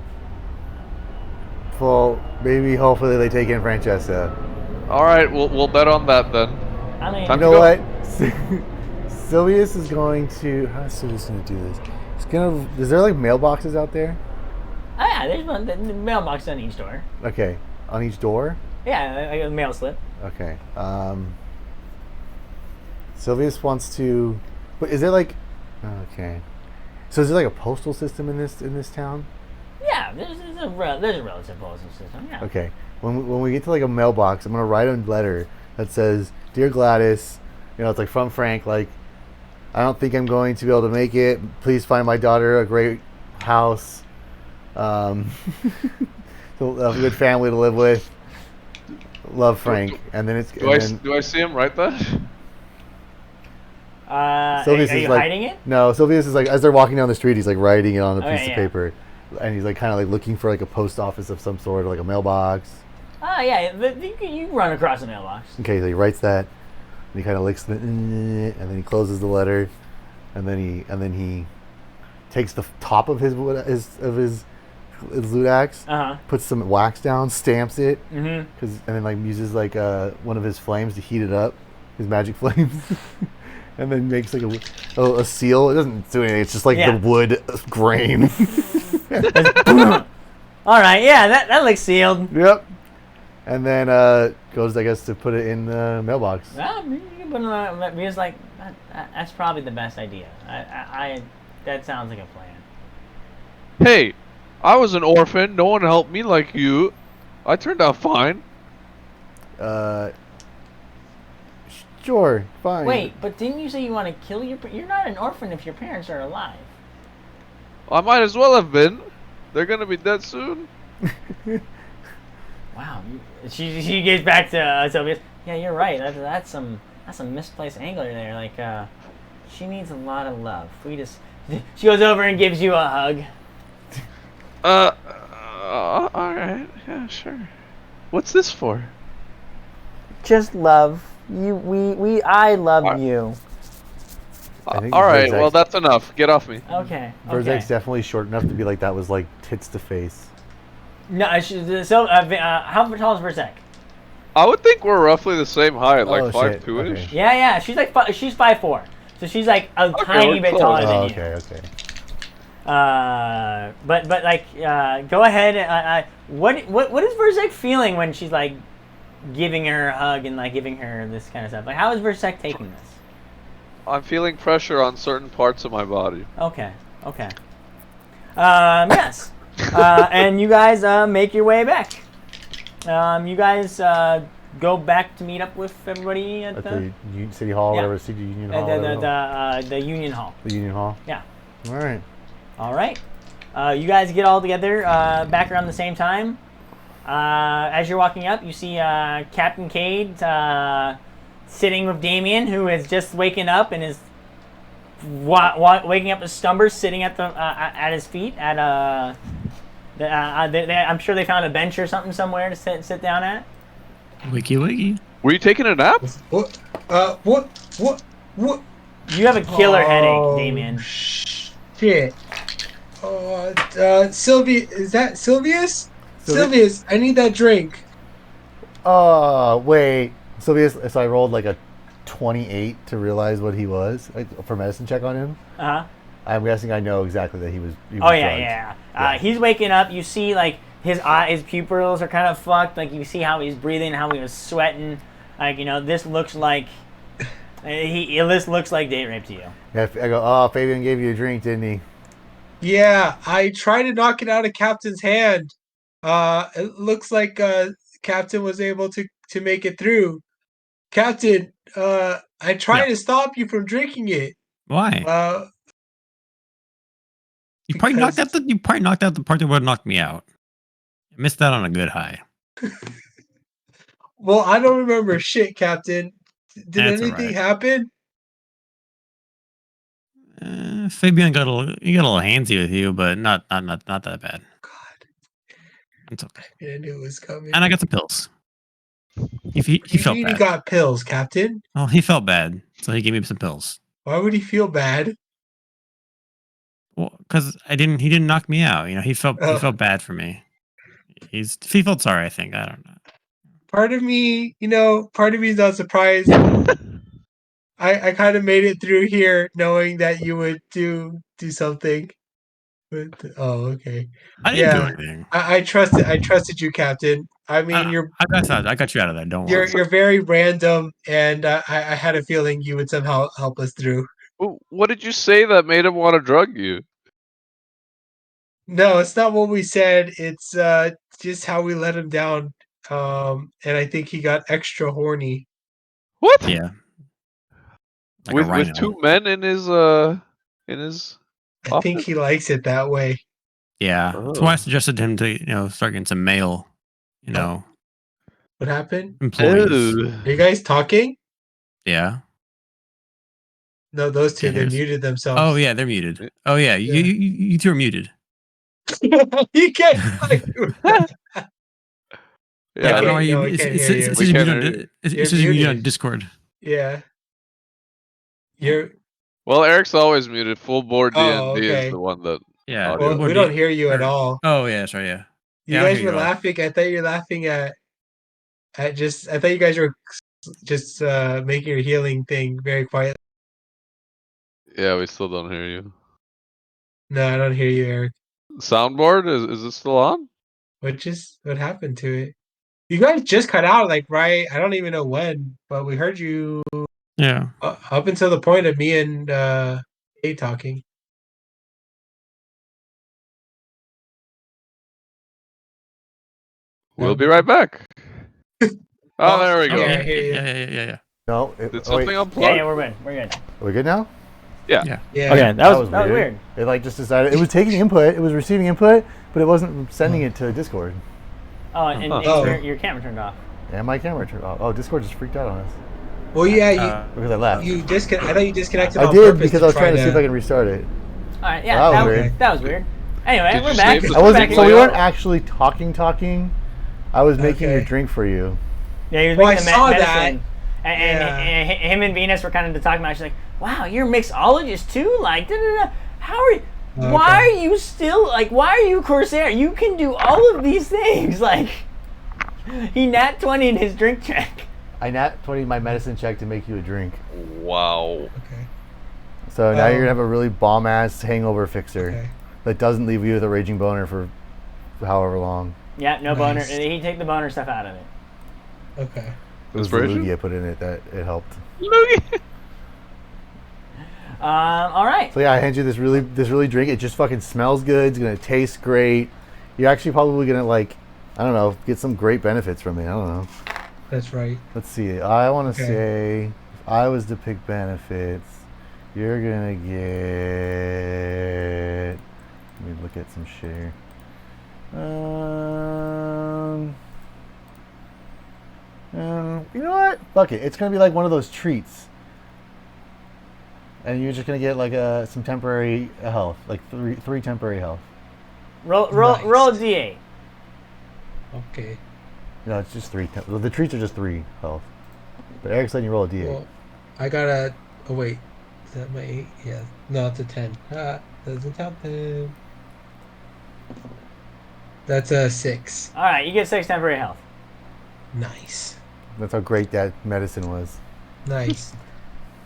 Well, maybe hopefully they take in Francesca. all right, we'll bet on that then. I mean, Time You to know go. what? Sylvius is going to. How's Sylvius going to do this? He's gonna. Is there like mailboxes out there? oh yeah, there's one the mailbox on each door. Okay, on each door. Yeah, a mail slip. Okay. Sylvius wants to. But is there like? Okay. So is there like a postal system in this town? Yeah, there's a relative postal system. Yeah. Okay. When we get to like a mailbox, I'm gonna write a letter that says, "Dear Gladys," it's like from Frank. Like, I don't think I'm going to be able to make it. Please find my daughter a great house, so a good family to live with. Love, Frank. And then it's. Do I see him write that? Sylvius are is you like, hiding it? No, Sylvius is like, as they're walking down the street, he's like writing it on a Okay, piece yeah. of paper, and he's like kind of like looking for like a post office of some sort, or like a mailbox. Oh yeah, you run across a mailbox. Okay, so he writes that, and he kind of licks the, and then he closes the letter, and then he takes the top of his loot axe, puts some wax down, stamps it, and then like uses like one of his flames to heat it up, his magic flames, and then makes like a seal. It doesn't do anything. It's just like the wood grain. All right, yeah, that looks sealed. Yep. And then goes, I guess, to put it in the mailbox. Well, you can put it on, because like that's probably the best idea. That sounds like a plan. Hey, I was an orphan. No one helped me like you. I turned out fine. Sure, fine. Wait, but didn't you say you want to kill you're not an orphan if your parents are alive. I might as well have been. They're gonna be dead soon. Wow. She gets back to Sylvia. Yeah, you're right. That's some misplaced anger there. Like she needs a lot of love. She goes over and gives you a hug. All right. Yeah, sure. What's this for? Just love. I love you. I think All right. Verzek's- Well, that's enough. Get off me. Okay. Verzek's definitely short enough to be like that was like tits to face. No, how tall is Verzek? I would think we're roughly the same height, like Oh, 5'2" ish. shit. Yeah. She's like she's 5'4", so she's like a tiny we're bit close. taller than Oh, you. okay. But like, go ahead. What is Verzek feeling when she's like giving her a hug and like giving her this kind of stuff? Like, how is Verzek taking this? I'm feeling pressure on certain parts of my body. Okay. Yes. And you guys make your way back. You guys go back to meet up with everybody at At the the City Hall, Yeah. whatever, City Union Hall. whatever. the Union Hall. The Union Hall. Yeah. All right. All right. You guys get all together back around the same time. As you're walking up, you see Captain Cade sitting with Damien, who is just waking up and is waking up as Stumbers sitting at the at his feet at I'm sure they found a bench or something somewhere to sit down at. Wiki wiki. Were you taking a nap? What? What? You have a killer Oh, headache, Damien. Shit. Sylvia, is that Sylvius? Sylvius, I need that drink. Wait. So I rolled like a 28 to realize what he was, like, for medicine check on him. I'm guessing I know exactly that he was Oh yeah, drugged. yeah. He's waking up. You see, like his pupils are kind of fucked. Like you see how he's breathing, how he was sweating. Like this looks like this looks like date rape to you. Yeah, I go, oh, Fabian gave you a drink, didn't he? Yeah, I tried to knock it out of Captain's hand. It looks like Captain was able to make it through. Captain, I tried Yeah. to stop you from drinking it. Why? You probably knocked because- out the part that would have knocked me out. I missed that on a good high. Well, I don't remember shit, Captain. Did That's anything alright. happen? Fabian got a little handsy with you, but not that bad. God, It's okay. I knew it was coming. And I got the pills. He You felt mean he bad. got pills, Captain? Well, he felt bad, so he gave me some pills. Why would he feel bad? Well, because he didn't knock me out. He felt bad for me. He felt sorry. I think I don't know. Part of me, part of me is not surprised. I kind of made it through here knowing that you would do something. But okay. I didn't do anything. I trusted you, Captain. I mean, I got you out of that. Don't worry. you're very random, and I had a feeling you would somehow help us through. What did you say that made him want to drug you? No, it's not what we said. It's just how we let him down. And I think he got extra horny. What? Yeah. Like a With rhino. 2 men in his I think office? he likes it that way. Yeah. Oh. That's why I suggested to him to start getting some male, What happened? employees. Ew. Are you guys talking? Yeah. No, those two, Yeah, they here's- muted themselves. Oh yeah, they're muted. Oh yeah, you two are muted. You can't. Yeah, I I don't know don't- why you. No, we It can't says hear you. it says We you're can't muted hear on- it You're says you're muted on muted. Discord. Yeah. You're. Well, Eric's always muted. Full board Oh, D&D okay. is the one that. Yeah. Audio. Well, Or we do don't you- hear you at or- all. Oh yeah, sorry. Yeah. You Yeah, I guys hear were you all. laughing. I thought you were laughing at just. I thought you guys were just making your healing thing very quiet. Yeah, we still don't hear you. No, I don't hear you, Eric. Soundboard is it still on? What happened to it? You guys just cut out like right. I don't even know when, but we heard you Yeah. up until the point of me and A talking. We'll be right back. Oh, there we go. Yeah, I Okay. hear you. Yeah. No. Did something Yeah, unplug? yeah, we're good. We're good. Are we good now? Yeah. Okay, that was weird. It like just decided it was taking input, it was receiving input, but it wasn't sending it to Discord. Oh, and Oh. your camera turned off. And my camera turned off. Oh, Discord just freaked out on us Well, yeah, because I left. you I thought you disconnected. I on did purpose because I was trying to see if I can restart it. All right, yeah, Well, that that, was was, weird. that was weird. Anyway, Did we're you back. save the I We're wasn't. back So we in. weren't actually talking. I was making Okay. your drink for you. Yeah, he was Well, making I the saw medicine. that. And him and Venus were kind of talking about it. She's like, wow, you're a mixologist too? Like, da-da-da. How are you? Why are you still, like, why are you Corsair? You can do all of these things. Like, he nat 20 in his drink check. I nat 20 my medicine check to make you a drink. Wow. Okay. So now you're gonna have a really bomb ass hangover fixer Okay. that doesn't leave you with a raging boner for however long. Yeah, no boner. Nice. He take the boner stuff out of it. Okay. It was the Inspiration? loogie I put in it that it helped. All right. So yeah, I hand you this really drink. It just fucking smells good. It's gonna taste great. You're actually probably gonna like, I don't know, get some great benefits from it. I don't know. That's right. Let's see. I want to Okay. say, if I was to pick benefits, you're gonna get. Let me look at some shit here. You know what? Fuck it. It's gonna be like one of those treats, and you're just gonna get like some temporary health, like three temporary health. Roll Nice. roll a d8. Okay. No, it's just three. Well, the treats are just 3 health. But Eric said you roll a d8. Well, I got a. Oh wait, is that my 8? Yeah. No, it's a 10. Doesn't count then. That's a 6. All right, you get 6 temporary health. Nice. That's how great that medicine was. Nice.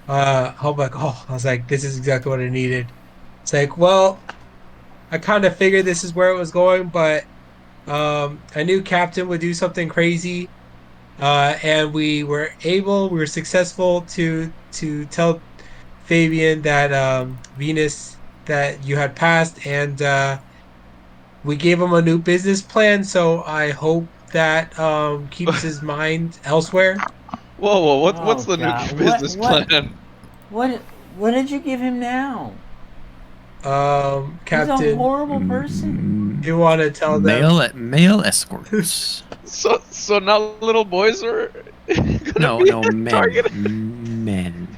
I was like, this is exactly what I needed. It's like, well, I kind of figured this is where it was going, but I knew Captain would do something crazy, and we were successful to tell Fabian that Venus that you had passed, and we gave him a new business plan. So I hope that keeps his mind elsewhere. Whoa, what's Oh the new God! business plan? What? What did you give him now? He's a Captain, horrible person. you want to tell them? Male escorts. So now little boys are gonna No, be no, men. targeted. Men.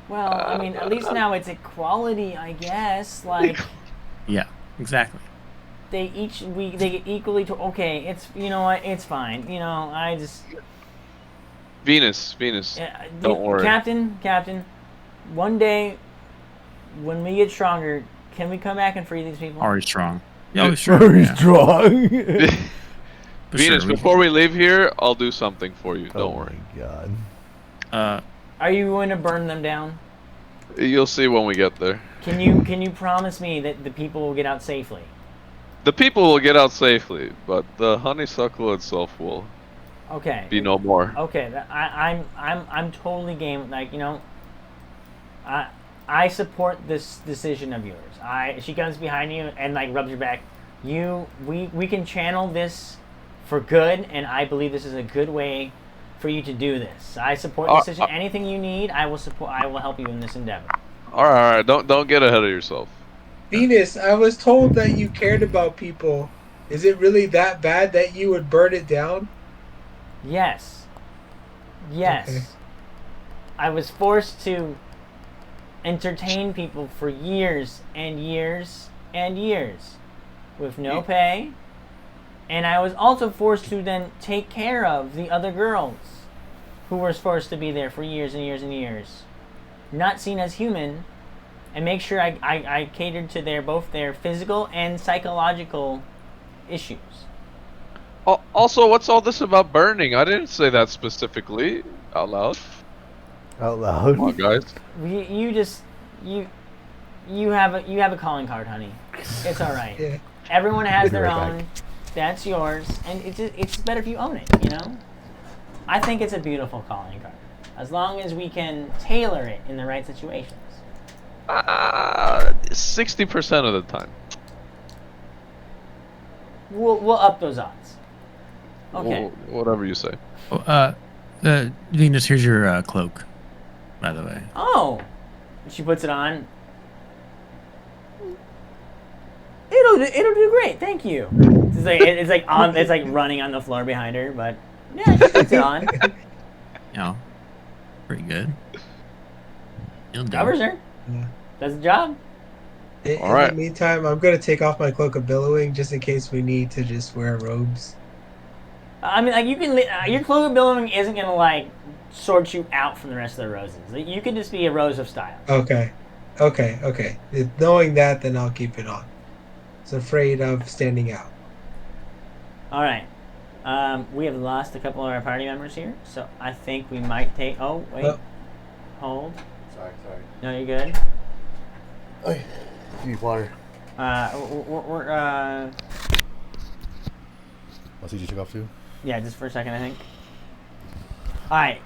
Well, I mean, at least now it's equality, I guess. Like Yeah, exactly. they get equally to. Okay, it's you know what? It's fine. You know, I just Venus. Don't worry. Captain. One day, when we get stronger, can we come back and free these people? Already strong. Yeah, Yeah, sure. Very Yeah. strong. For Venus, sure, before we leave here, I'll do something for you. Don't Oh worry. my god. Are you going to burn them down? You'll see when we get there. Can you promise me that the people will get out safely? The people will get out safely, but the honeysuckle itself will Okay. be no more. Okay, I'm totally game. Like I support this decision of yours. She comes behind you and like rubs your back. We can channel this for good, and I believe this is a good way for you to do this. I support this decision. Anything you need, I will support. I will help you in this endeavor. All right. Don't get ahead of yourself. Venus, I was told that you cared about people. Is it really that bad that you would burn it down? Yes. Okay. I was forced to entertain people for years and years and years with no pay. And I was also forced to then take care of the other girls who were forced to be there for years and years and years. Not seen as human, and make sure I catered to both their physical and psychological issues. Also, what's all this about burning? I didn't say that specifically out loud. Out loud. Come on, guys. You have a calling card, honey. It's all right. Yeah. Everyone has Be their right own. back. That's yours, and it's better if you own it. You know. I think it's a beautiful calling card, as long as we can tailor it in the right situations. 60% of the time. We'll up those odds. Okay. Whatever you say. Venus, here's your cloak, by the way. Oh, she puts it on. It'll do great. Thank you. It's like running on the floor behind her, but yeah, she puts it on. You know, pretty good. You'll do. Covers her. Yeah. Does the job. In All right. the meantime, I'm going to take off my cloak of billowing just in case we need to just wear robes. I mean, like you can. Your cloak of billowing isn't gonna like sort you out from the rest of the roses. Like, you could just be a rose of style. Okay. Knowing that, then I'll keep it on. I was afraid of standing out. All right. We have lost a couple of our party members here, so I think we might take. Oh wait. Oh. Hold. Sorry. No, you're good. Hey, need water. We're I'll see you took off too. yeah, just for a second, I think. All right.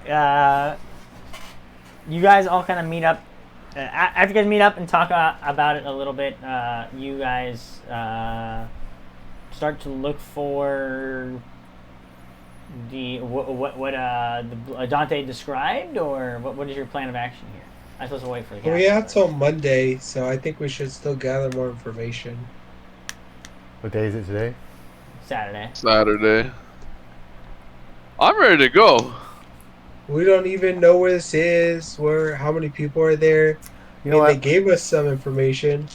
You guys all kind of meet up. After you guys meet up and talk about it a little bit, you guys start to look for what Dante described, or what is your plan of action here? I'm supposed to wait for the We have captain. till Monday, so I think we should still gather more information. What day is it today? Saturday. I'm ready to go. We don't even know where this is, how many people are there. You know They what? gave us some information,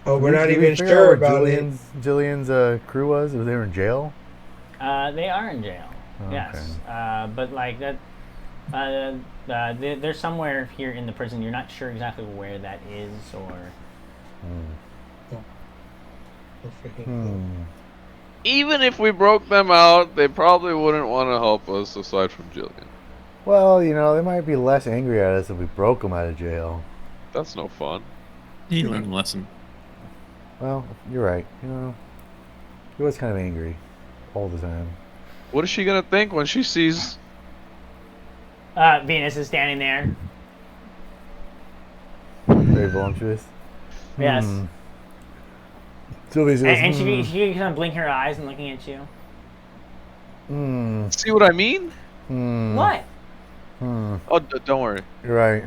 but we're not Did we even figure out sure where about it. Jillian's crew was? Was they in jail? They are in jail. Oh, Yes. But like that. They're somewhere here in the prison. You're not sure exactly where that is, or Even if we broke them out, they probably wouldn't want to help us aside from Jillian. Well, you know, they might be less angry at us if we broke them out of jail. That's no fun. He learned a lesson. Well, you're right. He was kind of angry all the time. What is she gonna think when she sees? Venus is standing there. Very voluptuous. Yes. Sylvia says, And she kind of blink her eyes and looking at you. See what I mean? What? Oh, don't worry. You're right.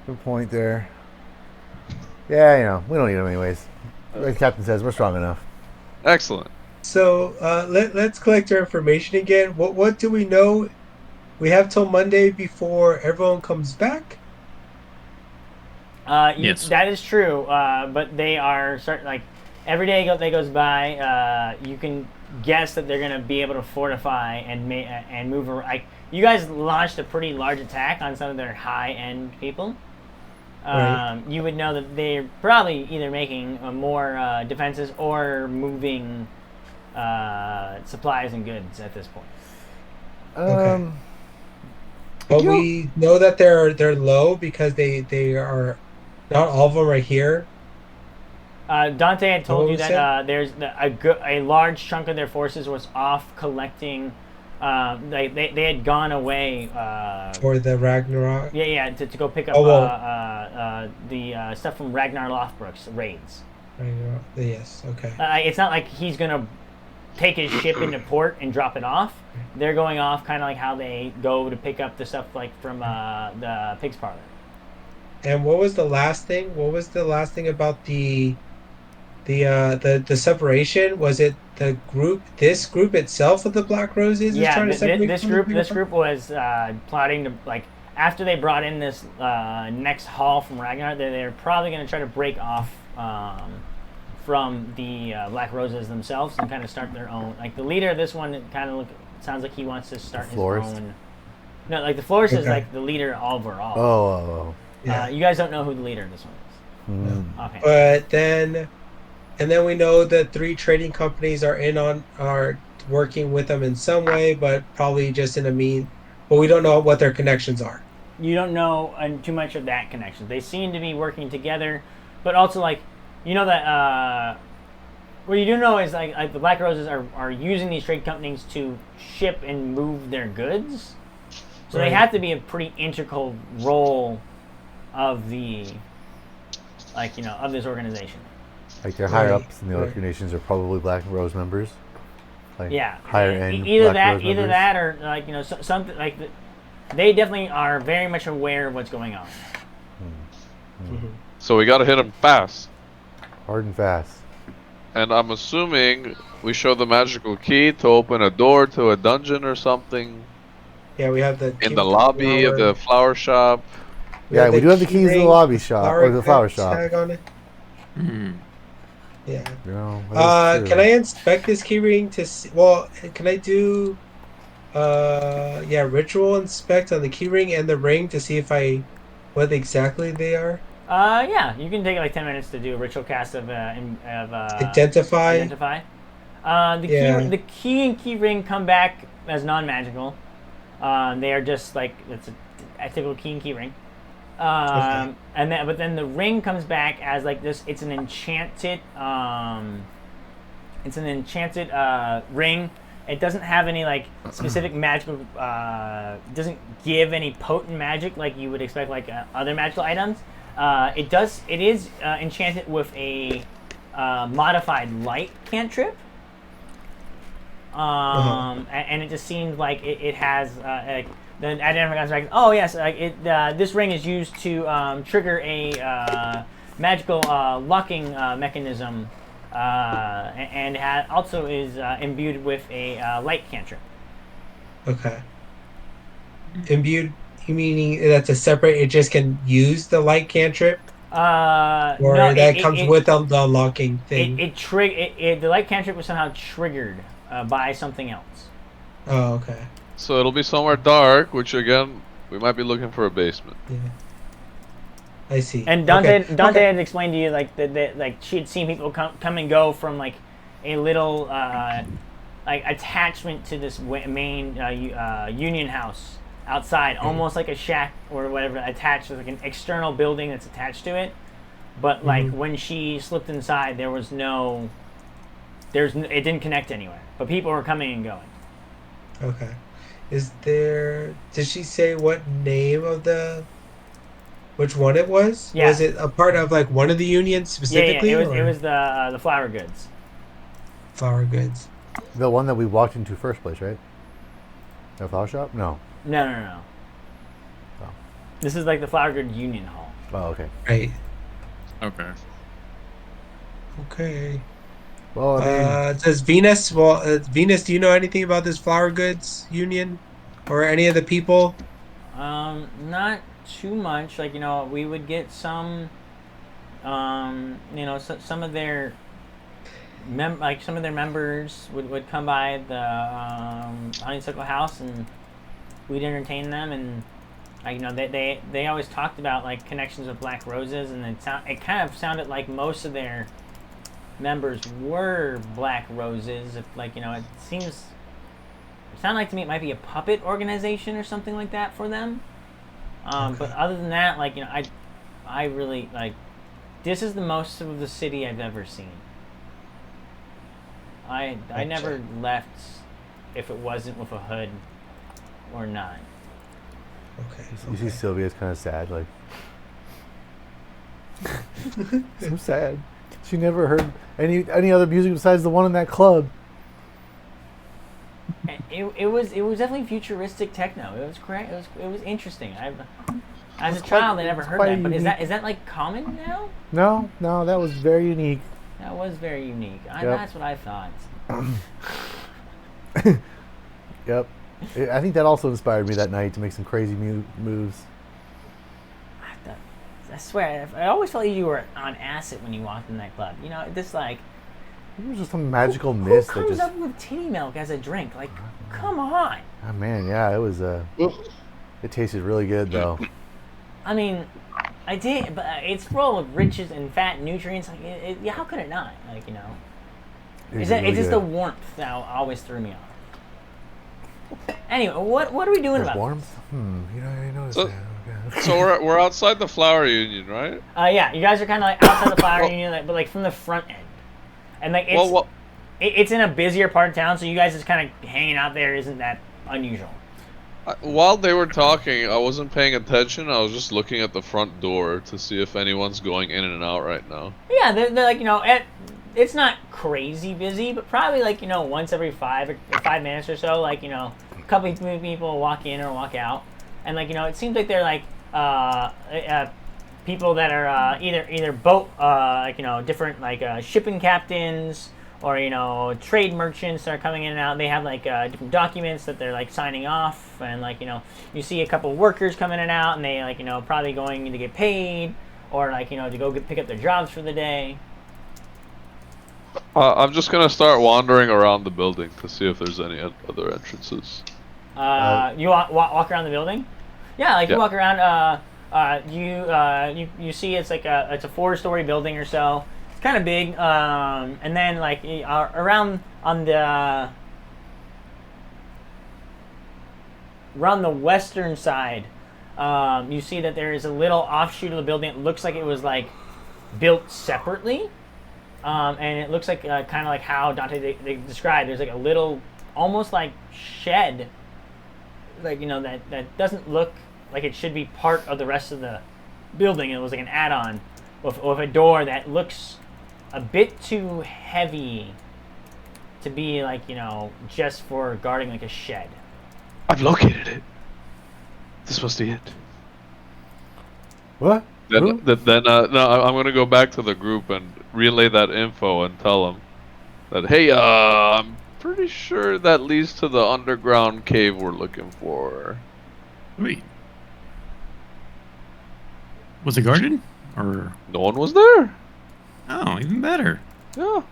Good point there. Yeah, we don't need them anyways. Like the captain says, we're strong enough. Excellent. So let's collect our information again. What do we know? We have till Monday before everyone comes back. Yes. That is true. But they are every day that goes by, you can guess that they're going to be able to fortify and move around. Like, you guys launched a pretty large attack on some of their high-end people. Right. You would know that they're probably either making more defenses or moving supplies and goods at this point. Okay. But we know that they're low because they are not all of them are here. Dante had told you What was that there's a large chunk of their forces was off collecting. They had gone away For the Ragnarok. to go pick up the stuff from Ragnar Lothbrok's raids. Ragnarok. Yes. Okay. It's not like he's gonna take his ship into port and drop it off. They're going off kind of like how they go to pick up the stuff like from the pig's parlor. And what was the last thing? What was the last thing about the separation? Was it the group? This group itself of the Black Roses is trying to separate. This group was plotting to after they brought in this next haul from Ragnar. They're probably going to try to break off from the Black Roses themselves and kind of start their own. Like the leader of this one, sounds like he wants to start his own. No, like the florist is like the leader overall. Oh. Yeah. You guys don't know who the leader of this one is. Okay. But then we know that 3 trading companies are working with them in some way, but probably just in a but we don't know what their connections are. You don't know too much of that connection. They seem to be working together, but also that what you do know is like the Black Roses are using these trade companies to ship and move their goods, so they have to be a pretty integral role of the of this organization. Like their higher ups in the other nations are probably Black Rose members. Like higher end. Either Black Rose members. that or something like they definitely are very much aware of what's going on. So we gotta hit them fast. Hard and fast. And I'm assuming we show the magical key to open a door to a dungeon or something. Yeah, we have in the lobby of the flower shop. Yeah, we do have the keys to the lobby shop or the flower shop. Tag on it. Yeah. Can I inspect this keyring to see? Well, can I do? Ritual inspect on the keyring and the ring to see what exactly they are. Yeah, you can take like 10 minutes to do a ritual cast of identify. The key and key ring come back as non-magical. They are just like it's a typical key and key ring. But then the ring comes back as like this. It's an enchanted. Ring. It doesn't have any like specific magical. Doesn't give any potent magic like you would expect like other magical items. It is enchanted with a modified light cantrip. And it just seems like it has the identifier comes back. Oh yes, this ring is used to trigger a magical locking mechanism, and also is imbued with a light cantrip. Okay. Imbued, you meaning that's a separate? It just can use the light cantrip. Or no, that comes with the unlocking thing. The light cantrip was somehow triggered by something else. Oh, okay. So it'll be somewhere dark, which again, we might be looking for a basement. Yeah. I see. And Dante had explained to you that she had seen people come and go from like a little attachment to this main union house outside, almost like a shack or whatever, attached to like an external building that's attached to it. but like when she slipped inside, there was no. It didn't connect anywhere, but people were coming and going. Okay. Did she say what name of which one it was? Yeah. Was it a part of like one of the unions specifically? Yeah. Or It was the flower goods. flower goods. The one that we walked into first place, right? The flower shop? No. No. Oh. This is like the flower good union hall. Oh, okay. Right. Okay. Okay. Well, I mean, Does Venus? Well, Venus, do you know anything about this flower goods union, or any of the people? Not too much. Like, we would get some, some of their some of their members would come by the honeysuckle house, and we'd entertain them, and they always talked about like connections with Black Roses, and it kind of sounded like most of their members were Black Roses. If it sounded like to me it might be a puppet organization or something like that for them. Okay. But other than that, I really this is the most of the city I've ever seen. I never left if it wasn't with a hood or not. Okay. you see Sylvia's kind of sad, like. So sad. She never heard any other music besides the one in that club. It was definitely futuristic techno. It was correct. It was interesting. As a It's child, quite- I never it's heard quite that. But is unique. that like common now? No, that was very unique. That was very unique. Yep. That's what I thought. Yep. I think that also inspired me that night to make some crazy moves. I swear, I always felt you were on acid when you walked in that club. This like. It was just some magical Who mist that comes just. up with titty milk as a drink? Like, come on. Oh man, yeah, it was. It tasted really good though. I mean, I did, but it's full of riches and fat nutrients. Like, how could it not? It It's was really just the good. warmth that always threw me off. Anyway, what are we doing The about warmth? You know, I noticed So- that. Okay. So we're outside the flower union, right? this? Yeah, you guys are kind of like outside the flower union, but like from the front end, and like it's in a busier part of town, so you guys just kind of hanging out there isn't that unusual. While they were talking, I wasn't paying attention. I was just looking at the front door to see if anyone's going in and out right now. Yeah, they're like it's not crazy busy, but probably like once every 5 minutes or so, like a couple of people walk in or walk out, and like it seems like they're like people that are either boat different like shipping captains or trade merchants that are coming in and out. They have like different documents that they're like signing off, and like you see a couple of workers coming in and out, and they like probably going to get paid or like to go pick up their jobs for the day. I'm just gonna start wandering around the building to see if there's any other entrances. You walk around the building. Yeah, like you Yeah. walk around. You see it's like it's a 4-story building or so. It's kind of big. And then like around the western side, you see that there is a little offshoot of the building. It looks like it was like built separately. And it looks like kind of like how Dante they described. There's like a little, almost like shed, like that doesn't look like it should be part of the rest of the building. It was like an add-on with a door that looks a bit too heavy to be like just for guarding like a shed. I've located it. This must be it. What? Then, Who? no, I'm gonna go back to the group and relay that info and tell them that hey, I'm pretty sure that leads to the underground cave we're looking for. Wait. Was it guarded? Or No one was there. oh, even better. Yeah.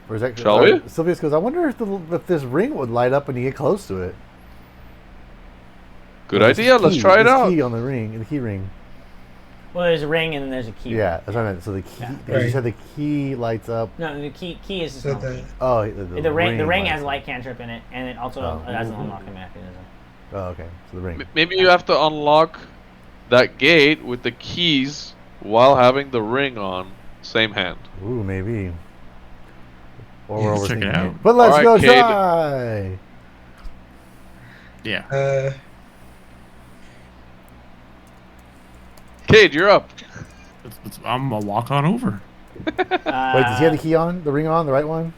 Or is that? Shall we? Sylvius goes. I wonder if this ring would light up when you get close to it. Good There's idea. this Let's key- try it this out. Key on the ring, the key ring. Well, there's a ring and then there's a key. Yeah, that's what I meant. So the key, Yeah. because you Right. said the key lights up. No, the key is the So small key. Oh, The ring lights has a up. light cantrip in it, and it also Oh. has an unlocking mechanism. Oh, okay. So the ring. Maybe you have to unlock that gate with the keys while having the ring on. Same hand. Ooh, maybe. Or Yeah, we're let's check it overthinking out. it. But let's All go right, Cade. try. Yeah. Cade, you're up. I'm gonna walk on over. Wait, does he have the key on? The ring on? The right one?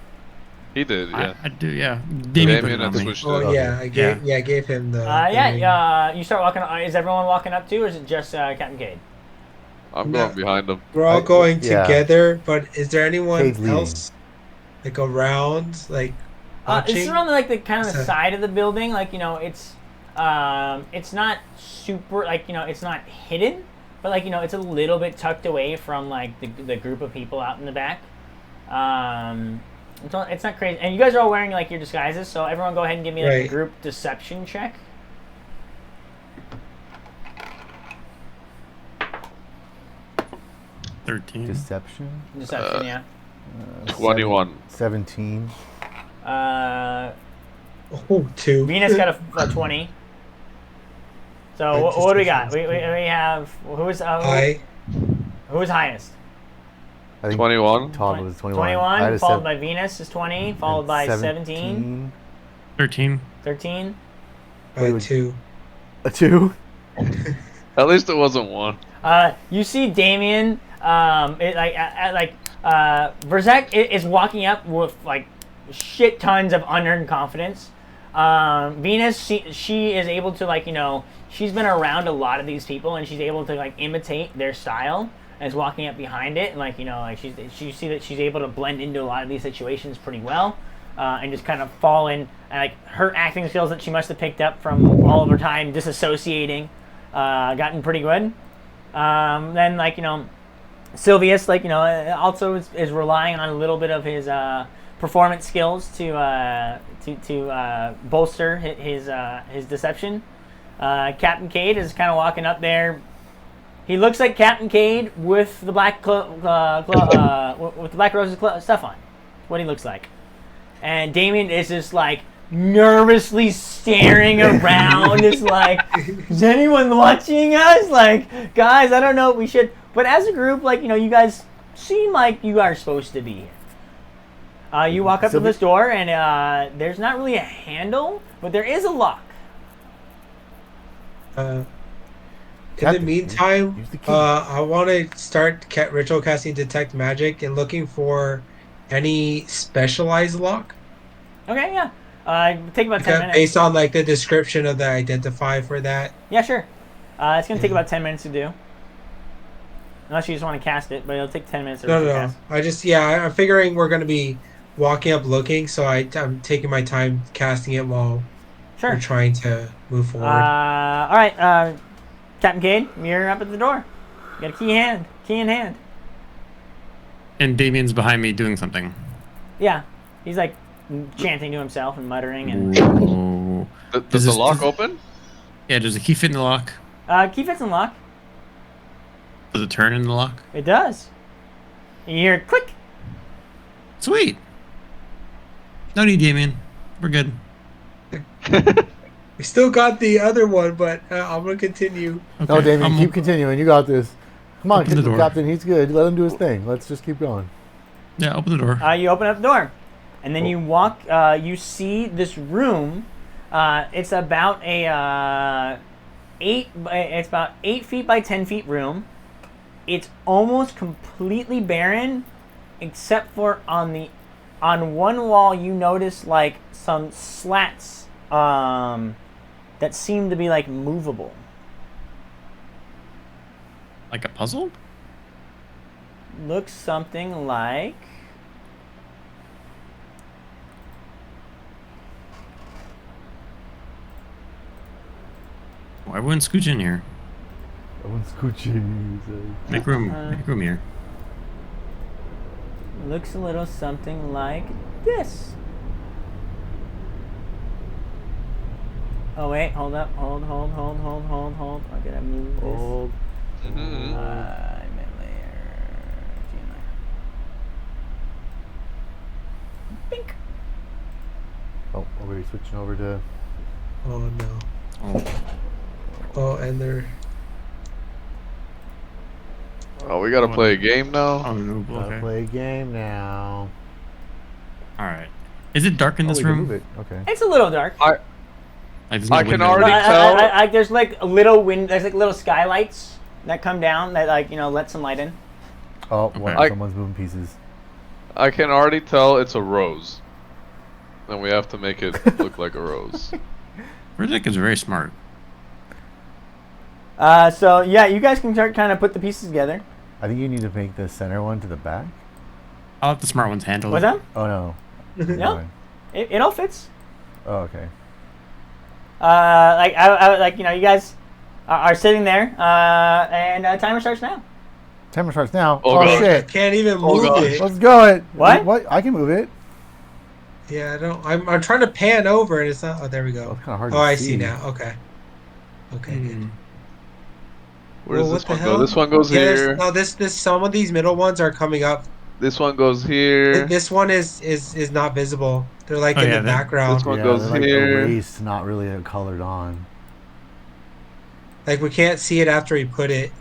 He did, yeah. I do, yeah. Damien put it Damien on had me. switched it. Oh yeah, Okay. I gave him the. You start walking. Is everyone walking up too, or is it just Captain Cade? I'm No. going behind him. We're all going yeah. together, but is there anyone Cade's leading. else like around, like watching? It's around like the kind of the So- side of the building. Like it's not super like it's not hidden, but like it's a little bit tucked away from like the group of people out in the back. It's not crazy, and you guys are all wearing like your disguises. So everyone, go ahead and give me like a Right. group deception check. 13. Deception? Deception, yeah. 21. 17. Uh, Oh, 2. Venus got a 20. So I what do we just- got? We have who's who's highest? I think 21. Todd was 21. I had 21, a followed sev- by Venus is 20, followed by 17, 13. 13. I 2. A 2? At least it wasn't 1. You see Damien, Verzek is walking up with like shit tons of unearned confidence. Venus, she is able to she's been around a lot of these people and she's able to imitate their style and is walking up behind it and you see that she's able to blend into a lot of these situations pretty well. And just kind of fall in, and her acting skills that she must have picked up from all of her time disassociating, gotten pretty good. Then Sylvius also is relying on a little bit of his performance skills to bolster his deception. Captain Cade is kind of walking up there. He looks like Captain Cade with the black with the Black Rose's stuff on. That's what he looks like. And Damien is just nervously staring around. It's like, is anyone watching us? Guys, I don't know if we should. But as a group, you guys seem like you are supposed to be here. You walk up to this door, and there's not really a handle, but there is a lock. In the meantime, use the key. I want to start ritual casting Detect Magic and looking for any specialized lock. Okay, yeah. Take about 10 minutes. Based on the description of the identify for that. Yeah, sure. It's going to take about 10 minutes to do. Unless you just want to cast it, but it'll take 10 minutes to No. cast. I'm figuring we're going to be walking up looking, so I'm taking my time casting it while Sure. we're trying to move forward. All right, Captain Cade, you're up at the door. You got a key in hand. And Damien's behind me doing something. Yeah, he's chanting to himself and muttering. And Whoa. Does the lock open? Yeah, does the key fit in the lock? key fits in lock. Does it turn in the lock? It does. You hear click. Sweet. No need, Damien. We're good. We still got the other one, but I'm going to continue. Okay. No, Damien, keep continuing. You got this. Come on, Open the door. Captain. He's good. Let him do his thing. Let's just keep going. Yeah, open the door. You open up the door, and then you walk. You see this room. It's about It's about 8 feet by 10 feet room. It's almost completely barren, except for on one wall you notice some slats that seem to be movable. Like a puzzle? Looks something like. Oh, everyone scooch in here. Everyone's scooching. Make room here. Looks a little something like this. Oh wait, hold up, hold. I gotta move this. Old. Mid-layer, GMI. Bink. Oh, are we switching over to? Oh, no. Oh. Oh, and they're... Oh, we gotta play a game now. Oh, no, Gotta okay. play a game now. All right. Is it dark in Oh, this we can room? move it. Okay. It's a little dark. Like, there's no I can window. already But tell. there's like little there's like little skylights that come down that like let some light in. Oh, Okay. someone's moving pieces. I can already tell it's a rose. And we have to make it look like a rose. Rizik is very smart. So yeah, you guys can start kind of put the pieces together. I think you need to make the center one to the back. I'll let the smart ones handle What's it. that? Oh no. No, it all fits. Oh, okay. You guys are sitting there, and timer starts now. Timer starts now. Oh, Oh, gosh. shit. Can't even Oh, move gosh. it. Let's go it. What? What? I can move it. Yeah, I don't. I'm trying to pan over and it's not. Oh, there we Oh, go. it's kind of hard Oh, to I see. see now. Okay. Okay, good. Hmm. Where does Well, this what one the go? hell? This one goes Yeah, here. No, this some of these middle ones are coming up. This one goes here. This one is not visible. They're like Oh, in yeah, the that- background. this one Yeah, goes they're like here. erased, not really colored on. Like we can't see it after we put it.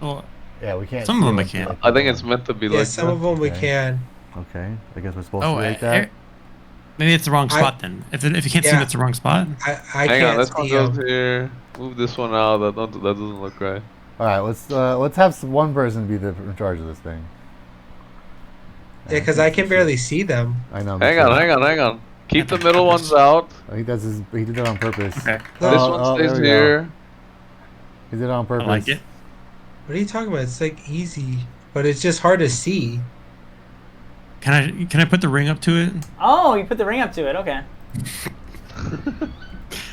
Well, Yeah, we can't. Some of see them I it, can't. like, I think the it's meant to be Yeah, like some that. of them we Okay. can. Okay, I guess we're supposed oh, to be like that. maybe it's the wrong I- spot then. If you can't see Yeah. it, it's the wrong spot. I Hang can't on, this one see goes them. here. Move this one out. That doesn't look right. All right, let's have one person be in charge of this thing. Yeah, because I can barely see them. I know. me Hang too. on, hang on. Keep the middle ones out. I think he did that on purpose. Okay. Oh, This one oh, stays there we go. here. He did it on I purpose. like it. What are you talking about? It's like easy, but it's just hard to see. Can I put the ring up to it? Oh, you put the ring up to it. Okay.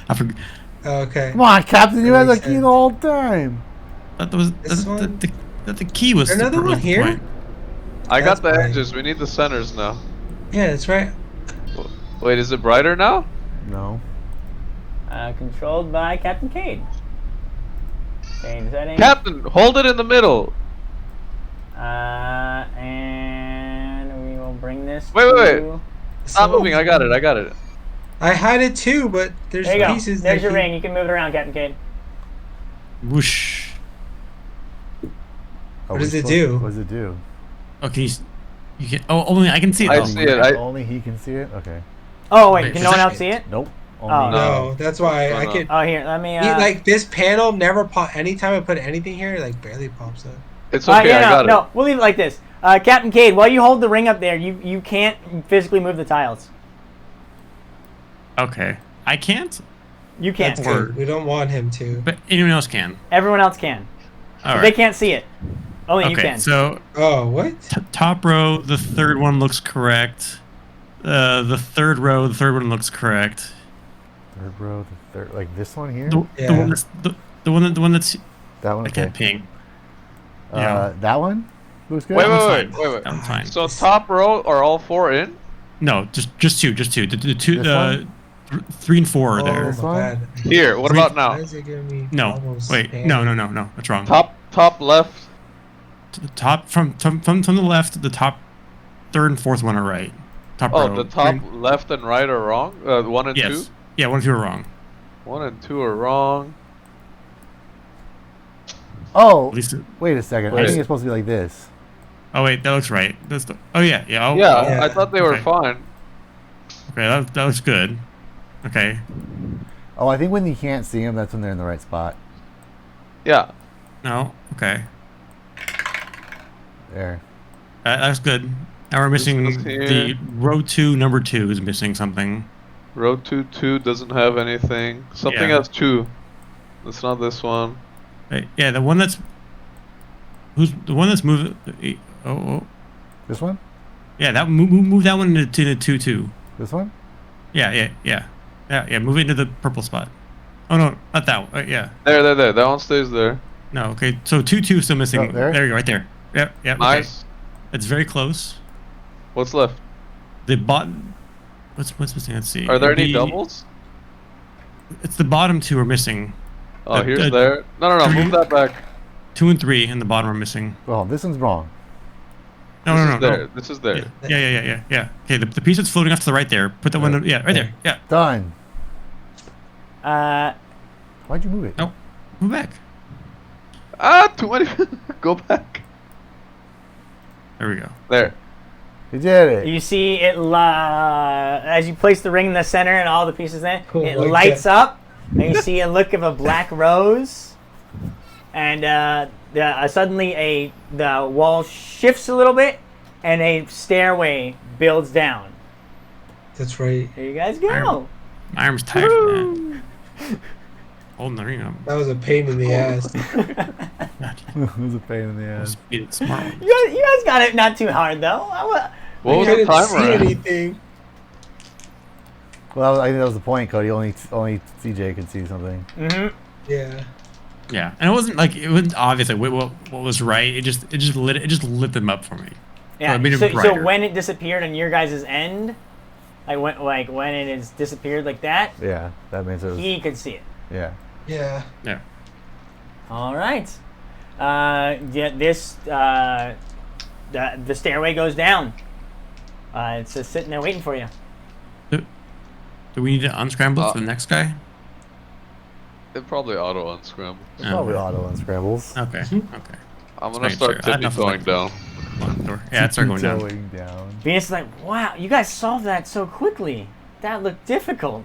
I forgot. Okay. Come on, Captain, you That had the makes key sense. the whole time. That was This one? the key was Another was one the here? point. I got That's the fine. edges. We need the centers now. Yeah, that's right. Wait, is it brighter now? No. Controlled by Captain Cade. Change setting. Captain, hold it in the middle. And we will bring this. Wait. to- Stop moving. I got it. I had it too, but there's There you go. pieces. There's that your keep- ring. You can move it around, Captain Cade. Whoosh. Are What we does it supposed- do? What does it do? Oh, can you can. Oh, only I can see it. I though. see it. Only he can see it. Okay. Oh wait, Wait, can is no one it- else see it? Nope. Oh. Only No, that's why I No. could. Oh here, let me. Like this panel never pop. Anytime I put anything here, it like barely pops up. It's okay. yeah, I got no, it. we'll leave it like this. Captain Cade, while you hold the ring up there, you can't physically move the tiles. Okay. I can't, You can't. That's Word. good. We don't want him to. but anyone else can. Everyone else can. All But right. they can't see it. Only you Okay. can. So Oh, what? top row, the third one looks correct. The third row, the third one looks correct. Third row, the third, like this one here. The Yeah. one that's the one that's That one. I Okay. can't ping. Yeah. That one. Looks good. Wait. That one's fine. So top row are all four in? No, just two. The two. This one? 3 and 4 are Oh, there. This my one? bad. Here. What Three- about Why now? is it giving me No. almost Wait. spam? No. That's wrong. Top left. To the top from the left. The top third and fourth one are right. Top Oh, row. the top Three- left and right are wrong. 1 and Yes. 2. Yeah, 1 and 2 are wrong. 1 and 2 are wrong. Oh, At least. wait a second. I Wait. think it's supposed to be like this. Oh wait, that looks right. That's the. Oh yeah. Oh, Yeah, Yeah. I thought they were Okay. fine. Okay, that looks good. Okay. Oh, I think when you can't see them, that's when they're in the right spot. Yeah. No. Okay. There. That's good. Now we're missing goes the here. row 2, number 2 is missing something. Road 2 doesn't have anything. Something Yeah. has 2. It's not this one. Yeah, the one that's. Who's the one that's moving? Oh. This one? Yeah, that move that one to the 2-2. This one? Yeah. Move it into the purple spot. Oh no, not that one. Yeah. There. That one stays there. No. Okay. So 2-2 is still missing. Oh, there? you go, right there. Yep. Okay. Nice. It's very close. What's left? The bottom. What's missing? Let's see. Are there any The- doubles? It's the bottom 2 are missing. Oh, here's uh, there. No. three- Move that back. 2 and 3 in the bottom are missing. Oh, this one's wrong. No. This is there. Yeah. Okay, the piece that's floating off to the right there. Put that one. Yeah, right there. Yeah. Done. Uh, Why'd you move it? No. Move back. Too many. Go back. There we go. There. You did it. You see it as you place the ring in the center and all the pieces in it. Oh It my lights God. up, and you see a look of a black rose, and suddenly the wall shifts a little bit, and a stairway builds down. That's right. There you guys go. My arm's tired from that. Holding the ring up. That was a pain in the ass. It was a pain in the ass. Speed it smart. You guys got it not too hard though. What was I the couldn't timer see at? anything. Well, I think that was the point, Cody. Only CJ could see something. Mm-hmm. Yeah. Yeah, and it wasn't obvious like what was right. It just lit them up for me. Yeah. it made it So brighter. when it disappeared on your guys' end, when it is disappeared like that, Yeah, that means it was. he could see it. Yeah. Yeah. Yeah. All right. The stairway goes down. It's just sitting there waiting for you. Do we need to unscramble for the next guy? It probably auto unscramble. It's probably auto unscrambles. Okay. Okay. I'm gonna making start sure. tippy Enough of toeing that. down. Lock the door. Yeah, it's going down. Going down. Venus is like, wow, you guys solved that so quickly. That looked difficult.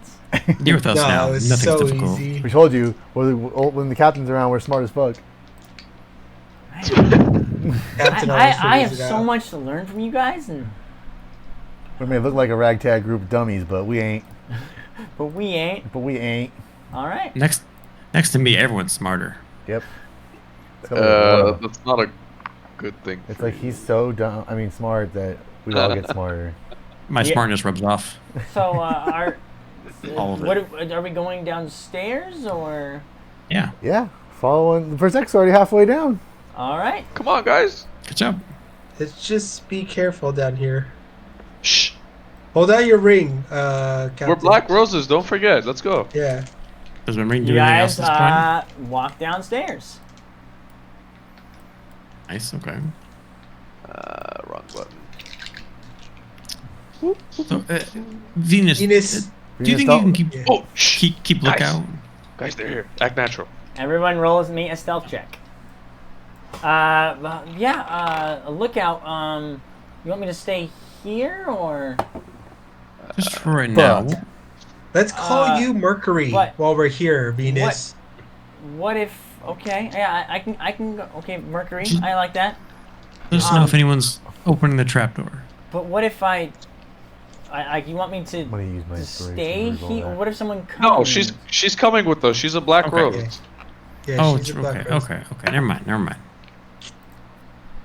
You're with us No, now. it was Nothing's so difficult. easy. We told you when the captain's around, we're smart as fuck. Captain always I have figures it so out. much to learn from you guys, and We may look like a ragtag group of dummies, but we ain't. but we ain't. All right. Next to me, everyone's smarter. Yep. It's gonna be horrible. That's not a good thing. It's like he's so dumb. I mean, smart that we all get smarter. My Yeah. smartness rubs off. So, All of are we going downstairs or? Yeah. Yeah. Following the first X already halfway down. All right. Come on, guys. Catch up. Let's just be careful down here. Shh. Hold out your ring, Captain. We're black roses. Don't forget. Let's go. Yeah. Does my ring do You anything else guys at this point? walk downstairs. Nice. Okay. Wrong button. So, Venus. Venus. Do you think Venus, you can keep Yeah. Oh, shh. keep Guys. lookout? Guys, they're here. Act natural. Everyone rolls me a stealth check. A lookout. You want me to stay here or? Just for right now. Fuck. Let's call you Mercury what- while we're here, Venus. What if? Okay, yeah, I can go. Okay, Mercury, I like that. Let us know if anyone's opening the trapdoor. But what if you want me to I'm gonna use my to inspiration stay to reroll here? that. What if someone comes? No, she's coming with us. She's a black Okay. rose. Yeah, Oh, she's it's a black okay. rose. Okay. Never mind.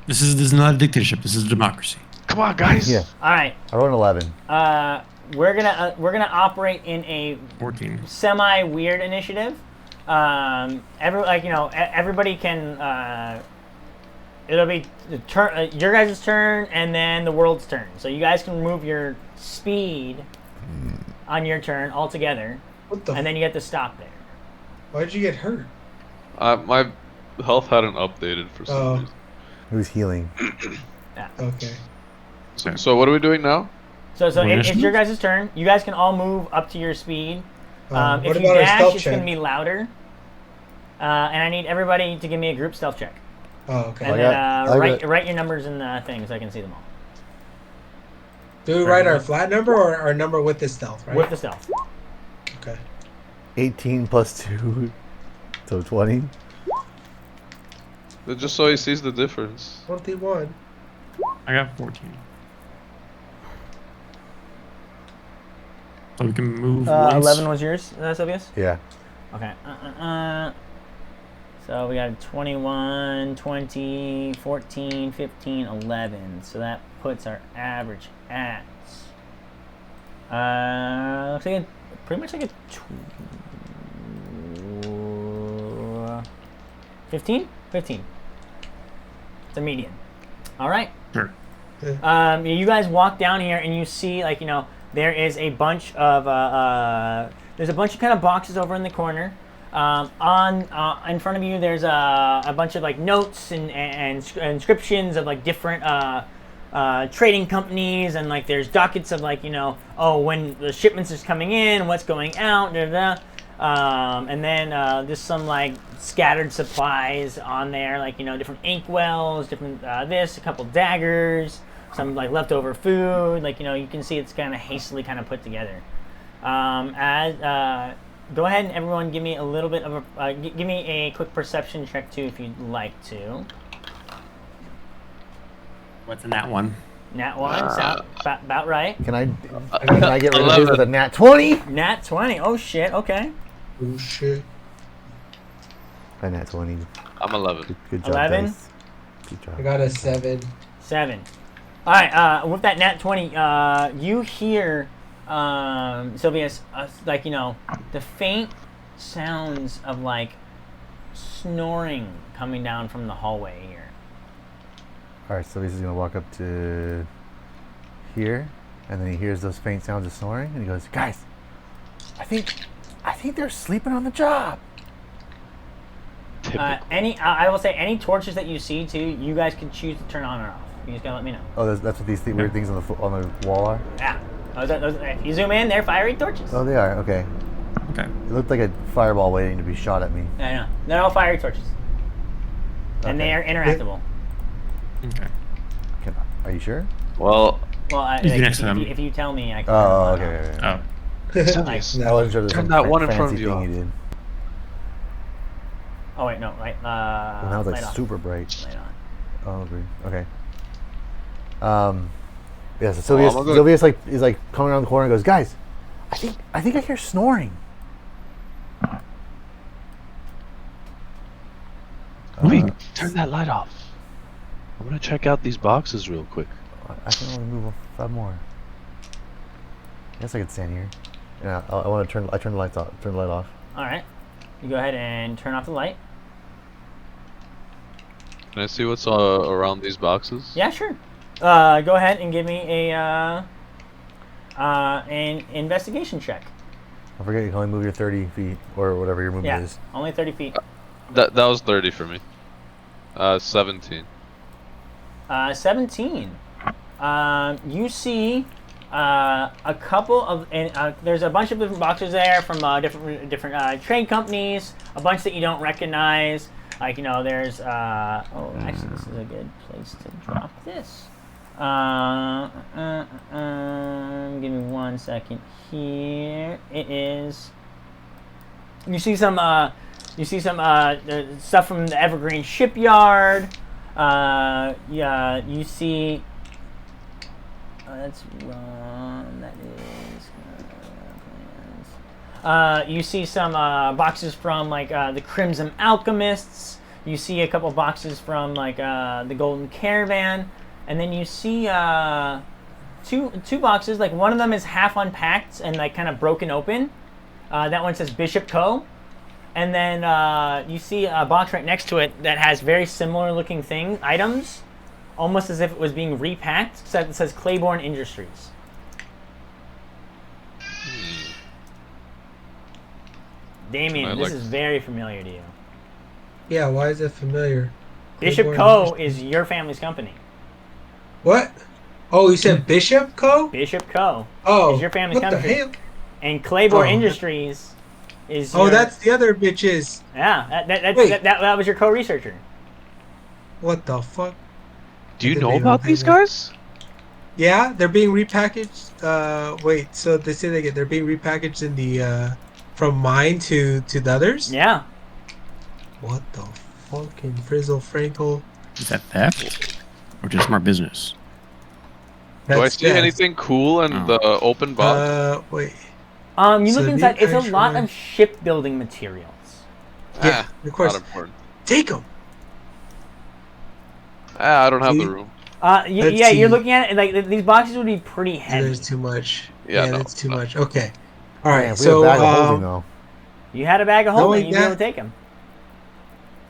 This is not a dictatorship. This is a democracy. Come on, guys. Yeah. All right. I rolled an 11. We're gonna operate in a 14. semi weird initiative. Everybody can. It'll be the turn, your guys' turn, and then the world's turn. So you guys can move your speed on your turn all together, What the? and then you get to stop there. Why'd you get hurt? My health hadn't updated for some Oh. reason. Who's healing? Okay. So what are we doing now? So it's Awareness your move? guys' turn. You guys can all move up to your speed. What If you about our dash, stealth it's check? going to be louder. And I need everybody to give me a group stealth check. Oh, okay. And I then got- write your numbers in the thing so I can see them all. Do we write our flat number or our number with the stealth, right? With the stealth. Okay. 18 plus 2. So 20. Just so he sees the difference. 21. I got 14. So we can move once. 11 was yours, Sylvius? Yeah. Okay. So we got 21, 20, 14, 15, 11. So that puts our average at looks like pretty much like a 15? 15. It's a median. All right. Sure. You guys walk down here and you see, there is a bunch of there's a bunch of kind of boxes over in the corner. In front of you, there's a bunch of notes and inscriptions of different trading companies, and there's dockets of when the shipments is coming in, what's going out, And then there's some like scattered supplies on there, like different ink wells, different a couple daggers, some like leftover food. Like you can see it's kind of hastily kind of put together. Go ahead and everyone give me a little bit of a give me a quick perception check too if you'd like to. What's in that one? Nat 1, sound about right. Can I get rid of his with a nat 20? Nat 20. Oh shit. Okay. Oh shit. A nat 20. I'm 11. Good job, 11? guys. Good job. I got a 7. 7. All right. With that nat 20, you hear Sylvius, like the faint sounds of like snoring coming down from the hallway here. Alright, so he's gonna walk up to here, and then he hears those faint sounds of snoring, and he goes, "Guys, I think they're sleeping on the job." I will say any torches that you see too, you guys can choose to turn on or off. You just gotta let me know. Oh, that's what these weird things on the wall are. Yeah. If you zoom in, they're fiery torches. Oh, they are. Okay. Okay. It looked like a fireball waiting to be shot at me. I know. They're all fiery torches, and they are interactable. Okay. Are you sure? Well, He's next to them. if you tell me, I can. Oh, okay. Oh. Sylvius, I wasn't sure there's turn some that one in fancy front of you thing off. he did. Oh wait, no, right. And that was like light off. super bright. Light on. Oh, agree. Okay. Yeah. So Well, Sylvius is like coming around the corner and goes, "Guys, I think I hear snoring." Wait, turn that light off. I'm gonna check out these boxes real quick. I can only move 5 more. I guess I could stand here. Yeah, I want to turn the lights off. Turn the light off. All right. You go ahead and turn off the light. Can I see what's around these boxes? Yeah, sure. Go ahead and give me an investigation check. I forget you can only move your 30 feet or whatever your movement Yeah, is. only 30 feet. That was 30 for me. 17. 17. You see a couple of, there's a bunch of different boxes there from different trade companies, a bunch that you don't recognize. Like, there's, actually, this is a good place to drop this. Give me 1 second here. It is, you see some stuff from the Evergreen Shipyard. Yeah, you see. That's wrong. That is. You see some boxes from like the Crimson Alchemists. You see a couple boxes from like the Golden Caravan, and then you see two boxes. Like one of them is half unpacked and like kind of broken open. That one says Bishop Co. And then you see a box right next to it that has very similar looking items, almost as if it was being repacked. So it says Claiborne Industries. Damien, this is very familiar to you. Yeah, why is it familiar? Bishop Co. is your family's company. What? Oh, you said Bishop Co.? Bishop Co. Oh, is your family's what company. the hell? And Claiborne Oh. Industries is. Oh, your, that's the other bitches. Yeah, Wait. that was your co-researcher. What the fuck? Do you Didn't know even about pay these that. guys? Yeah, they're being repackaged. Wait, so they say they're being repackaged in the from mine to the others? Yeah. What the fucking Frizzle Frankel? Is that theft? Or just smart business? do I That's see death. anything cool in the open box? Wait. You So look the inside. It's a lot actual- of shipbuilding materials. Yeah, of course. Not important. Take them. I don't have See? the room. Let's Yeah, you're see. looking at it, like these boxes would be pretty heavy. There's too much. Yeah, no, that's too no. much. Okay. All Man, right. if we had a So bag of holding though. You had a bag of No, holding, like you'd be able to that. take them.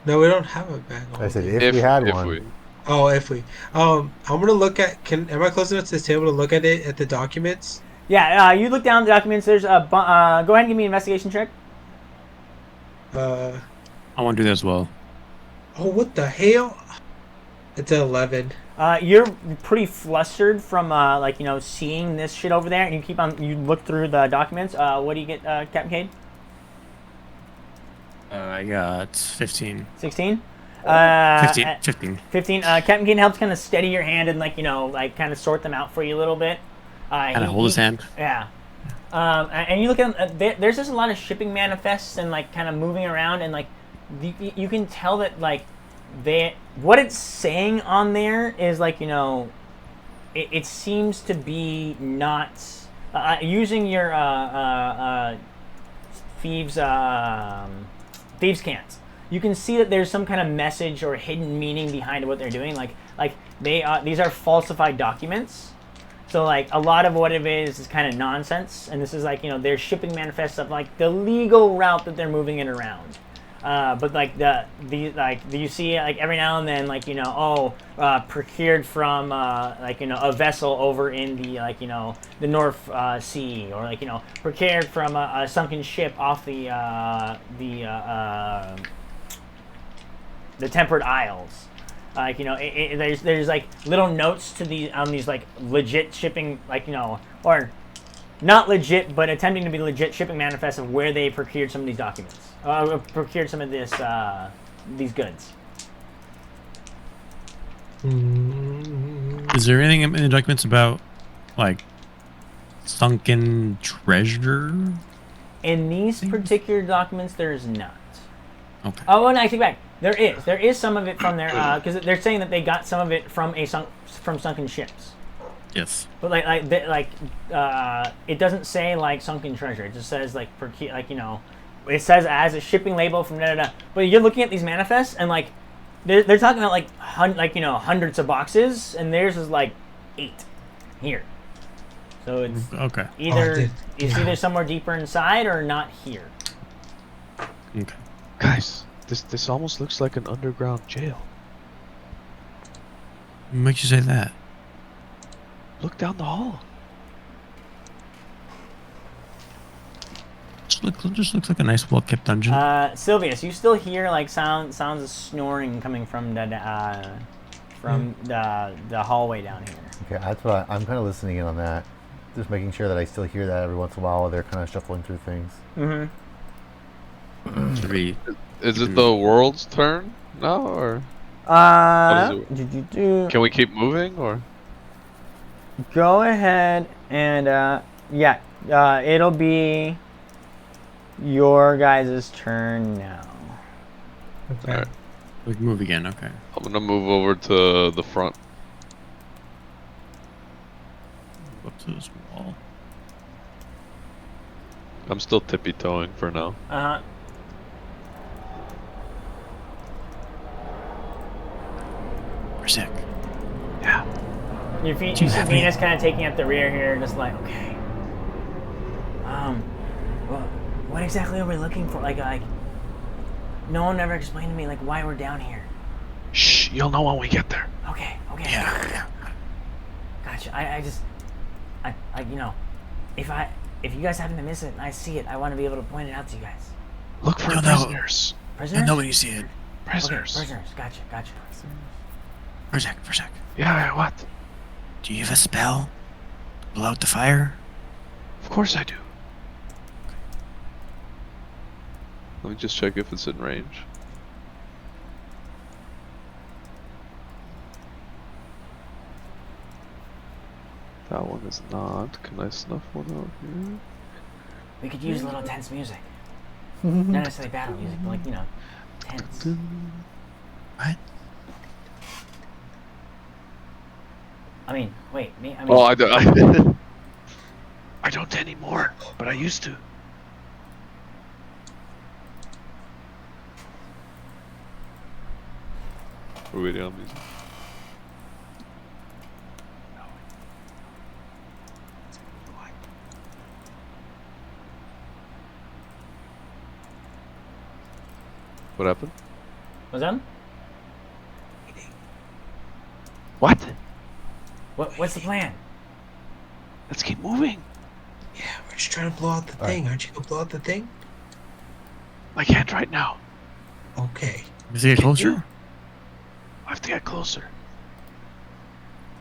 no, we don't have a bag. of I said holding. if we had one. we. Oh, if we. I'm gonna look at. Am I close enough to this table to look at it at the documents? Yeah, you look down the documents. There's a. Go ahead and give me an investigation check. Uh. I want to do that as well. Oh, what the hell? It's an 11. You're pretty flustered from seeing this shit over there, and you look through the documents. What do you get, Captain Cade? I got 15. 16. 15. 15. Captain Keen helps kind of steady your hand and like kind of sort them out for you a little bit. Kind of hold his hand. Yeah. And you look at there's just a lot of shipping manifests and like kind of moving around and like you can tell that like what it's saying on there is like it seems to be not using your thieves cants. You can see that there's some kind of message or hidden meaning behind what they're doing. Like these are falsified documents. So like a lot of what it is kind of nonsense, and this is like their shipping manifests of like the legal route that they're moving it around. But like you see like every now and then like procured from a vessel over in the the North Sea, or like procured from a sunken ship off the Temperate Isles. Like there's like little notes to these on these like legit shipping or not legit but attempting to be legit shipping manifests of where they procured some of these documents, procured some of these goods. Is there anything in the documents about like sunken treasure? In these particular documents, there is not. Okay. Oh, and I take back. There is some of it from there because they're saying that they got some of it from from sunken ships. Yes. But it doesn't say like sunken treasure. It just says like it says as a shipping label from da da da. But you're looking at these manifests and like they're talking about like hundreds of boxes, and theirs is like 8 here. So it's okay. It's either somewhere deeper inside or not here. Okay. Guys, this almost looks like an underground jail. What makes you say that? Look down the hall. Just looks like a nice, well-kept dungeon. Sylvius, you still hear like sounds of snoring coming from the hallway down here. Okay, that's what I'm kind of listening in on that. Just making sure that I still hear that every once in a while while they're kind of shuffling through things. Mm-hmm. 3. Is it the world's turn now, or can we keep moving, or? Go ahead and it'll be your guys' turn now. Okay. Alright. We can move again. Okay. I'm gonna move over to the front. Up to this wall. I'm still tippy-toeing for now. Uh-huh. Sick. Yeah. You see Venus kind of taking up the rear here, just like, okay. Well, what exactly are we looking for? Like, no one ever explained to me like why we're down here. Shh, you'll know when we get there. Okay. Yeah. Gotcha. I if you guys happen to miss it and I see it, I want to be able to point it out to you guys. Look for You'll know. prisoners. Prisoners? You'll know when you see it. Prisoners. Okay, prisoners. Gotcha. For a sec. Yeah, what? Do you have a spell to blow out the fire? Of course I do. Let me just check if it's in range. That one is not. Can I snuff one out here? We could use a little tense music. Not necessarily battle music, but like, tense. What? I mean, wait, Oh, I don't. I don't anymore, but I used to. We're waiting on music. What happened? Was that? What? What's the plan? Let's keep moving. Yeah, we're just trying to blow out the thing. Aren't you gonna blow out the thing? I can't right now. Okay. Is he get closer? you? I have to get closer.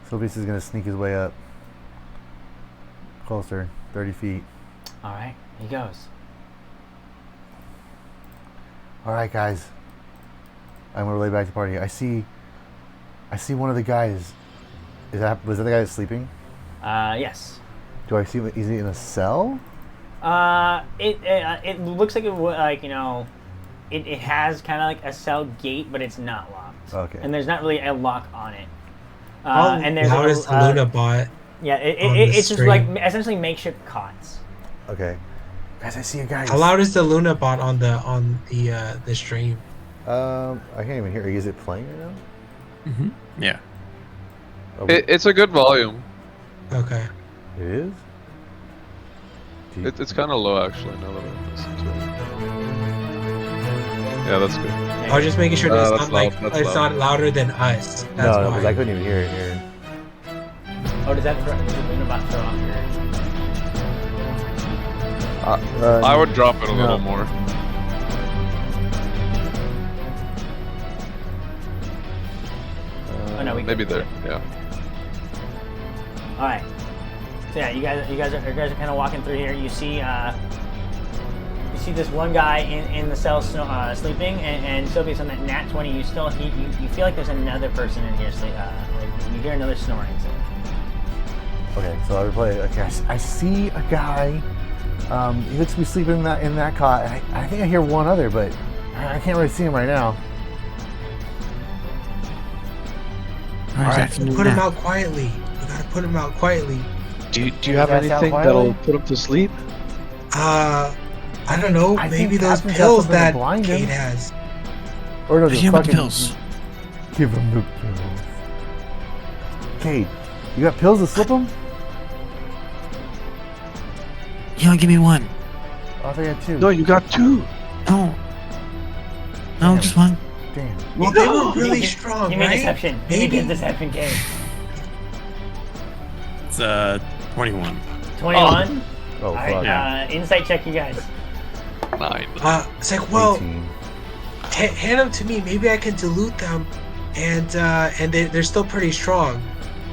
Sylvius is going to sneak his way up. Closer, 30 feet. All right, he goes. All right, guys. I'm gonna relay back to the party. I see one of the guys. Was that the guy that's sleeping? Yes. Do I see him? Is he in a cell? It looks like it would, like, you know, it has kind of like a cell gate, but it's not locked. Okay. And there's not really a lock on it. And there's how is the Luna bot? Yeah, it's just like essentially makeshift cots. Okay. Guys, I see a guy. How loud is the Luna bot on the stream? I can't even hear. Is it playing right now? Mm-hmm. Yeah. It's a good volume. Okay. It is. It's kind of low actually. Now that I listen to it. Yeah, that's good. I was just making sure that it's not loud, like that's it's loud. not louder than us. That's No, why. because I couldn't even hear it here. Oh, does the Lunabot throw off your... I would drop it a little more. Oh no, we Maybe there. Yeah. All right. So yeah, you guys are kind of walking through here. You see this one guy in the cell sleeping, and Sylvia's on that nat 20. You feel like there's another person in here sleep. Like you hear another snoring. Okay, so I replay. Okay, I see a guy. He looks to be sleeping in that cot. I think I hear one other, but I can't really see him right now. All right, put him out quietly. You gotta put him out quietly. Do you have anything that'll put him to sleep? I don't know. I maybe think those Captain's got pills something to that blind him. Kate has. Or no, Give just him the fucking pills. give him the pills. Kate, you got pills to slip him? You only give me one. Oh, I think I had two. No, you got two. No. No, Damn. just one. Damn. Well, they were really strong, Give me right? deception. Give me deception, game. It's 21. 21. Oh, All fuck. right. Insight check, you guys. 9. It's like, well, 18. hand them to me. Maybe I can dilute them, and they're still pretty strong.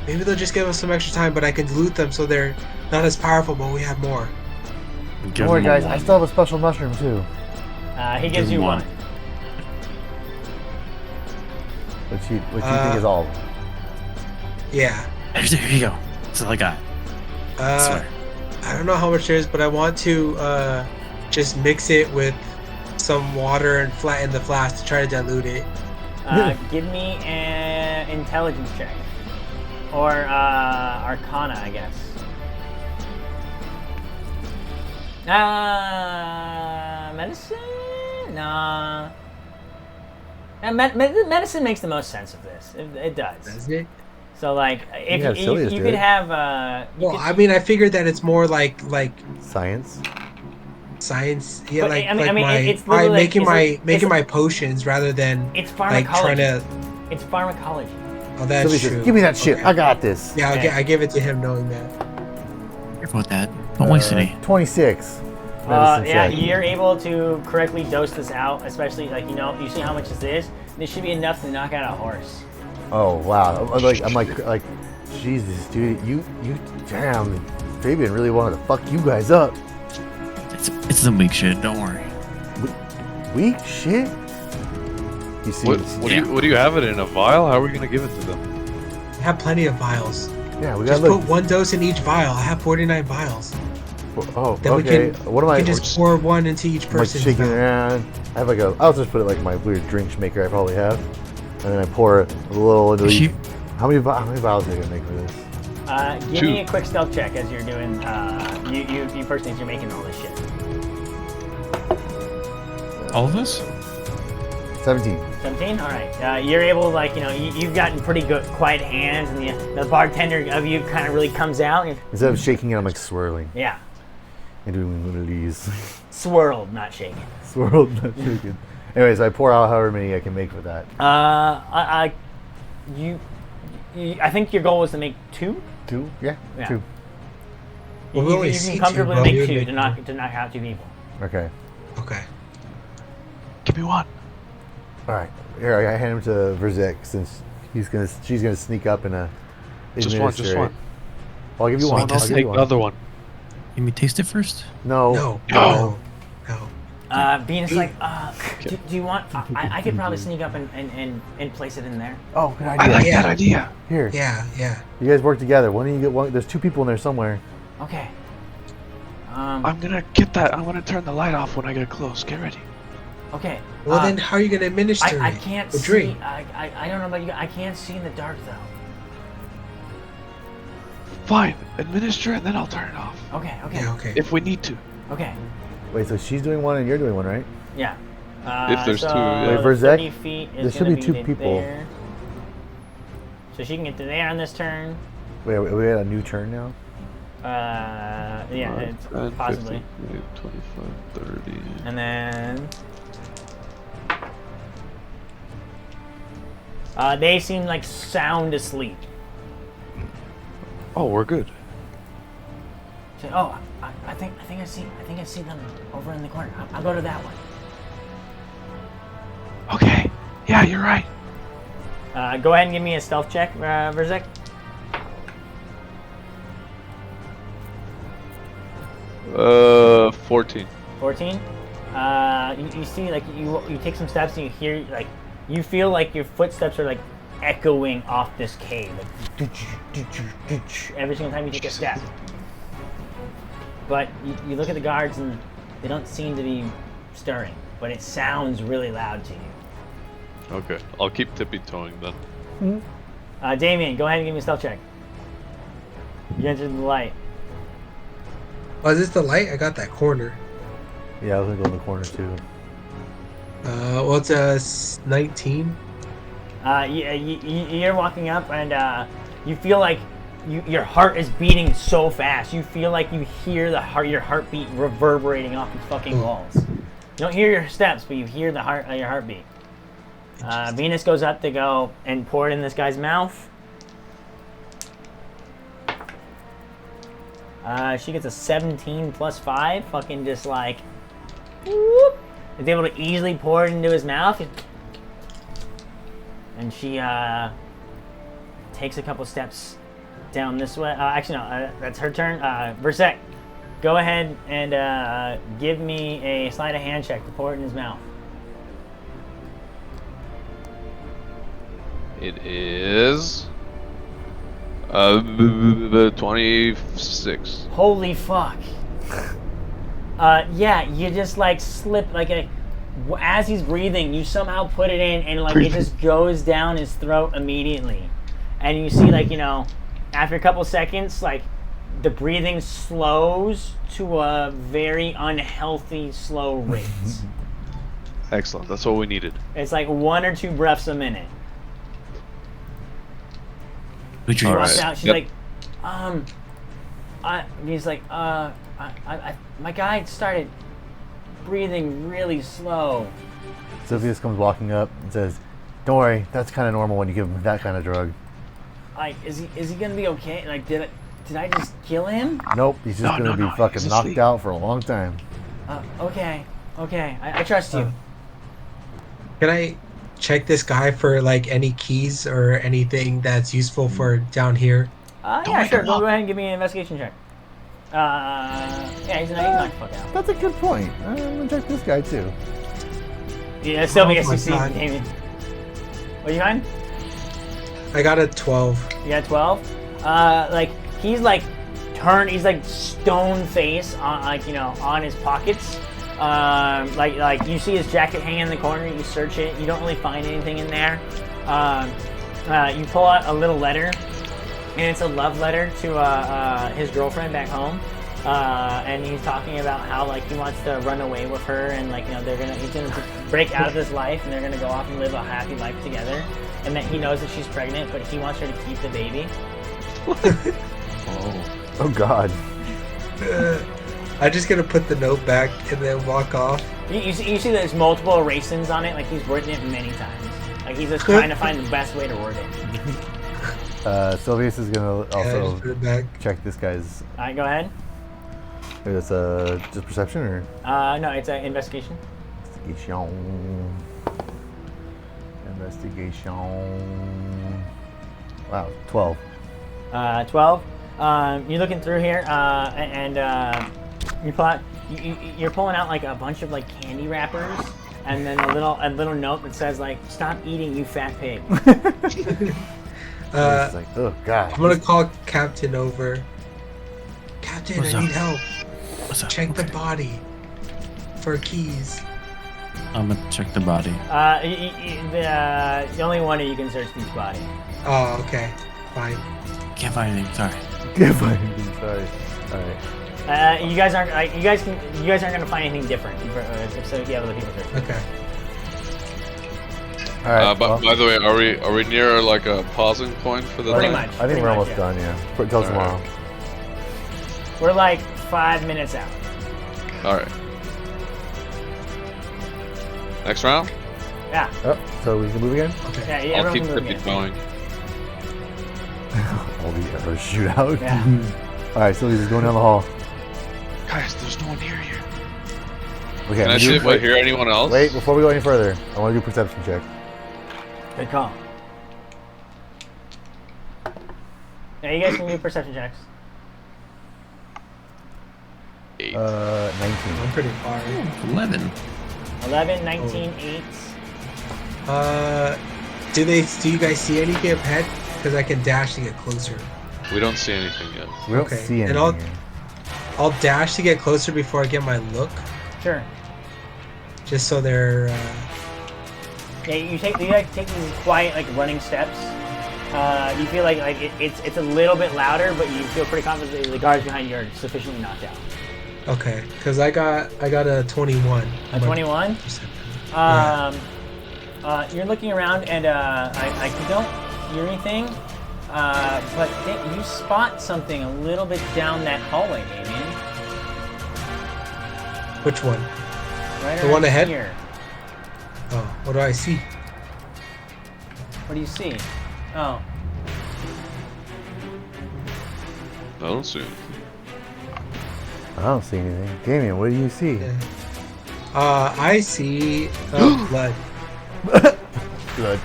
Maybe they'll just give us some extra time, but I can dilute them so they're not as powerful, but we have more. Don't worry, guys. I still have a special mushroom, too. He gives you one. What you think is all of them? Yeah. Here you go. That's all I got. I swear. I don't know how much there is, but I want to just mix it with some water and flatten the flask to try to dilute it. Give me an intelligence check. Or Arcana, I guess. Medicine? Nah. Medicine makes the most sense of this. It does. Does it? So, like, if have Silius you do could it. have... Well, I mean, I figured that it's more like Science? science. Yeah, But, like I mean, my it's literally like- making my potions rather than it's like trying pharmacology. to. It's pharmacology. Oh, that's Sylvia true. says, give me that shit. Okay. I got this. Yeah, Okay. I give it to him knowing that. Careful with that. Don't waste any. 26. Medicine Yeah, check. you're able to correctly dose this out, especially, like, you see how much this is? This should be enough to knock out a horse. Oh, wow. I'm like, Jesus, dude. You damn. Fabian really wanted to fuck you guys up. It's some weak shit. Don't worry. Weak shit? You see, What do you have it in a vial? How are we gonna give it to them? I have plenty of vials. yeah, we Just gotta look. put one dose in each vial. I have 49 vials. Oh, Then okay. What am we I? can just pour one into each I'm like person's shaking vial. around. I have like I'll just put it like my weird drink maker I probably have, and then I pour a little into each. How many vials are you gonna make for this? Give 2. me a quick stealth check as you're doing, you first things you're making all this shit. All of us? 17. 17? Alright. You're able, like, you've gotten pretty good, quiet hands, and the bartender of you kind of really comes out. And, Instead of shaking it, I'm like swirling yeah. and doing one of these. Swirled, not shaken. Swirled, not shaking. Anyways, I pour out however many I can make with that. I think your goal was to make 2? 2? Yeah, Yeah. 2. Well, we only You see can 2, comfortably but make we would 2 make to knock out 2 people. Okay. Okay. Give me one. All right. Here, I hand him to Verzek since she's gonna sneak up and Just one. Just one. I'll give you one. Sweet, I'll just give Take you one. another one. Let me taste it first. No. No. No. No. Venus like, do you want? I could probably sneak up and place it in there. Oh, good I idea. like Yeah. that idea. Here, Yeah. you guys work together. Why don't you get one? There's 2 people in there somewhere. Okay. I'm gonna get that. I'm gonna turn the light off when I get close. Get ready. Okay. Well, then how are you gonna administer I it? can't The see. drink. I don't know about you. I can't see in the dark though. Fine. Administer it, and then I'll turn it off. Okay. Yeah. Okay. If we need to. Okay. Wait, so she's doing one and you're doing one, right? Yeah. If there's so two, yeah. Wait, Verzek, 30 feet is there should gonna be 2 to people. there. So she can get to there on this turn. Wait, we had a new turn now. Yeah, it's 10, possibly. 15, 25, 30. And then they seem like sound asleep. Oh, we're good. So, oh, I think I see them over in the corner. I'll go to that one. Okay. Yeah, you're right. Go ahead and give me a stealth check, Verzek. 14. 14. You see, like you take some steps and you hear like you feel like your footsteps are like echoing off this cave, like, every single time you take a step. But you look at the guards and they don't seem to be stirring, but it sounds really loud to you. Okay, I'll keep tippy-toeing then. Damien, go ahead and give me a stealth check. You entered the light. Oh, is this the light? I got that corner. Yeah, I was gonna go in the corner too. Well, it's a 19. You're walking up and you feel like your heart is beating so fast. You feel like you hear your heartbeat reverberating off the fucking walls. You don't hear your steps, but you hear your heartbeat. Venus goes up to go and pour it in this guy's mouth. She gets a 17 plus 5. Fucking just like, whoop. Is able to easily pour it into his mouth. And she takes a couple steps down this way. Actually, no, that's her turn. Verzek, go ahead and give me a sleight of hand check to pour it in his mouth. It is 26. Holy fuck. Yeah, you just like slip like as he's breathing, you somehow put it in and like it just goes down his throat immediately. And you see like, after a couple seconds, like the breathing slows to a very unhealthy slow rate. Excellent. That's what we needed. It's like 1 or 2 breaths a minute. She All walks right. out, she's Yep. like, he's like, my guy started breathing really slow. Sylvius comes walking up and says, "Don't worry, that's kind of normal when you give him that kind of drug." Like, is he gonna be okay? Like, did I just kill him? Nope, he's just gonna be fucking he's knocked asleep. out for a long time. Okay, I trust you. Can I check this guy for like any keys or anything that's useful for down here? Yeah, wake sure. him Go up. ahead and give me an investigation check. Yeah, he's knocked the fuck out. That's a good point. I'm gonna check this guy too. Yeah, Sylvius, my you see God. Damien. What you find? I got a 12. You got 12. Like he's like stone face on on his pockets. Like you see his jacket hanging in the corner. You search it. You don't really find anything in there. You pull out a little letter, and it's a love letter to his girlfriend back home. And he's talking about how like he wants to run away with her, and like he's gonna break out of this life, and they're gonna go off and live a happy life together. And that he knows that she's pregnant, but he wants her to keep the baby. Oh God. I'm just gonna put the note back and then walk off. You see there's multiple erasings on it, like he's written it many times. Like he's just trying to find the best way to word it. Sylvius is gonna Yeah, I also just put it back. check this guy's. Alright, go ahead. It's just perception or No, it's an investigation. investigation. Wow, 12. 12. You're looking through here, and you pull out You're pulling out like a bunch of like candy wrappers, and then a little note that says like, "Stop eating, you fat pig." It's like, oh god. I'm gonna call Captain over. Captain, What's I up? need help. What's up? Check the Okay. body for keys. I'm gonna check the body. The only one of you can search this body. Oh, okay. Fine. Can't find anything. Sorry. Sorry. All right. You guys aren't gonna find anything different. So if you have other people search. Okay. All right. But well, by the way, are we near like a pausing point for the Pretty night? much. I think we're almost yeah. done. Yeah. Till All tomorrow. right. We're like 5 minutes out. All right. Next round. Yeah. Oh, so we can move again. Yeah. I'll Everyone keep can move Tippy again. going. All the arrows shoot out. Yeah. All right. So he's just going down the hall. Guys, there's no one near here. Okay. Can I see if I hear anyone else? Wait, before we go any further, I want to do a perception check. Good call. Yeah, you guys can do perception checks. 8. 19. I'm pretty far. 11. 11, 19, 8. Do you guys see anything up ahead? Because I can dash to get closer. We don't see anything yet. We don't Okay, see and anything. I'll dash to get closer before I get my look, Sure. just so they're. Yeah, you take these quiet like running steps. You feel like it's a little bit louder, but you feel pretty confident that the guards behind you are sufficiently knocked out. Okay, because I got a 21. A 21. You're looking around and I don't hear anything, but you spot something a little bit down that hallway, Damien. Which one? Right The one around ahead? Here. Oh, what do I see? What do you see? Oh, I don't see anything. I don't see anything. Damien, what do you see? Yeah. I see blood. Good.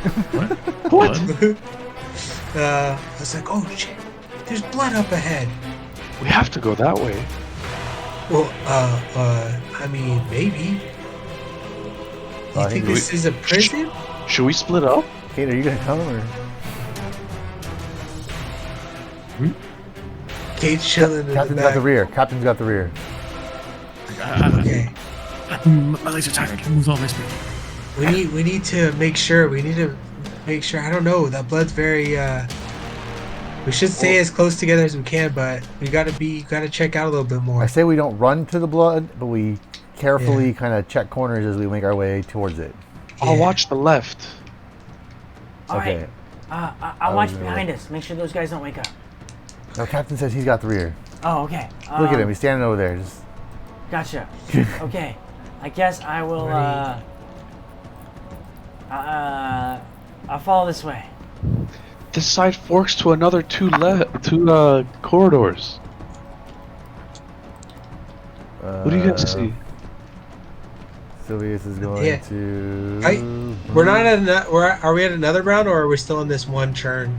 What? I was like, oh shit, there's blood up ahead. We have to go that way. Well, I mean, maybe. I You think think this is a prison? Should we split up? Kate, are you gonna come or? Kate's chilling in the Captain's got back. the rear. Captain's got the rear. Okay. My legs are tired. Move on my speed. We need to make sure. We need to make sure. I don't know. That blood's very. We should stay as close together as we can, but we gotta check out a little bit I more. say we don't run to the blood, but we carefully kind of check corners as we make our way towards it. I'll Yeah. watch the left. all Okay. right. I'll watch was gonna behind us. Make sure those guys don't wake up. No, Captain says he's got the rear. Oh, okay. Look at him. He's standing over there. Just Gotcha. Okay. I guess I will. I'll follow this way. This side forks to another two corridors. What do you guys see? Sylvius is going Yeah. to. We're not at are we at another round, or are we still in this one turn?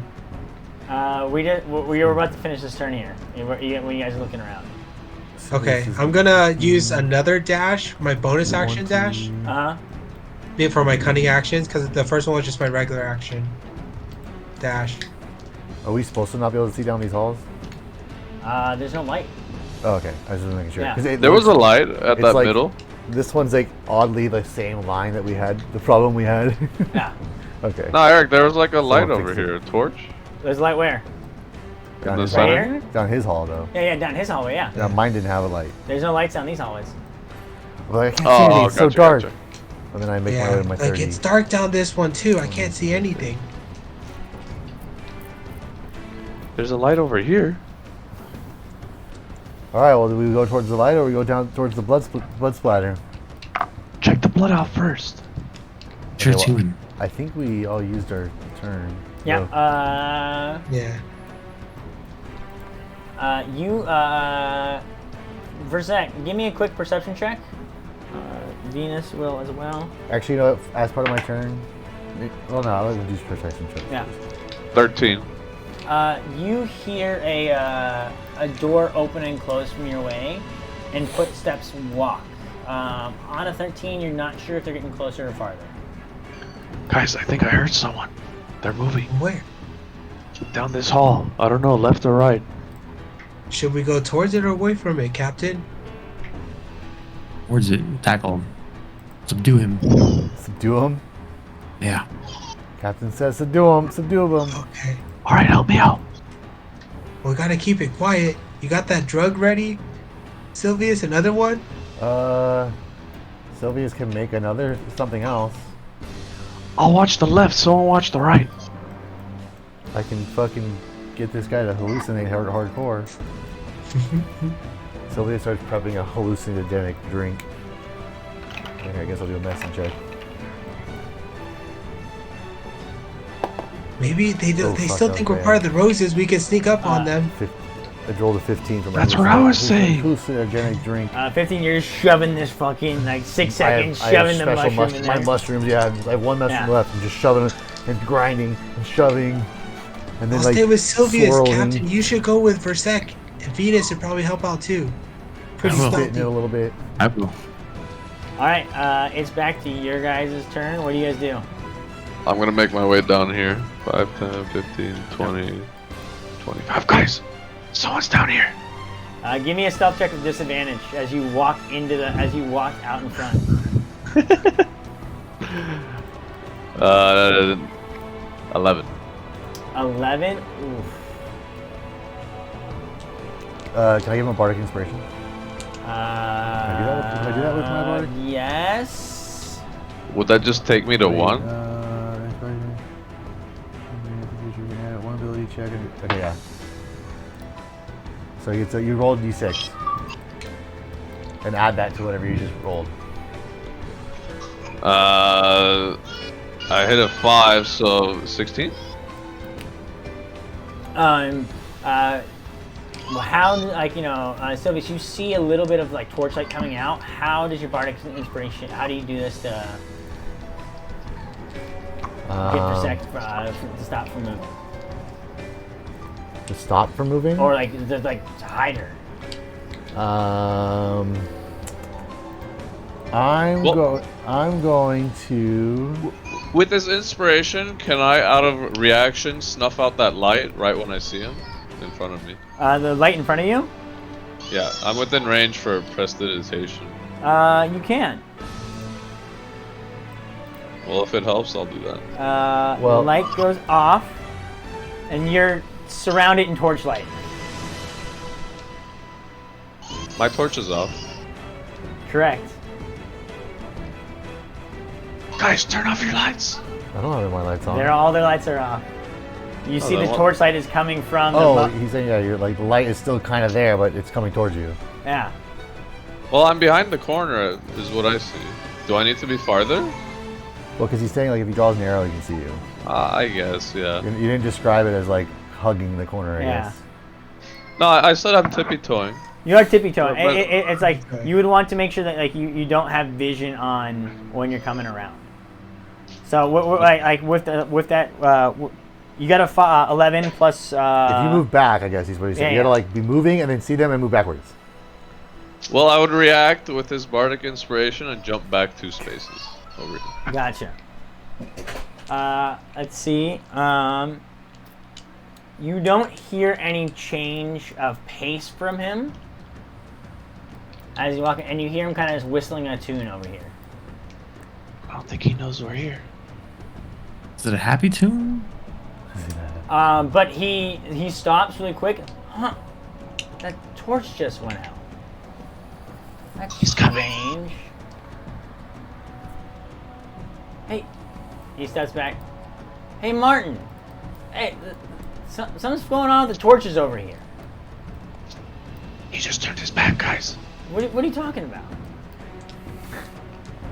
We were about to finish this turn here. When you guys are looking around. Okay, Sylvius is I'm gonna use another dash, my bonus action dash, Uh huh. for my cunning actions, because the first one was just my regular action dash. Are we supposed to not be able to see down these halls? There's no light. Oh, okay. I was just making sure. Yeah. 'Cause it There was a looks- light at it's that like- middle. This one's like oddly the same line that we had. The problem we had. Yeah. Okay. No, Eric, there was like a light Someone over fix it. here. A torch? There's a light where? Down the his center? hall. Here? Down his hall though. Yeah, down his hallway. Yeah. Yeah, mine didn't have a light. There's no lights down these hallways. Well, I can't see Oh, anything. It's so gotcha, dark. gotcha. And then I make my Yeah, way to my like 30. it's dark down this one too. I can't see anything. There's a light over here. All right. Well, do we go towards the light or we go down towards the blood splatter? Check the blood out first. Sure, Okay, it's well, human. I think we all used our turn. Yeah. So- Yeah. Verzek, give me a quick perception check. Venus will as well. Actually, you know what? As part of my turn. Well, no, I'll let you do perception check. Yeah. 13. You hear a door open and close from your way, and footsteps walk. On a 13, you're not sure if they're getting closer or farther. Guys, I think I heard someone. They're moving Where? down this hall. I don't know, left or right. Should we go towards it or away from it, Captain? Towards it. Tackle him. Subdue him. Subdue him. Yeah. Captain says subdue him. Subdue him. Okay. All right, help me out. We gotta keep it quiet. You got that drug ready? Sylvius, another one? Sylvius can make another something else. I'll watch the left, someone watch the right. I can fucking get this guy to hallucinate hardcore. Sylvia starts prepping a hallucinogenic drink. Okay, I guess I'll do a medicine check. Maybe they do. Oh, They fuck, still that think was we're bad. part of the Roses. We can sneak up on them. I rolled a 15 for my That's what I was saying. hallucinogenic drink. 15, you're just shoving this fucking, like, 6 seconds, shoving the mushroom in there. My mushrooms, yeah. I have one mushroom Yeah. left. I'm just shoving it and grinding and shoving. And then I'll like stay with Sylvius, swirling. Captain. You should go with Versek. And Venus would probably help out too. Pretty I will. Spitting it a stealthy. little bit. I will. Alright, it's back to your guys' turn. What do you guys do? I'm gonna make my way down here. 5, 10, 15, 20, 25. Guys, someone's down here. Give me a stealth check with disadvantage as you walk out in front. 11. 11. Oof. Can I give him a bardic inspiration? Can Can I do that with my bardic? Yes. Would that just take me to 1? One ability check. Okay, yeah. So you rolled d6 and add that to whatever you just rolled. I hit a 5, so 16. How, like, Sylvius, you see a little bit of, like, torchlight coming out. How does your bardic inspiration, how do you do this to get to stop from moving? To stop from moving? Or, like, to hide her? I'm going to. With this inspiration, can I, out of reaction, snuff out that light right when I see him in front of me? The light in front of you? Yeah, I'm within range for prestidigitation. You can. Well, if it helps, I'll do that. The light goes off, and you're surrounded in torchlight. My torch is off. Correct. Guys, turn off your lights. I don't have my lights on. All their lights are off. You see then the what- torchlight is coming from the Oh, he's saying, yeah, you're like, the light is still kind of there, but it's coming towards you. yeah. Well, I'm behind the corner, is what I see. Do I need to be farther? Well, because he's saying, like, if he draws an arrow, he can see you. I guess, yeah. You didn't describe it as, like, hugging the corner, I Yeah. guess. No, I said I'm tippy-toeing. You are tippy-toeing. But- It's like Okay. you would want to make sure that, like, you don't have vision on when you're coming around. So like with that you got a 11 plus. If you move back, I guess he's what he's saying. yeah, You gotta yeah. like be moving and then see them and move backwards. Well, I would react with his bardic inspiration and jump back 2 spaces over here. Gotcha. Let's see. You don't hear any change of pace from him as you walk, and you hear him kind of just whistling a tune over here. I don't think he knows we're here. Is it a happy tune? But he stops really quick. Huh? That torch just went out. That's He's coming. strange. Hey, he steps back. Hey, Martin. Hey, something's going on with the torches over here. He just turned his back, guys. What are you talking about?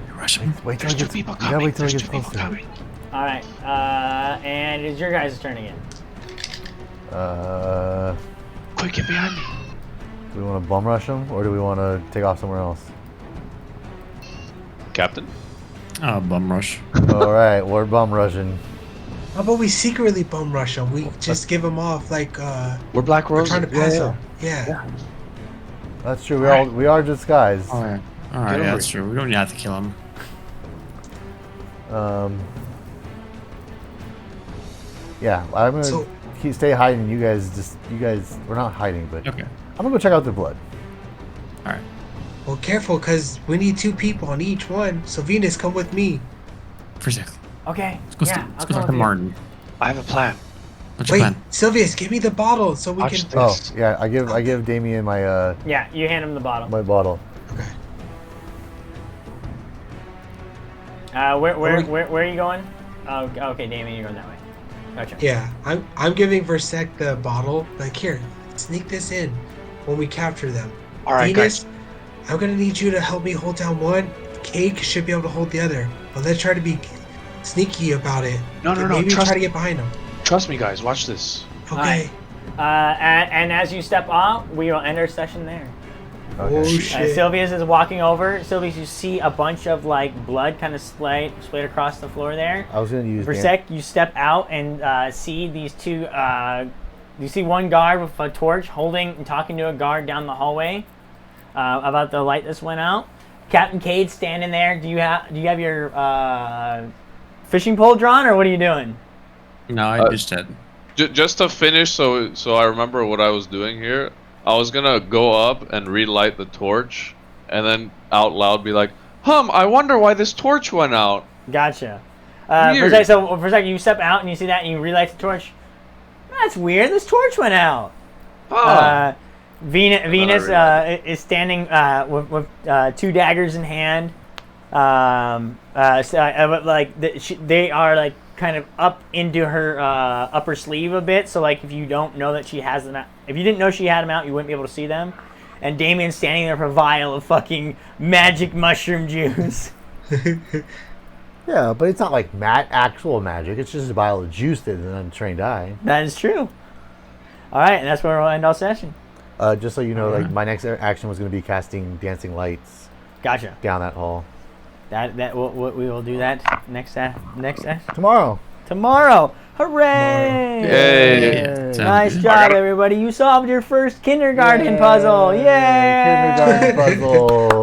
You're rushing. Wait till There's he two gets. people You gotta coming. wait till he There's gets two people closer. coming. All right. And it's your guys' turn again. Quick, get behind me. Do we want to bum rush him or do we want to take off somewhere else? Captain? Oh, bum rush. All right, we're bum rushing. How about we secretly bum rush them? We just give them off like We're Black we're Roses. trying to pass them. Yeah. That's true. We are disguised. All right. All right. Yeah, that's true. We don't have to kill him. Yeah, I'm gonna So- stay hiding. You guys, we're not hiding, but Okay. I'm gonna go check out the blood. All right. Well, careful, because we need 2 people on each one. So Venus, come with me. For a sec. Okay. Let's go, yeah, let's I'll go come talk to with you. Martin. I have a plan. What's your Wait, plan? Sylvius, give me the bottle so we Watch can. this. Oh, yeah, I give Damien my Yeah, you hand him the bottle. my bottle. Where are you going? Oh, okay, Damien, you're going that way. Gotcha. Yeah, I'm giving Versek the bottle. Like, here, sneak this in when we capture them. All right, Venus, guys. I'm gonna need you to help me hold down one. Cake should be able to hold the other. But let's try to be sneaky about it. No. Maybe Trust, try to get behind them. trust me, guys. Watch this. Okay. And as you step off, we will end our session there. Okay. Oh shit. Sylvius is walking over. Sylvius, you see a bunch of like blood kind of splayed across the floor there. I was gonna use. For a sec, you step out and see these two. You see one guard with a torch holding and talking to a guard down the hallway about the light that went out. Captain Cade standing there. Do you have your fishing pole drawn, or what are you doing? No, I just said. Just to finish, so I remember what I was doing here. I was gonna go up and relight the torch, and then out loud be like, I wonder why this torch went out." Gotcha. For a Weird. second, you step out and you see that, and you relight the torch. That's weird. This torch went out. Venus is standing with 2 daggers in hand. They are like kind of up into her upper sleeve a bit. So like if you don't know that she has them out, if you didn't know she had them out, you wouldn't be able to see them. And Damien's standing there with a vial of fucking magic mushroom juice. Yeah, but it's not like actual magic. It's just a vial of juice that an untrained eye. That is true. All right, and that's where we'll end our session. Just so you know, like my next action was going to be casting dancing lights Gotcha. down that hall We will do that next session. tomorrow. Tomorrow. Hooray! Yay. Nice job, everybody. You solved your first kindergarten puzzle. Yay! Kindergarten puzzle.